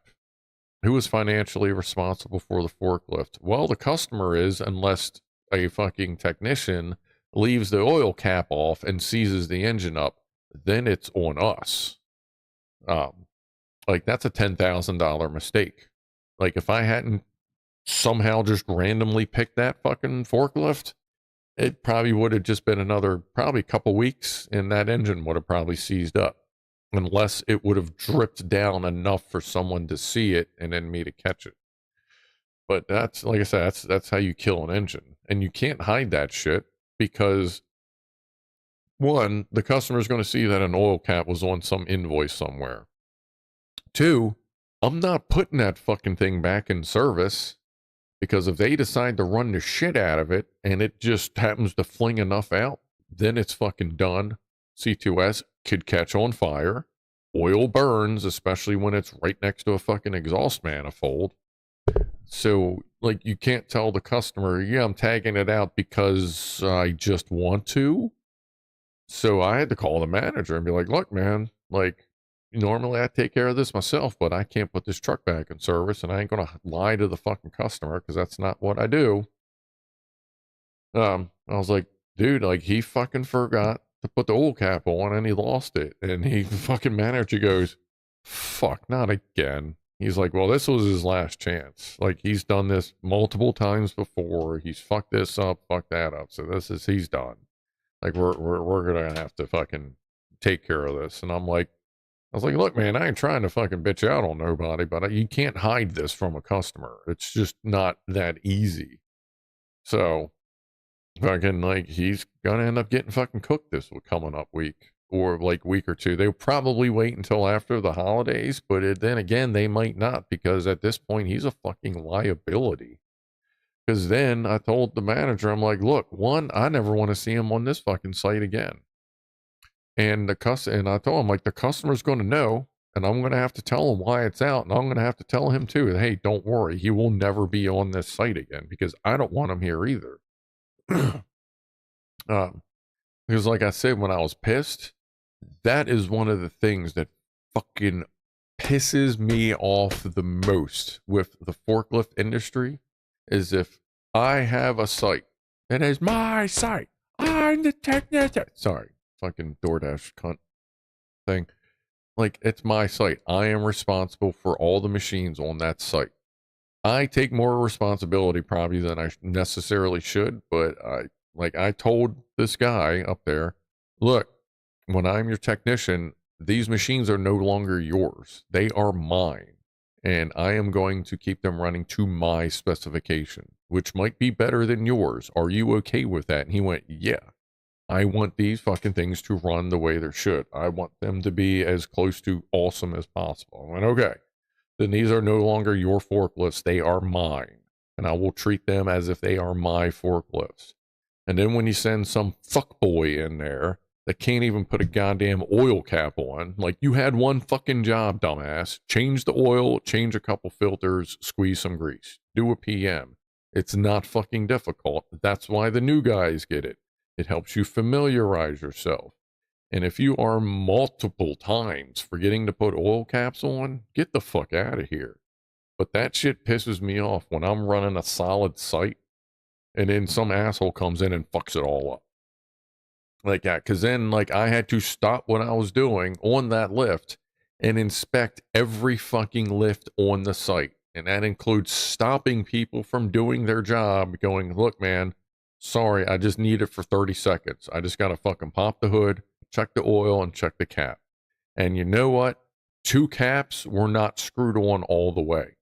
[SPEAKER 3] Who is financially responsible for the forklift? Well, the customer is, unless a fucking technician leaves the oil cap off and seizes the engine up, then it's on us. Like that's a $10,000 mistake. Like if I hadn't somehow just randomly picked that fucking forklift, it probably would have just been another probably couple weeks and that engine would have probably seized up, unless it would have dripped down enough for someone to see it and then me to catch it. But that's, like I said, that's how you kill an engine. And you can't hide that shit, because one, the customer is going to see that an oil cap was on some invoice somewhere. Two, I'm not putting that fucking thing back in service, because if they decide to run the shit out of it and it just happens to fling enough out, then it's fucking done. C2S could catch on fire. Oil burns, especially when it's right next to a fucking exhaust manifold. So, like, you can't tell the customer, yeah, I'm tagging it out because I just want to. So I had to call the manager and be like, look, man, like, normally I take care of this myself, but I can't put this truck back in service, and I ain't going to lie to the fucking customer, because that's not what I do. I was like, dude, like, he fucking forgot to put the oil cap on and he lost it. And he fucking manager goes, fuck, not again. He's like, well, this was his last chance. Like, he's done this multiple times before. He's fucked this up, fucked that up. So he's done. Like, we're going to have to fucking take care of this. And I was like, look, man, I ain't trying to fucking bitch out on nobody, but you can't hide this from a customer. It's just not that easy. So fucking, like, he's going to end up getting fucking cooked this coming up week, or like week or two. They'll probably wait until after the holidays, but then again, they might not, because at this point, he's a fucking liability. Because then I told the manager, I'm like, look, one, I never want to see him on this fucking site again. And and I told him, like, the customer's going to know, and I'm going to have to tell him why it's out. And I'm going to have to tell him too, hey, don't worry, he will never be on this site again, because I don't want him here either. Because like I said, when I was pissed, that is one of the things that fucking pisses me off the most with the forklift industry, is if I have a site, it is my site, I'm the technician. Sorry, fucking DoorDash cunt thing. Like, it's my site. I am responsible for all the machines on that site. I take more responsibility probably than I necessarily should, but I told this guy up there, look, when I'm your technician, these machines are no longer yours. They are mine. And I am going to keep them running to my specification, which might be better than yours. Are you okay with that? And he went, yeah. I want these fucking things to run the way they should. I want them to be as close to awesome as possible. I went, okay. Then these are no longer your forklifts. They are mine. And I will treat them as if they are my forklifts. And then when you send some fuckboy in there that can't even put a goddamn oil cap on, like, you had one fucking job, dumbass. Change the oil, change a couple filters, squeeze some grease. Do a PM. It's not fucking difficult. That's why the new guys get it. It helps you familiarize yourself. And if you are multiple times forgetting to put oil caps on, get the fuck out of here. But that shit pisses me off when I'm running a solid site and then some asshole comes in and fucks it all up. Like that. Because then, like, I had to stop what I was doing on that lift and inspect every fucking lift on the site. And that includes stopping people from doing their job, going, look, man, sorry, I just need it for 30 seconds. I just got to fucking pop the hood, check the oil, and check the cap. And you know what? 2 caps were not screwed on all the way.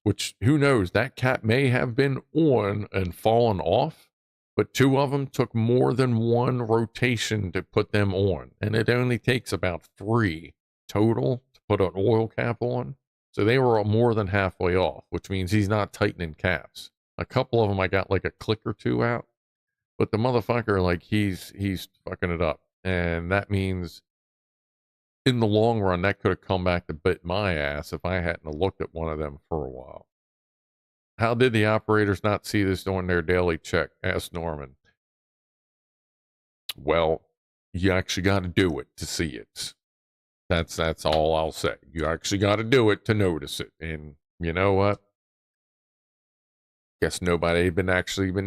[SPEAKER 3] Which, who knows, that cap may have been on and fallen off, but 2 of them took more than 1 rotation to put them on. And it only takes about 3 total to put an oil cap on. So they were more than halfway off, which means he's not tightening caps. A couple of them I got like a click or 2 out, But the motherfucker, like, he's fucking it up. And that means in the long run, that could have come back to bit my ass if I hadn't looked at one of them for a while. How did the operators not see this on their daily check? Asked Norman. Well, you actually got to do it to see it. That's all I'll say. You actually got to do it to notice it. And you know what? Guess nobody been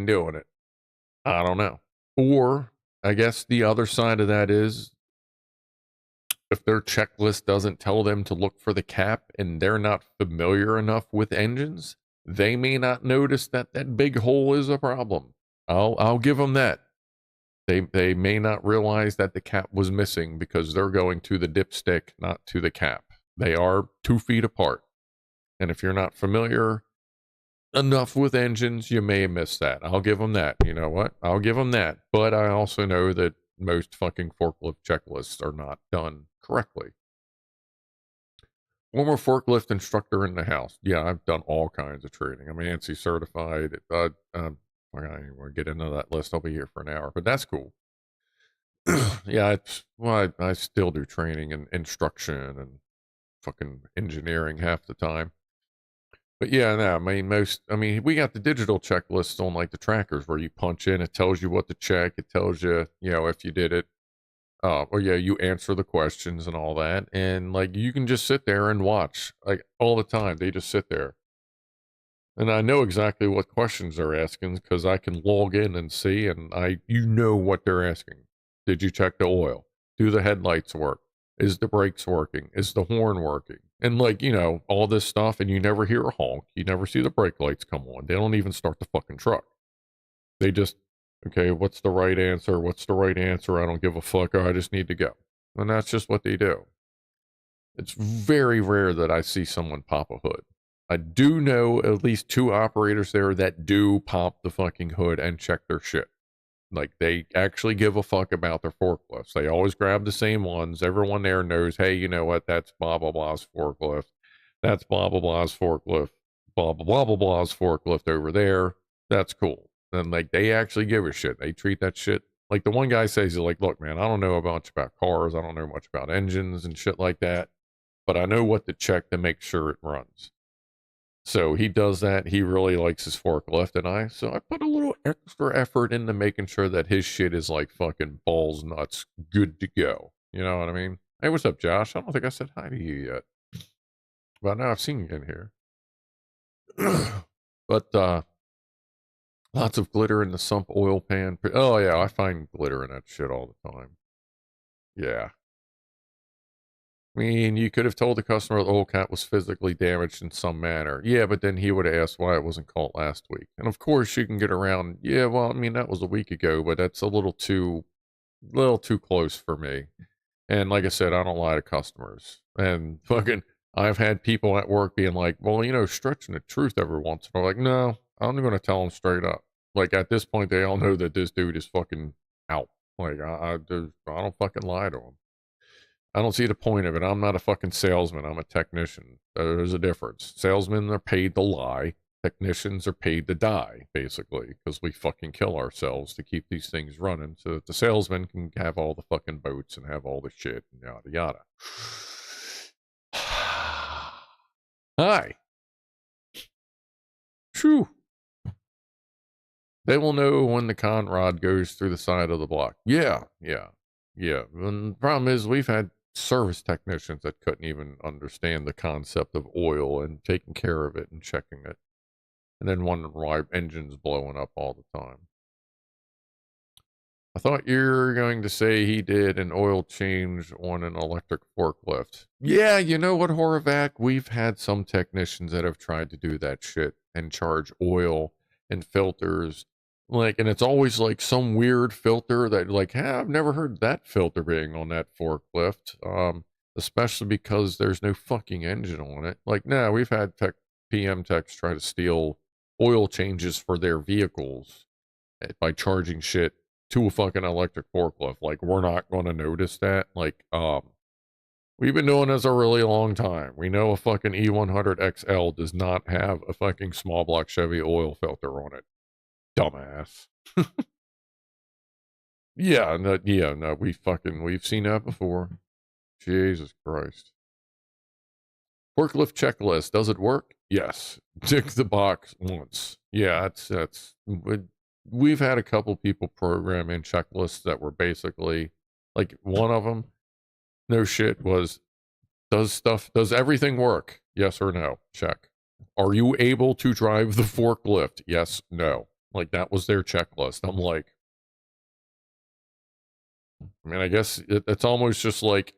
[SPEAKER 3] doing it. I don't know. Or I guess the other side of that is if their checklist doesn't tell them to look for the cap and they're not familiar enough with engines, they may not notice that that big hole is a problem. I'll give them that. They may not realize that the cap was missing because they're going to the dipstick, not to the cap. They are 2 feet apart. And if you're not familiar enough with engines, you may miss that. I'll give them that. You know what? I'll give them that. But I also know that most fucking forklift checklists are not done correctly. Former forklift instructor in the house. Yeah, I've done all kinds of training. I'm ANSI certified. I don't even want to get into that list. I'll be here for an hour, but that's cool. Yeah, I still do training and instruction and fucking engineering half the time. But yeah, no, I mean, we got the digital checklists on like the trackers where you punch in, it tells you what to check, it tells you, you know, if you did it. Or yeah, you answer the questions and all that. And like, you can just sit there and watch like all the time. They just sit there. And I know exactly what questions they're asking because I can log in and see, and you know what they're asking. Did you check the oil? Do the headlights work? Is the brakes working? Is the horn working? And like, you know, all this stuff, and you never hear a honk. You never see the brake lights come on. They don't even start the fucking truck. They just, okay, what's the right answer? What's the right answer? I don't give a fuck. I just need to go. And that's just what they do. It's very rare that I see someone pop a hood. I do know at least 2 operators there that do pop the fucking hood and check their shit. Like, they actually give a fuck about their forklifts. They always grab the same ones. Everyone there knows, hey, you know what? That's blah, blah, blah's forklift. That's blah, blah, blah's forklift. Blah, blah, blah, blah, blah's forklift over there. That's cool. And, like, they actually give a shit. They treat that shit. Like, the one guy says, he's like, look, man, I don't know much about cars. I don't know much about engines and shit like that. But I know what to check to make sure it runs. So he does that. He really likes his forklift, and I put a little extra effort into making sure that his shit is like fucking balls nuts good to go. You know what I mean? Hey, what's up, Josh? I don't think I said hi to you yet. But now I've seen you in here. But lots of glitter in the sump oil pan. Oh yeah, I find glitter in that shit all the time. Yeah. I mean, you could have told the customer the oil cap was physically damaged in some manner. Yeah, but then he would have asked why it wasn't caught last week. And of course, you can get around. Yeah, well, I mean, that was a week ago, but that's a little too close for me. And like I said, I don't lie to customers. And fucking, I've had people at work being like, well, you know, stretching the truth every once in a while. Like, no, I'm going to tell them straight up. Like, at this point, they all know that this dude is fucking out. Like, I don't fucking lie to them. I don't see the point of it. I'm not a fucking salesman. I'm a technician. There's a difference. Salesmen are paid to lie. Technicians are paid to die, basically, because we fucking kill ourselves to keep these things running so that the salesman can have all the fucking boats and have all the shit and yada yada. Hi. Phew. They will know when the con rod goes through the side of the block. Yeah. And the problem is we've had service technicians that couldn't even understand the concept of oil and taking care of it and checking it. And then wondering why engines blowing up all the time. I thought you were going to say he did an oil change on an electric forklift. Yeah, you know what, Horvath? We've had some technicians that have tried to do that shit and charge oil and filters. Like, and it's always like some weird filter that like, hey, I've never heard that filter being on that forklift. Especially because there's no fucking engine on it. Like, no, we've had PM techs try to steal oil changes for their vehicles by charging shit to a fucking electric forklift. Like, we're not going to notice that. Like, we've been doing this a really long time. We know a fucking E100XL does not have a fucking small block Chevy oil filter on it. Dumbass. Yeah, no, we've seen that before. Jesus Christ. Forklift checklist, does it work? Yes. Tick the box once. Yeah, we've had a couple people program in checklists that were basically, like, one of them, no shit, was, does everything work? Yes or no? Check. Are you able to drive the forklift? Yes, no. Like, that was their checklist. I'm like, I mean, I guess it's almost just like,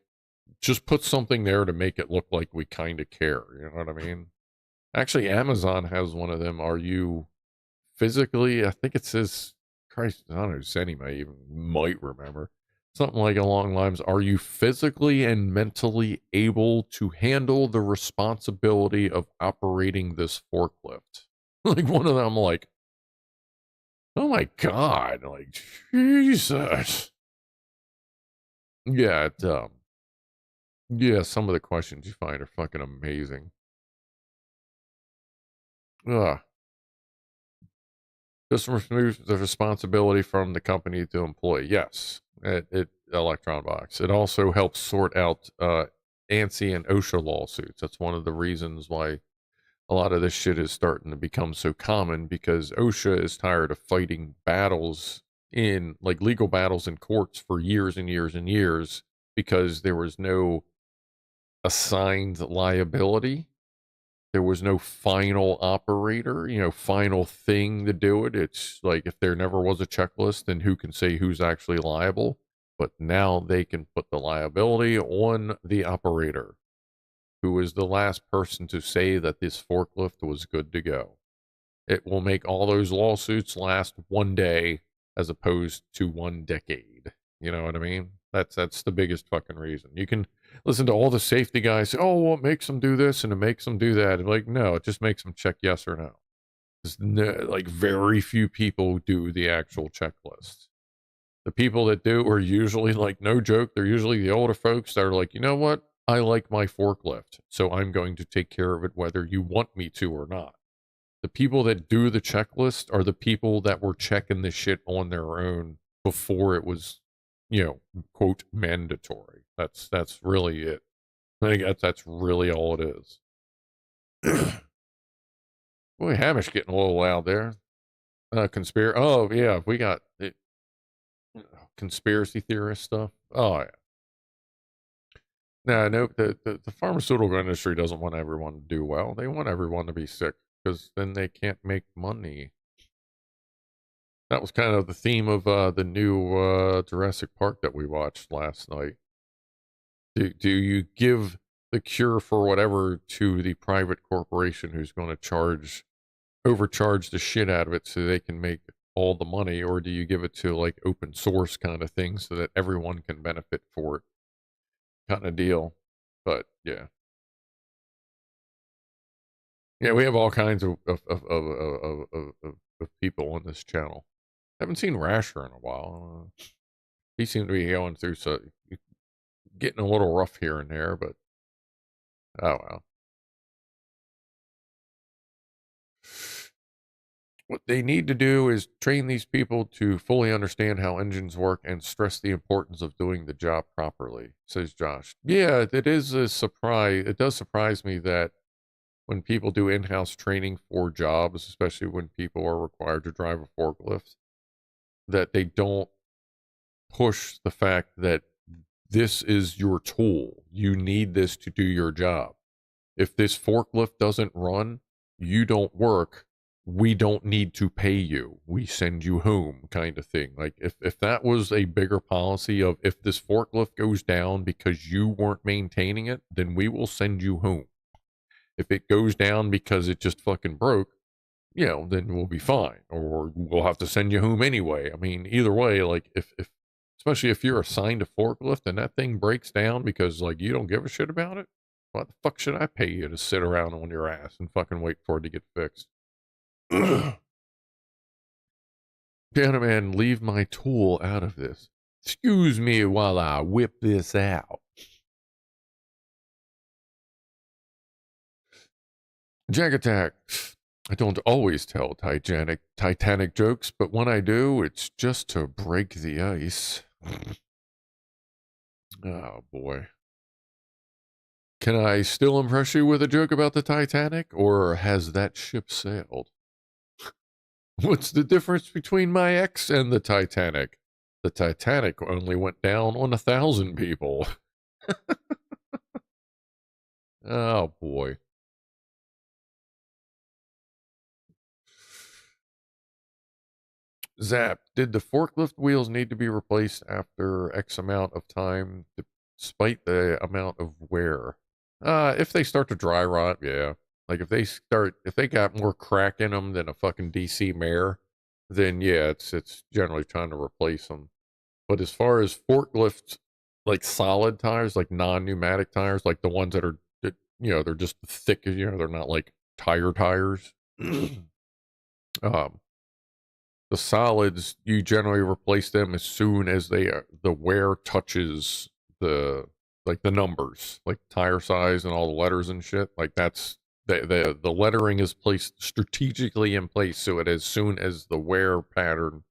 [SPEAKER 3] just put something there to make it look like we kind of care. You know what I mean? Actually, Amazon has one of them. Are you physically, I think it says, Christ, I don't know, Senny may even might remember. Something like along the lines, are you physically and mentally able to handle the responsibility of operating this forklift? Like one of them, like, oh my God, like, Jesus. Yeah, yeah, some of the questions you find are fucking amazing. Ugh. This removes the responsibility from the company to employee. Yes, it Electron Box. It also helps sort out ANSI and OSHA lawsuits. That's one of the reasons why a lot of this shit is starting to become so common, because OSHA is tired of fighting battles in, like, legal battles in courts for years and years and years, because there was no assigned liability. There was no final operator, final thing to do it. It's like, if there never was a checklist, then who can say who's actually liable? But now they can put the liability on the operator, who is the last person to say that this forklift was good to go. It will make all those lawsuits last one day as opposed to 1 decade. You know what I mean? That's the biggest fucking reason. You can listen to all the safety guys say, oh, well, it makes them do this and it makes them do that. And like, no, it just makes them check yes or no. Like, very few people do the actual checklist. The people that do are usually, like, no joke, they're usually the older folks that are like, you know what? I like my forklift, so I'm going to take care of it whether you want me to or not. The people that do the checklist are the people that were checking the shit on their own before it was, quote, mandatory. That's really it. I think that's really all it is. Boy, Hamish getting a little loud there. Oh yeah, we got it. Conspiracy theorist stuff. Oh yeah. No, the pharmaceutical industry doesn't want everyone to do well. They want everyone to be sick, because then they can't make money. That was kind of the theme of the new Jurassic Park that we watched last night. Do you give the cure for whatever to the private corporation who's going to overcharge the shit out of it so they can make all the money, or do you give it to, like, open source kind of thing so that everyone can benefit for it, kind of deal? But yeah. Yeah, we have all kinds of people on this channel. Haven't seen Rasher in a while. He seemed to be going through getting a little rough here and there, but oh well. What they need to do is train these people to fully understand how engines work and stress the importance of doing the job properly, says Josh. Yeah, it is a surprise. It does surprise me that when people do in-house training for jobs, especially when people are required to drive a forklift, that they don't push the fact that this is your tool. You need this to do your job. If this forklift doesn't run, you don't work. We don't need to pay you. We send you home, kind of thing. Like, if that was a bigger policy of, if this forklift goes down because you weren't maintaining it, then we will send you home. If it goes down because it just fucking broke, then we'll be fine, or we'll have to send you home anyway. I mean, either way, like, if especially if you're assigned a forklift and that thing breaks down because, like, you don't give a shit about it, why the fuck should I pay you to sit around on your ass and fucking wait for it to get fixed? Pianoman, leave my tool out of this. Excuse me while I whip this out. Jag Attack. I don't always tell Titanic jokes, but when I do, it's just to break the ice. Oh, boy. Can I still impress you with a joke about the Titanic, or has that ship sailed? What's the difference between my ex and the Titanic? The Titanic only went down on 1,000 people. Oh, boy. Zap, did the forklift wheels need to be replaced after X amount of time, despite the amount of wear? If they start to dry rot, yeah. Like if they got more crack in them than a fucking DC mare, then yeah, it's generally time to replace them. But as far as forklifts, like solid tires, like non-pneumatic tires, like the ones that they're just thick, they're not like tire tires. um, the solids, you generally replace them as soon as the wear touches the numbers, like tire size and all the letters and shit. Like that's the lettering is placed strategically in place so that as soon as the wear pattern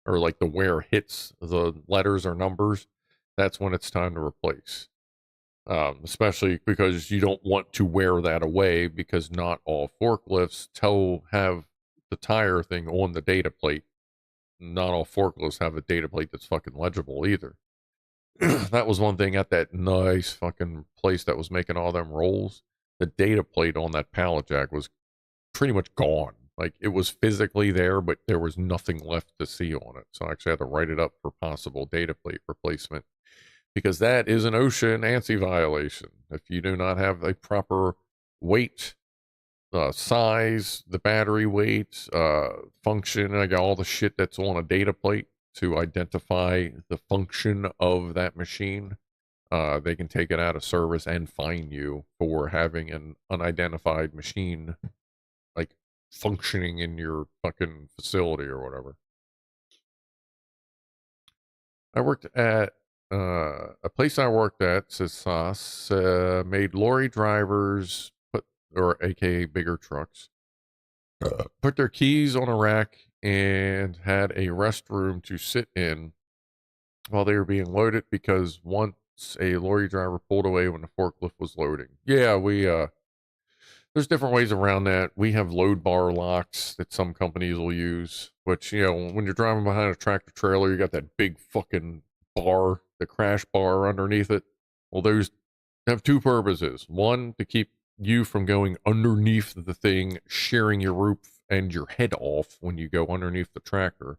[SPEAKER 3] or like the wear hits the letters or numbers, that's when it's time to replace. Especially because you don't want to wear that away, because not all forklifts have the tire thing on the data plate. Not all forklifts have a data plate that's fucking legible either. That was one thing at that nice fucking place that was making all them rolls. The data plate on that pallet jack was pretty much gone. Like it was physically there, but there was nothing left to see on it. So I actually had to write it up for possible data plate replacement, because that is an OSHA and ANSI violation. If you do not have a proper weight, size, the battery weight, function, I got all the shit that's on a data plate to identify the function of that machine, they can take it out of service and fine you for having an unidentified machine like functioning in your fucking facility or whatever. I worked at a place I worked at, says Sauce, made lorry drivers or aka bigger trucks, put their keys on a rack and had a restroom to sit in while they were being loaded, because once a lorry driver pulled away when the forklift was loading. Yeah, there's different ways around that. We have load bar locks that some companies will use, which, when you're driving behind a tractor trailer, you got that big fucking bar, the crash bar underneath it. Well, those have two purposes. One, to keep you from going underneath the thing, shearing your roof and your head off when you go underneath the tractor.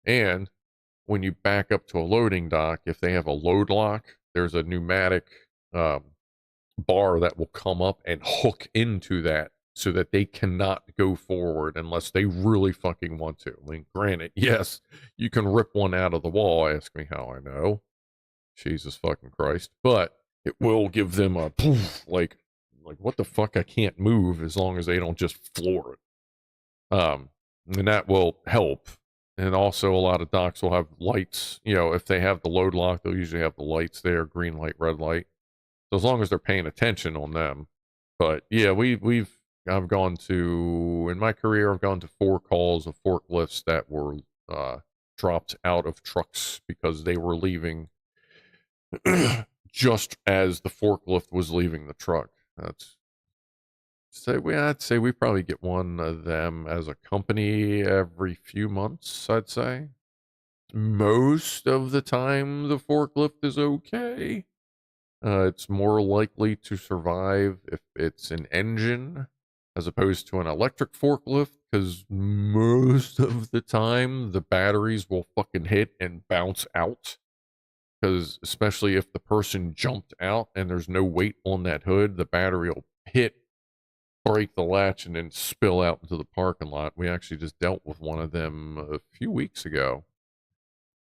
[SPEAKER 3] And when you back up to a loading dock, if they have a load lock, there's a pneumatic bar that will come up and hook into that so that they cannot go forward unless they really fucking want to. I mean, granted, yes, you can rip one out of the wall. Ask me how I know. Jesus fucking Christ. But it will give them a poof, like what the fuck, I can't move, as long as they don't just floor it. And that will help. And also a lot of docks will have lights. If they have the load lock, they'll usually have the lights there, green light, red light. So as long as they're paying attention on them. But yeah, I've gone to, in my career, I've gone to 4 calls of forklifts that were dropped out of trucks because they were leaving just as the forklift was leaving the truck. I'd say we probably get one of them as a company every few months, I'd say. Most of the time, the forklift is okay. It's more likely to survive if it's an engine as opposed to an electric forklift, because most of the time the batteries will fucking hit and bounce out. Because especially if the person jumped out and there's no weight on that hood, the battery will hit, break the latch, and then spill out into the parking lot. We actually just dealt with one of them a few weeks ago.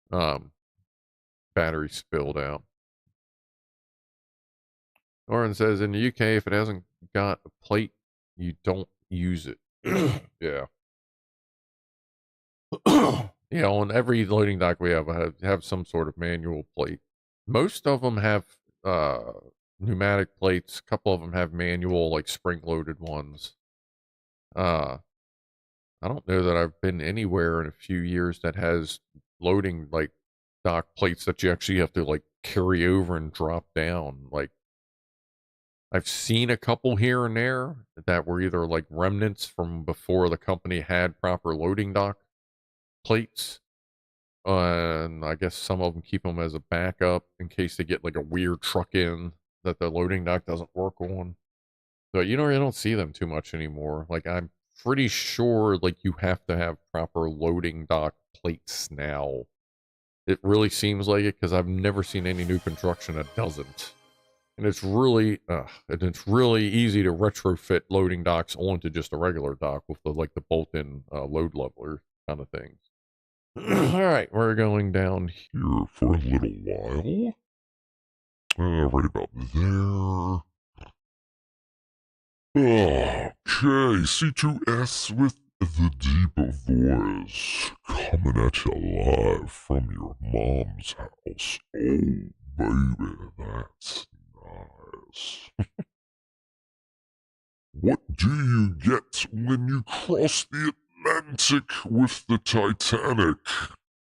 [SPEAKER 3] Battery spilled out. Oren says, in the UK, if it hasn't got a plate, you don't use it. Yeah. Yeah, on every loading dock we have some sort of manual plate. Most of them have pneumatic plates. A couple of them have manual, like spring-loaded ones. I don't know that I've been anywhere in a few years that has loading like dock plates that you actually have to like carry over and drop down. Like I've seen a couple here and there that were either like remnants from before the company had proper loading dock plates. And I guess some of them keep them as a backup in case they get like a weird truck in that the loading dock doesn't work on. But you don't see them too much anymore. Like I'm pretty sure like you have to have proper loading dock plates now. It really seems like it because I've never seen any new construction that doesn't. And it's really easy to retrofit loading docks onto just a regular dock with the like the bolt-in load leveler kind of things. All right, we're going down
[SPEAKER 4] Here for a little while. Right about there. Okay, C2S with the deep voice coming at you live from your mom's house. Oh, baby, that's nice. What do you get when you cross the Atlantic with the Titanic?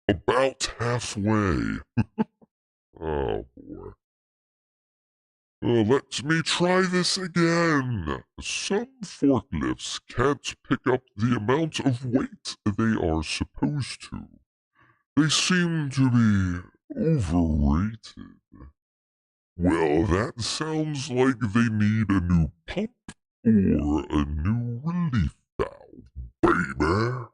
[SPEAKER 4] About halfway. Oh, boy. Let me try this again. Some forklifts can't pick up the amount of weight they are supposed to. They seem to be overrated. Well, that sounds like they need a new pump or a new relief valve, baby.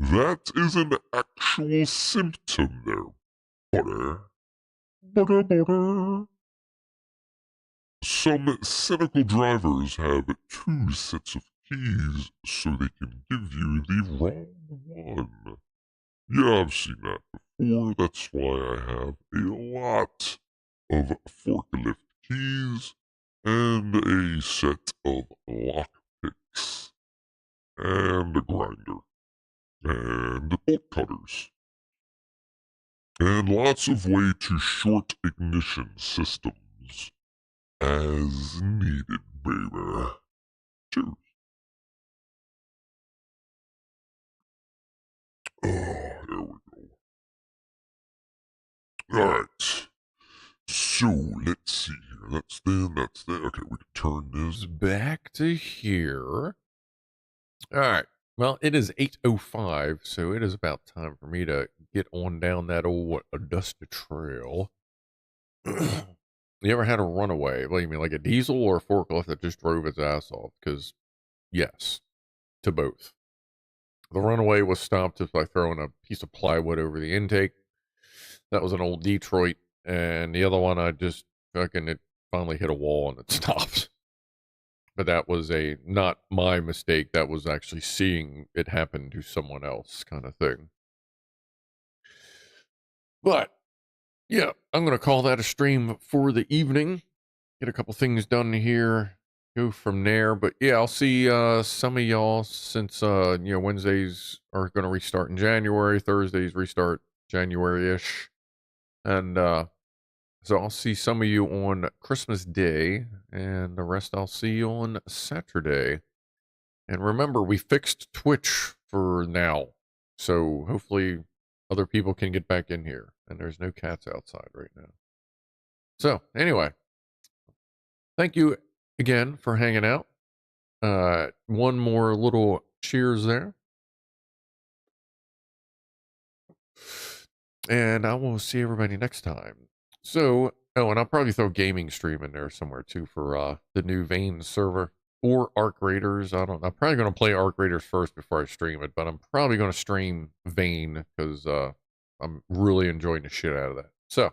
[SPEAKER 4] That is an actual symptom there, butter. Butter, butter. Some cynical drivers have 2 sets of keys so they can give you the wrong one. Yeah, I've seen that before. That's why I have a lot of forklift keys and a set of lock picks and a grinder and bolt cutters and lots of way to short ignition systems. As needed, baby. Cheers. Oh, there we go. Alright. So, let's see here. That's there. Okay, we can turn this
[SPEAKER 3] back to here. All right. Well, it is 8:05, so it is about time for me to get on down that old dusty trail. You ever had a runaway? What do you mean, like a diesel or a forklift that just drove its ass off? Because, yes, to both. The runaway was stopped just by throwing a piece of plywood over the intake. That was an old Detroit. And the other one, it finally hit a wall and it stopped. But that was not my mistake. That was actually seeing it happen to someone else kind of thing. But, yeah, I'm going to call that a stream for the evening. Get a couple things done here. Go from there. But, yeah, I'll see some of y'all since, Wednesdays are going to restart in January. Thursdays restart January-ish. And, so I'll see some of you on Christmas Day, and the rest I'll see you on Saturday. And remember, we fixed Twitch for now, so hopefully other people can get back in here, and there's no cats outside right now. So, anyway, thank you again for hanging out. One more little cheers there. And I will see everybody next time. So, and I'll probably throw gaming stream in there somewhere too for the new Vane server or Arc Raiders. I'm probably going to play Arc Raiders first before I stream it, but I'm probably going to stream Vane because I'm really enjoying the shit out of that. So,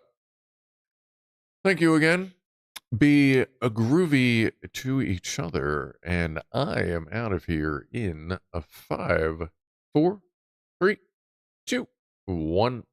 [SPEAKER 3] thank you again. Be a groovy to each other, and I am out of here in a 5, 4, 3, 2, 1.